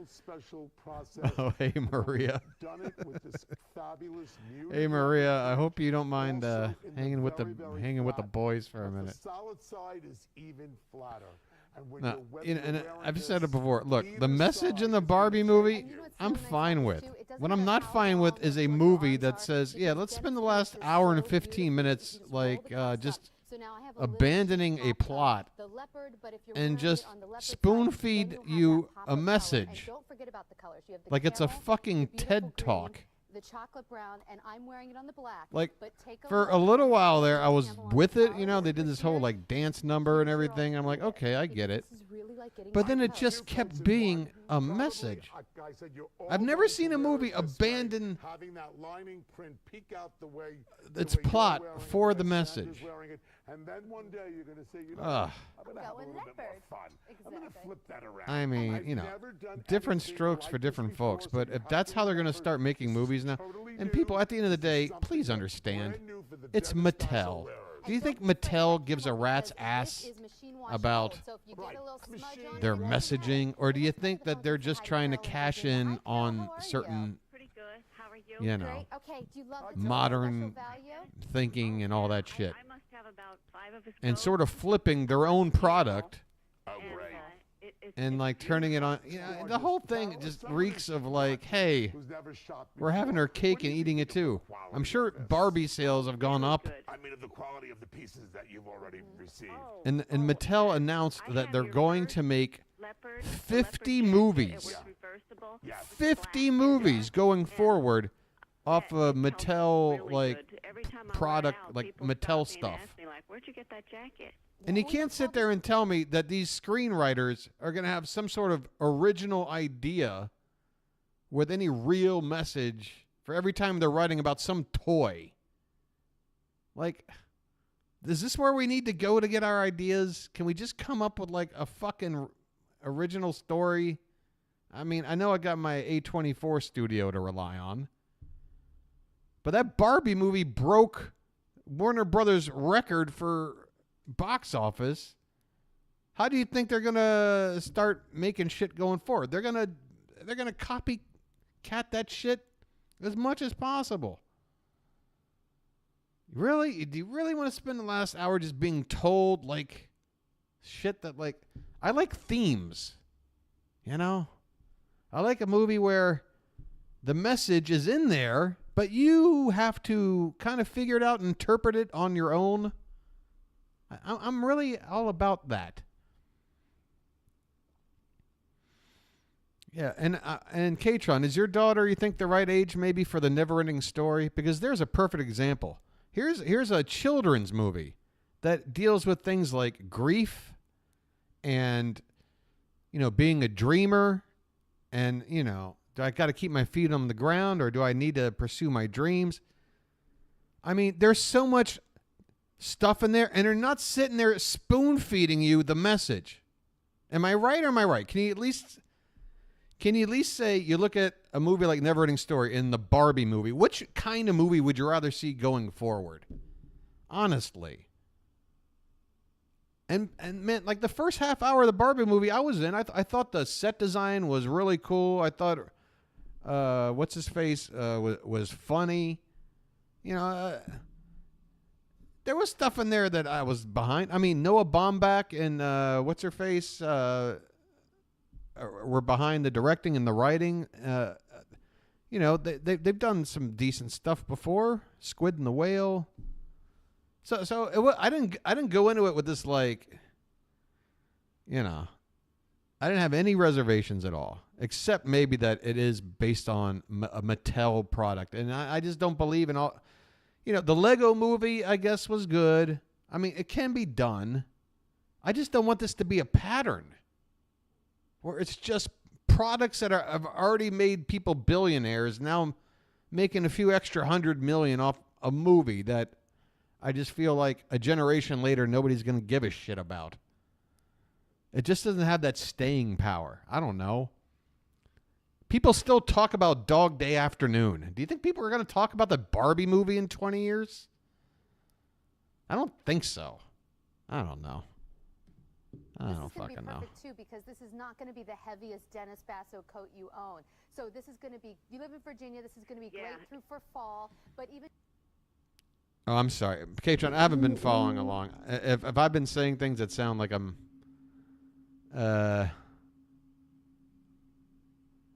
Speaker 16: special process.
Speaker 1: Oh, hey Maria.
Speaker 16: We've done it with this fabulous music.
Speaker 1: Hey Maria, I hope you don't mind
Speaker 16: Also in the
Speaker 1: hanging with the
Speaker 16: very flat,
Speaker 1: boys for a
Speaker 16: but
Speaker 1: minute.
Speaker 16: The solid side is even flatter. And when
Speaker 1: No,
Speaker 16: you're
Speaker 1: and
Speaker 16: wearing
Speaker 1: I've said it
Speaker 16: this,
Speaker 1: before. Look, the
Speaker 16: either
Speaker 1: message
Speaker 16: side
Speaker 1: in the
Speaker 16: is
Speaker 1: Barbie
Speaker 16: gonna
Speaker 1: movie,
Speaker 16: take you.
Speaker 1: I'm fine with. What I'm not fine with is a movie that says, yeah, let's spend the last hour and 15 minutes like just abandoning a plot and just spoon feed you a message like it's a fucking TED Talk.
Speaker 3: The chocolate brown, and I'm wearing it on the black.
Speaker 1: Like,
Speaker 3: but take
Speaker 1: for a little while there, I was with it. You know, they did this whole like dance number and everything. I'm like, okay, I get it. But then it just kept being a message. I've never seen a movie abandon
Speaker 16: having that lining print peek out the way
Speaker 1: its plot for the message.
Speaker 16: And then one day you're going to say, you know,
Speaker 1: Ugh.
Speaker 16: I'm going to have a little bit more fun. I'm going to flip that around.
Speaker 1: I mean,
Speaker 16: I've
Speaker 1: you know,
Speaker 16: never done
Speaker 1: different
Speaker 16: anything
Speaker 1: strokes
Speaker 16: like
Speaker 1: for
Speaker 16: this
Speaker 1: different
Speaker 16: before,
Speaker 1: folks.
Speaker 16: so
Speaker 1: But
Speaker 16: you
Speaker 1: if
Speaker 16: have
Speaker 1: that's
Speaker 16: to
Speaker 1: how they're going to
Speaker 16: remember
Speaker 1: start making movies now, and people, at the end of the day, please understand, it's Mattel. Do you think Mattel gives a rat's ass about their messaging, or do you think that they're just trying to cash in on certain, you know, modern thinking and all that shit, and sort of flipping their own product and like turning it on? You know, the whole thing just reeks of like, hey, we're having our cake and eating it too. I'm sure Barbie sales have gone up.
Speaker 16: I mean, of the quality of the pieces that you've already received.
Speaker 1: And Mattel announced that they're going to make 50 movies. 50 movies going forward off of Mattel, like, product, like Mattel stuff.
Speaker 2: Where'd you get that jacket?
Speaker 1: And you can't sit there and tell me that these screenwriters are going to have some sort of original idea with any real message for every time they're writing about some toy. Like, is this where we need to go to get our ideas? Can we just come up with like a fucking original story? I mean, I know I got my A24 studio to rely on, but that Barbie movie broke Warner Brothers' record for box office. How do you think they're gonna start making shit going forward? They're gonna copycat that shit as much as possible. Really? Do you really want to spend the last hour just being told like shit that, like, I like themes, you know? I like a movie where the message is in there, but you have to kind of figure it out and interpret it on your own. I'm really all about that. Yeah, and Katron, is your daughter, you think, the right age maybe for the Never-Ending Story? Because there's a perfect example. Here's a children's movie that deals with things like grief and, you know, being a dreamer, and, you know, do I got to keep my feet on the ground, or do I need to pursue my dreams? I mean, there's so much stuff in there, and they're not sitting there spoon feeding you the message. Am I right or am I right? Can you at least say, you look at a movie like Never-Ending Story and the Barbie movie, which kind of movie would you rather see going forward? Honestly. And man, like the first half hour of the Barbie movie I was in, I thought the set design was really cool. I thought what's his face was funny. You know, there was stuff in there that I was behind. I mean, Noah Baumbach and what's her face were behind the directing and the writing. You know, they've done some decent stuff before. Squid and the Whale. So I didn't go into it with this, like, you know, I didn't have any reservations at all, except maybe that it is based on a Mattel product, and I just don't believe in all. You know, the Lego movie, I guess, was good. I mean, it can be done. I just don't want this to be a pattern where it's just products that have already made people billionaires, now making a few extra $100 million off a movie that I just feel like a generation later nobody's going to give a shit about. It just doesn't have that staying power. I don't know. People still talk about Dog Day Afternoon. Do you think people are going to talk about the Barbie movie in 20 years? I don't think so. I don't know. I don't fucking know.
Speaker 3: This is going to be perfect, too, because this is not going to be the heaviest Dennis Basso coat you own. So this is going to be, you live in Virginia, this is going to be great through for fall, but even...
Speaker 1: Oh, I'm sorry. Katron, I haven't been following along. If I've been saying things that sound like I'm...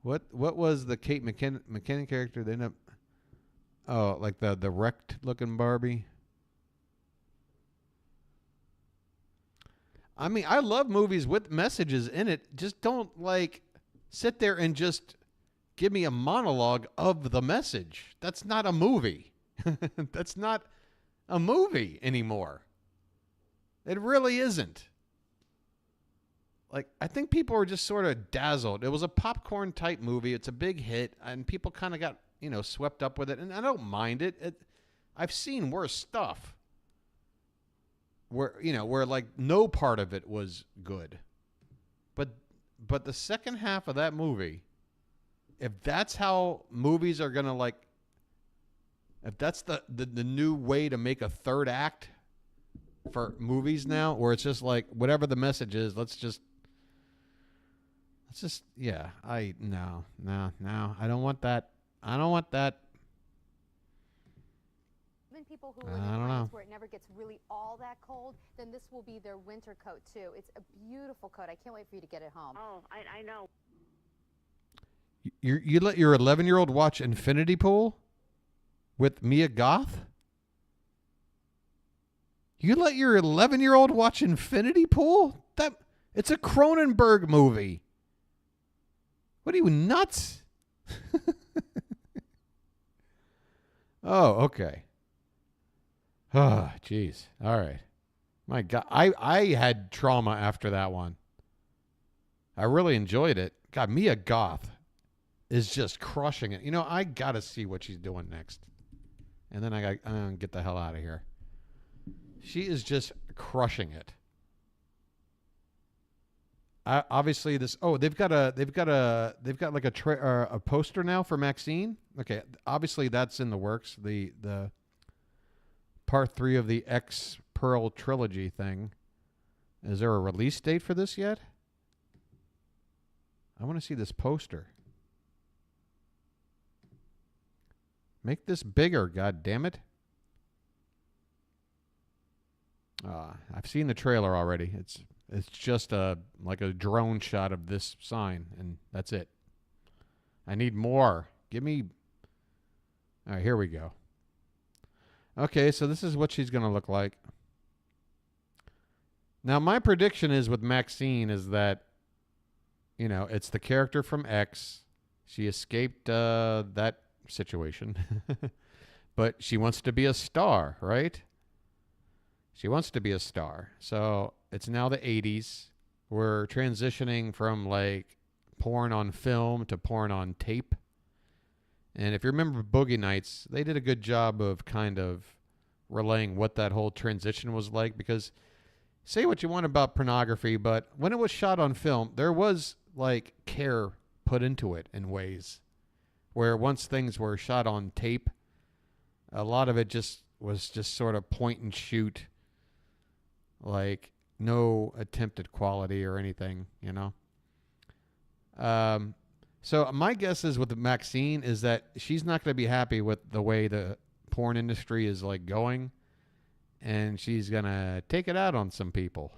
Speaker 1: What was the Kate McKinnon character? They end up... Oh, like the wrecked looking Barbie? I mean, I love movies with messages in it. Just don't, like, sit there and just give me a monologue of the message. That's not a movie. That's not a movie anymore. It really isn't. Like, I think people are just sort of dazzled. It was a popcorn type movie. It's a big hit, and people kind of got, you know, swept up with it. And I don't mind it. I've seen worse stuff where like no part of it was good. But the second half of that movie, if that's how movies are going to, like, if that's the new way to make a third act, for movies now, where it's just like whatever the message is, let's just yeah. No, I don't want that. I don't want that.
Speaker 3: Even people who
Speaker 1: I
Speaker 3: live in
Speaker 1: don't know.
Speaker 3: climates where it never gets really all that cold, then this will be their winter coat too. It's a beautiful coat. I can't wait for you to get it home.
Speaker 2: Oh, I know.
Speaker 1: You let your 11-year-old watch Infinity Pool with Mia Goth? You let your 11-year-old watch Infinity Pool? It's a Cronenberg movie. What are you, nuts? Oh, okay. Oh, jeez. All right. My God. I had trauma after that one. I really enjoyed it. God, Mia Goth is just crushing it. You know, I got to see what she's doing next. And then I'm going to get the hell out of here. She is just crushing it. Obviously this. Oh, they've got like a poster now for Maxine. Okay, obviously that's in the works. The part 3 of the X Pearl trilogy thing. Is there a release date for this yet? I want to see this poster. Make this bigger, god damn it. I've seen the trailer already. It's just like a drone shot of this sign, and that's it. I need more. Give me... All right, here we go. Okay, so this is what she's going to look like. Now, my prediction is with Maxine is that, you know, it's the character from X. She escaped that situation. But she wants to be a star, right? She wants to be a star. So it's now the 80s. We're transitioning from like porn on film to porn on tape. And if you remember Boogie Nights, they did a good job of kind of relaying what that whole transition was like. Because say what you want about pornography, but when it was shot on film, there was like care put into it in ways where once things were shot on tape, a lot of it was just sort of point and shoot. Like no attempted quality or anything, you know. So my guess is with Maxine is that she's not going to be happy with the way the porn industry is like going, and she's going to take it out on some people.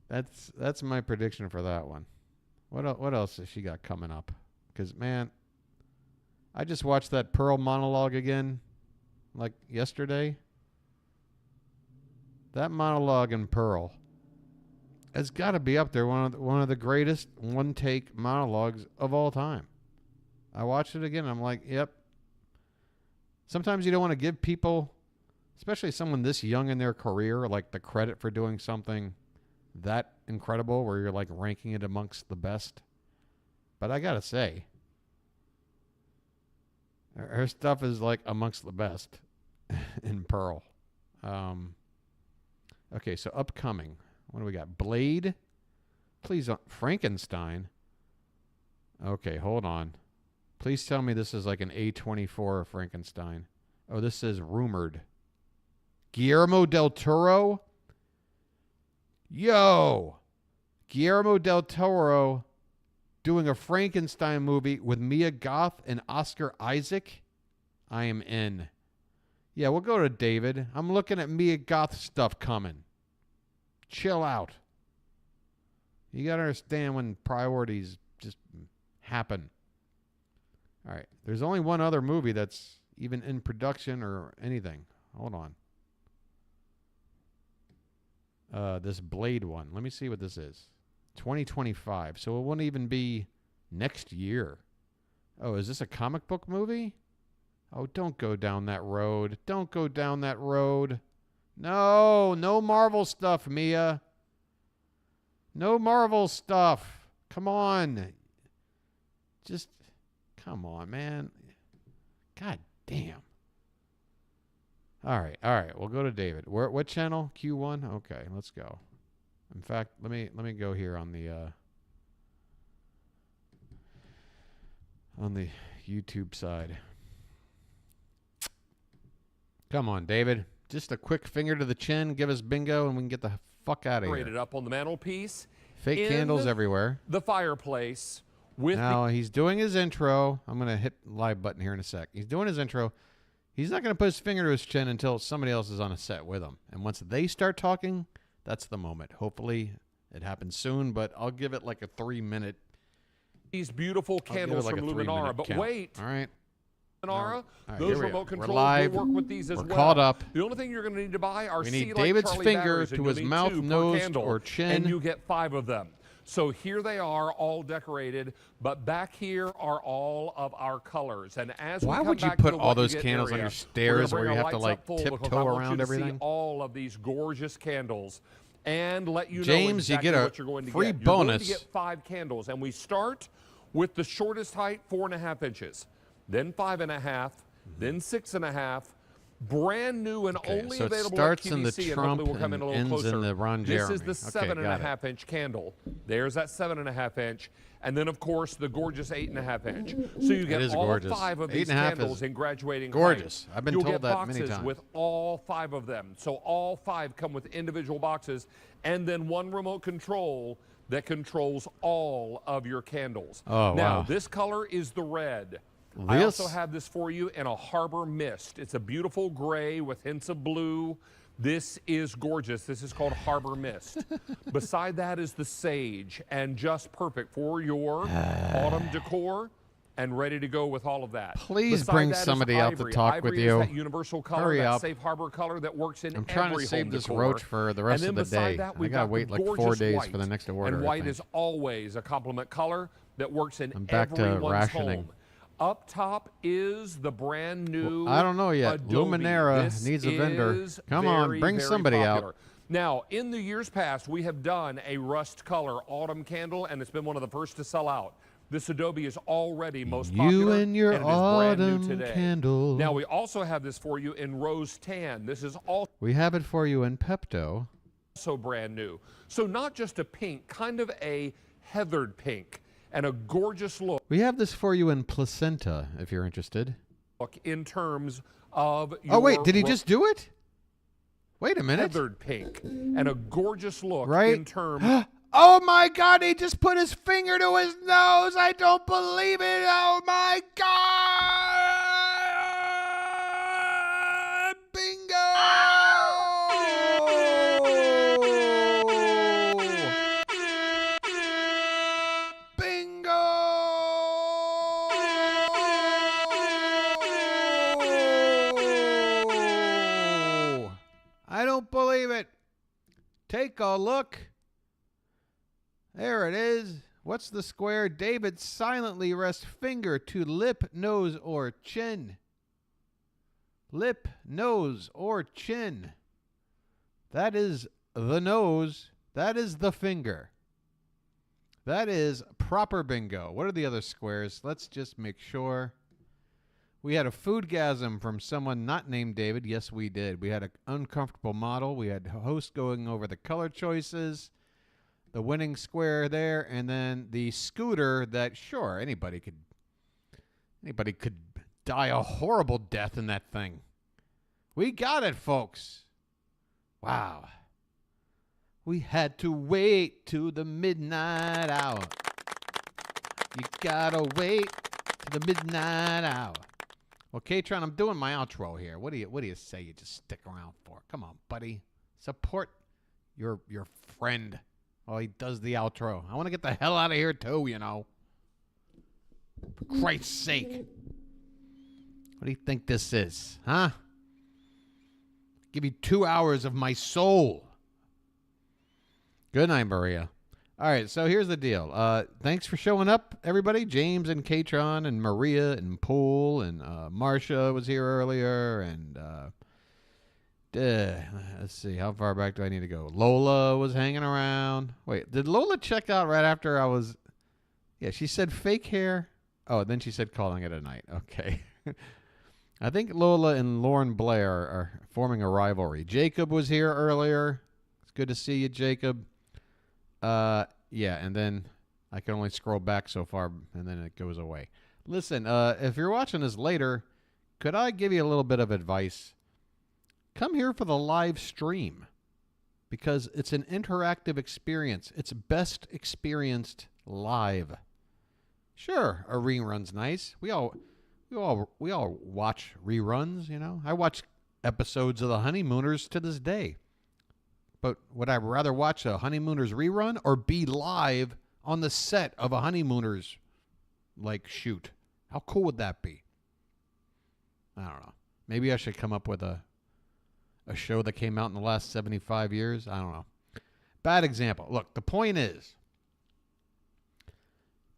Speaker 1: That's my prediction for that one. What else has she got coming up? Because man, I just watched that Pearl monologue again, like yesterday. That monologue in Pearl has got to be up there, one of the greatest one-take monologues of all time. I watched it again, and I'm like, yep. Sometimes you don't want to give people, especially someone this young in their career, like the credit for doing something that incredible where you're like ranking it amongst the best. But I got to say, her stuff is like amongst the best in Pearl. Okay, so upcoming. What do we got? Blade? Please, Frankenstein. Okay, hold on. Please tell me this is like an A24 of Frankenstein. Oh, this is rumored. Guillermo del Toro? Yo! Guillermo del Toro doing a Frankenstein movie with Mia Goth and Oscar Isaac? I am in. Yeah, we'll go to David. I'm looking at Mia Goth stuff coming. Chill out. You got to understand when priorities just happen. All right. There's only one other movie that's even in production or anything. Hold on. This Blade one. Let me see what this is. 2025. So it won't even be next year. Oh, is this a comic book movie? Oh, don't go down that road. Don't go down that road. No Marvel stuff, Mia. No Marvel stuff. Come on. Just, come on, man. God damn. All right. We'll go to David. What channel? Q1? Okay, let's go. In fact, let me go here on the YouTube side. Come on, David. Just a quick finger to the chin, give us bingo, and we can get the fuck out of here.
Speaker 6: Decorated up on the mantelpiece.
Speaker 1: Fake candles everywhere.
Speaker 6: The fireplace with
Speaker 1: now he's doing his intro. I'm going to hit live button here in a sec. He's doing his intro. He's not going to put his finger to his chin until somebody else is on a set with him. And once they start talking, that's the moment. Hopefully it happens soon, but I'll give it like a 3-minute.
Speaker 6: These beautiful candles from Luminara. But wait.
Speaker 1: All right.
Speaker 6: Luminara,
Speaker 1: right,
Speaker 6: those remote controls
Speaker 1: live.
Speaker 6: will work with these as
Speaker 1: We're
Speaker 6: well.
Speaker 1: caught up.
Speaker 6: The only thing you're going to need to buy are
Speaker 1: we need
Speaker 6: C-like
Speaker 1: David's
Speaker 6: Charlie
Speaker 1: finger
Speaker 6: batteries,
Speaker 1: to
Speaker 6: and
Speaker 1: his
Speaker 6: you'll need
Speaker 1: mouth,
Speaker 6: 2 per
Speaker 1: nose,
Speaker 6: candle,
Speaker 1: or chin.
Speaker 6: And you get 5 of them. So here they are, all decorated, but back here are all of our colors. And as
Speaker 1: Why
Speaker 6: we come
Speaker 1: would you
Speaker 6: back
Speaker 1: put
Speaker 6: to the
Speaker 1: all
Speaker 6: what you
Speaker 1: those
Speaker 6: get
Speaker 1: candles on
Speaker 6: area,
Speaker 1: your stairs
Speaker 6: we're
Speaker 1: where
Speaker 6: gonna
Speaker 1: you
Speaker 6: bring
Speaker 1: have to
Speaker 6: our
Speaker 1: like
Speaker 6: lights up full because
Speaker 1: tiptoe
Speaker 6: I want
Speaker 1: around
Speaker 6: you to
Speaker 1: everything?
Speaker 6: See all of these gorgeous candles and let you know
Speaker 1: James, you
Speaker 6: exactly
Speaker 1: get a
Speaker 6: what you're going to
Speaker 1: free
Speaker 6: get. You're going
Speaker 1: bonus.
Speaker 6: to get 5 candles, and we start with the shortest height, 4.5 inches, then 5.5, then 6.5. Brand new and only
Speaker 1: so it
Speaker 6: available
Speaker 1: starts
Speaker 6: at
Speaker 1: in the
Speaker 6: QVC, and
Speaker 1: Trump
Speaker 6: hopefully we'll come in a little
Speaker 1: and ends
Speaker 6: closer.
Speaker 1: in the Ron
Speaker 6: This
Speaker 1: Jeremy.
Speaker 6: is the
Speaker 1: Okay, got it.
Speaker 6: 7.5 inch candle. There's that 7.5 inch, and then of course the gorgeous 8.5 inch. So you
Speaker 1: It
Speaker 6: get
Speaker 1: is
Speaker 6: all
Speaker 1: gorgeous.
Speaker 6: 5 of these
Speaker 1: 8.5
Speaker 6: candles
Speaker 1: is
Speaker 6: in graduating
Speaker 1: gorgeous.
Speaker 6: height.
Speaker 1: I've been
Speaker 6: You'll
Speaker 1: told
Speaker 6: get
Speaker 1: that many
Speaker 6: boxes
Speaker 1: times.
Speaker 6: with all 5 of them. So all 5 come with individual boxes, and then one remote control that controls all of your candles.
Speaker 1: Oh,
Speaker 6: now
Speaker 1: wow.
Speaker 6: this color is the red. I
Speaker 1: This-
Speaker 6: also have this for you in a Harbor Mist. It's a beautiful gray with hints of blue. This is gorgeous. This is called Harbor Mist. Beside that is the Sage, and just perfect for your autumn decor and ready to go with all of that.
Speaker 1: Please
Speaker 6: Beside
Speaker 1: bring
Speaker 6: that is
Speaker 1: somebody out to
Speaker 6: Ivory.
Speaker 1: talk
Speaker 6: Ivory
Speaker 1: with
Speaker 6: is
Speaker 1: you.
Speaker 6: that universal color,
Speaker 1: Hurry
Speaker 6: that
Speaker 1: up.
Speaker 6: safe harbor color that works in
Speaker 1: I'm trying to
Speaker 6: every
Speaker 1: save
Speaker 6: home
Speaker 1: this
Speaker 6: decor.
Speaker 1: roach for the rest
Speaker 6: And
Speaker 1: of
Speaker 6: then
Speaker 1: the day.
Speaker 6: beside that,
Speaker 1: I
Speaker 6: we've
Speaker 1: gotta
Speaker 6: got
Speaker 1: wait
Speaker 6: the
Speaker 1: like 4
Speaker 6: gorgeous
Speaker 1: days
Speaker 6: white.
Speaker 1: for the next order.
Speaker 6: And
Speaker 1: I
Speaker 6: white
Speaker 1: think.
Speaker 6: is always a complement color that works in
Speaker 1: I'm back to
Speaker 6: everyone's
Speaker 1: rationing.
Speaker 6: home. Up top is the brand new
Speaker 1: I don't know yet.
Speaker 6: Adobe.
Speaker 1: Luminara
Speaker 6: This
Speaker 1: needs a vendor.
Speaker 6: is
Speaker 1: Come on,
Speaker 6: very,
Speaker 1: bring
Speaker 6: very
Speaker 1: somebody
Speaker 6: popular.
Speaker 1: out.
Speaker 6: Now, in the years past, we have done a rust color autumn candle, and it's been one of the first to sell out. This Adobe is already most
Speaker 1: You
Speaker 6: popular,
Speaker 1: and your
Speaker 6: it is brand new
Speaker 1: autumn
Speaker 6: today.
Speaker 1: candle.
Speaker 6: Now, we also have this for you in rose tan. This is
Speaker 1: We have it for you in Pepto.
Speaker 6: also brand new. So not just a pink, kind of a heathered pink, and a gorgeous look
Speaker 1: We have this for you in Placenta, if you're interested.
Speaker 6: in terms of
Speaker 1: Oh, wait,
Speaker 6: your
Speaker 1: did he just do it? Wait a minute.
Speaker 6: heathered pink, and a gorgeous look
Speaker 1: Right?
Speaker 6: in terms
Speaker 1: Oh my God, he just put his finger to his nose. I don't believe it. Oh my God. Bingo. Bingo. I don't believe it. Take a look. There it is. What's the square? David silently rests finger to lip, nose, or chin. Lip, nose, or chin. That is the nose. That is the finger. That is proper bingo. What are the other squares? Let's just make sure. We had a foodgasm from someone not named David. Yes, we did. We had an uncomfortable model. We had host going over the color choices. The winning square there, and then the scooter that, sure, anybody could die a horrible death in that thing. We got it, folks. Wow. We had to wait to the midnight hour. You gotta wait to the midnight hour. Well, Katron, I'm doing my outro here. What do you say you just stick around for? Come on, buddy. Support your friend. Oh, he does the outro. I want to get the hell out of here, too, you know. For Christ's sake. What do you think this is, huh? Give you 2 hours of my soul. Good night, Maria. All right, so here's the deal. Thanks for showing up, everybody. James and Katron and Maria and Poole and Marcia was here earlier. And let's see, how far back do I need to go? Lola was hanging around. Wait, did Lola check out right after I was... Yeah, she said fake hair. Oh, then she said calling it a night. Okay. I think Lola and Lauren Blair are forming a rivalry. Jacob was here earlier. It's good to see you, Jacob. Yeah, and then I can only scroll back so far, and then it goes away. Listen, if you're watching this later, could I give you a little bit of advice? come here for the live stream because it's an interactive experience. It's best experienced live. Sure, a rerun's nice. We all watch reruns, you know. I watch episodes of The Honeymooners to this day. But would I rather watch a Honeymooners rerun or be live on the set of a Honeymooners shoot? How cool would that be? I don't know. Maybe I should come up with a show that came out in the last 75 years. I don't know. Bad example. Look, the point is,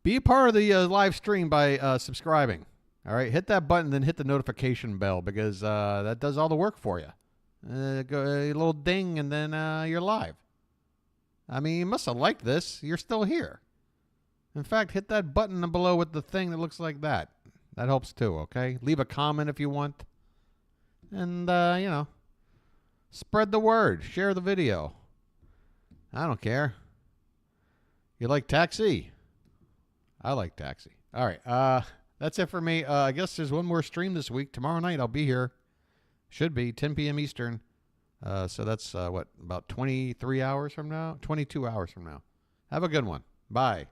Speaker 1: be a part of the live stream by subscribing. All right, hit that button, then hit the notification bell because that does all the work for you. Go a little ding, and then you're live. I mean, you must have liked this. You're still here. In fact, hit that button below with the thing that looks like that. That helps too, okay? Leave a comment if you want. And, you know, spread the word. Share the video. I don't care. You like Taxi? I like Taxi. All right. That's it for me. I guess there's one more stream this week. Tomorrow night I'll be here. Should be 10 p.m. Eastern. So that's, about 23 hours from now? 22 hours from now. Have a good one. Bye.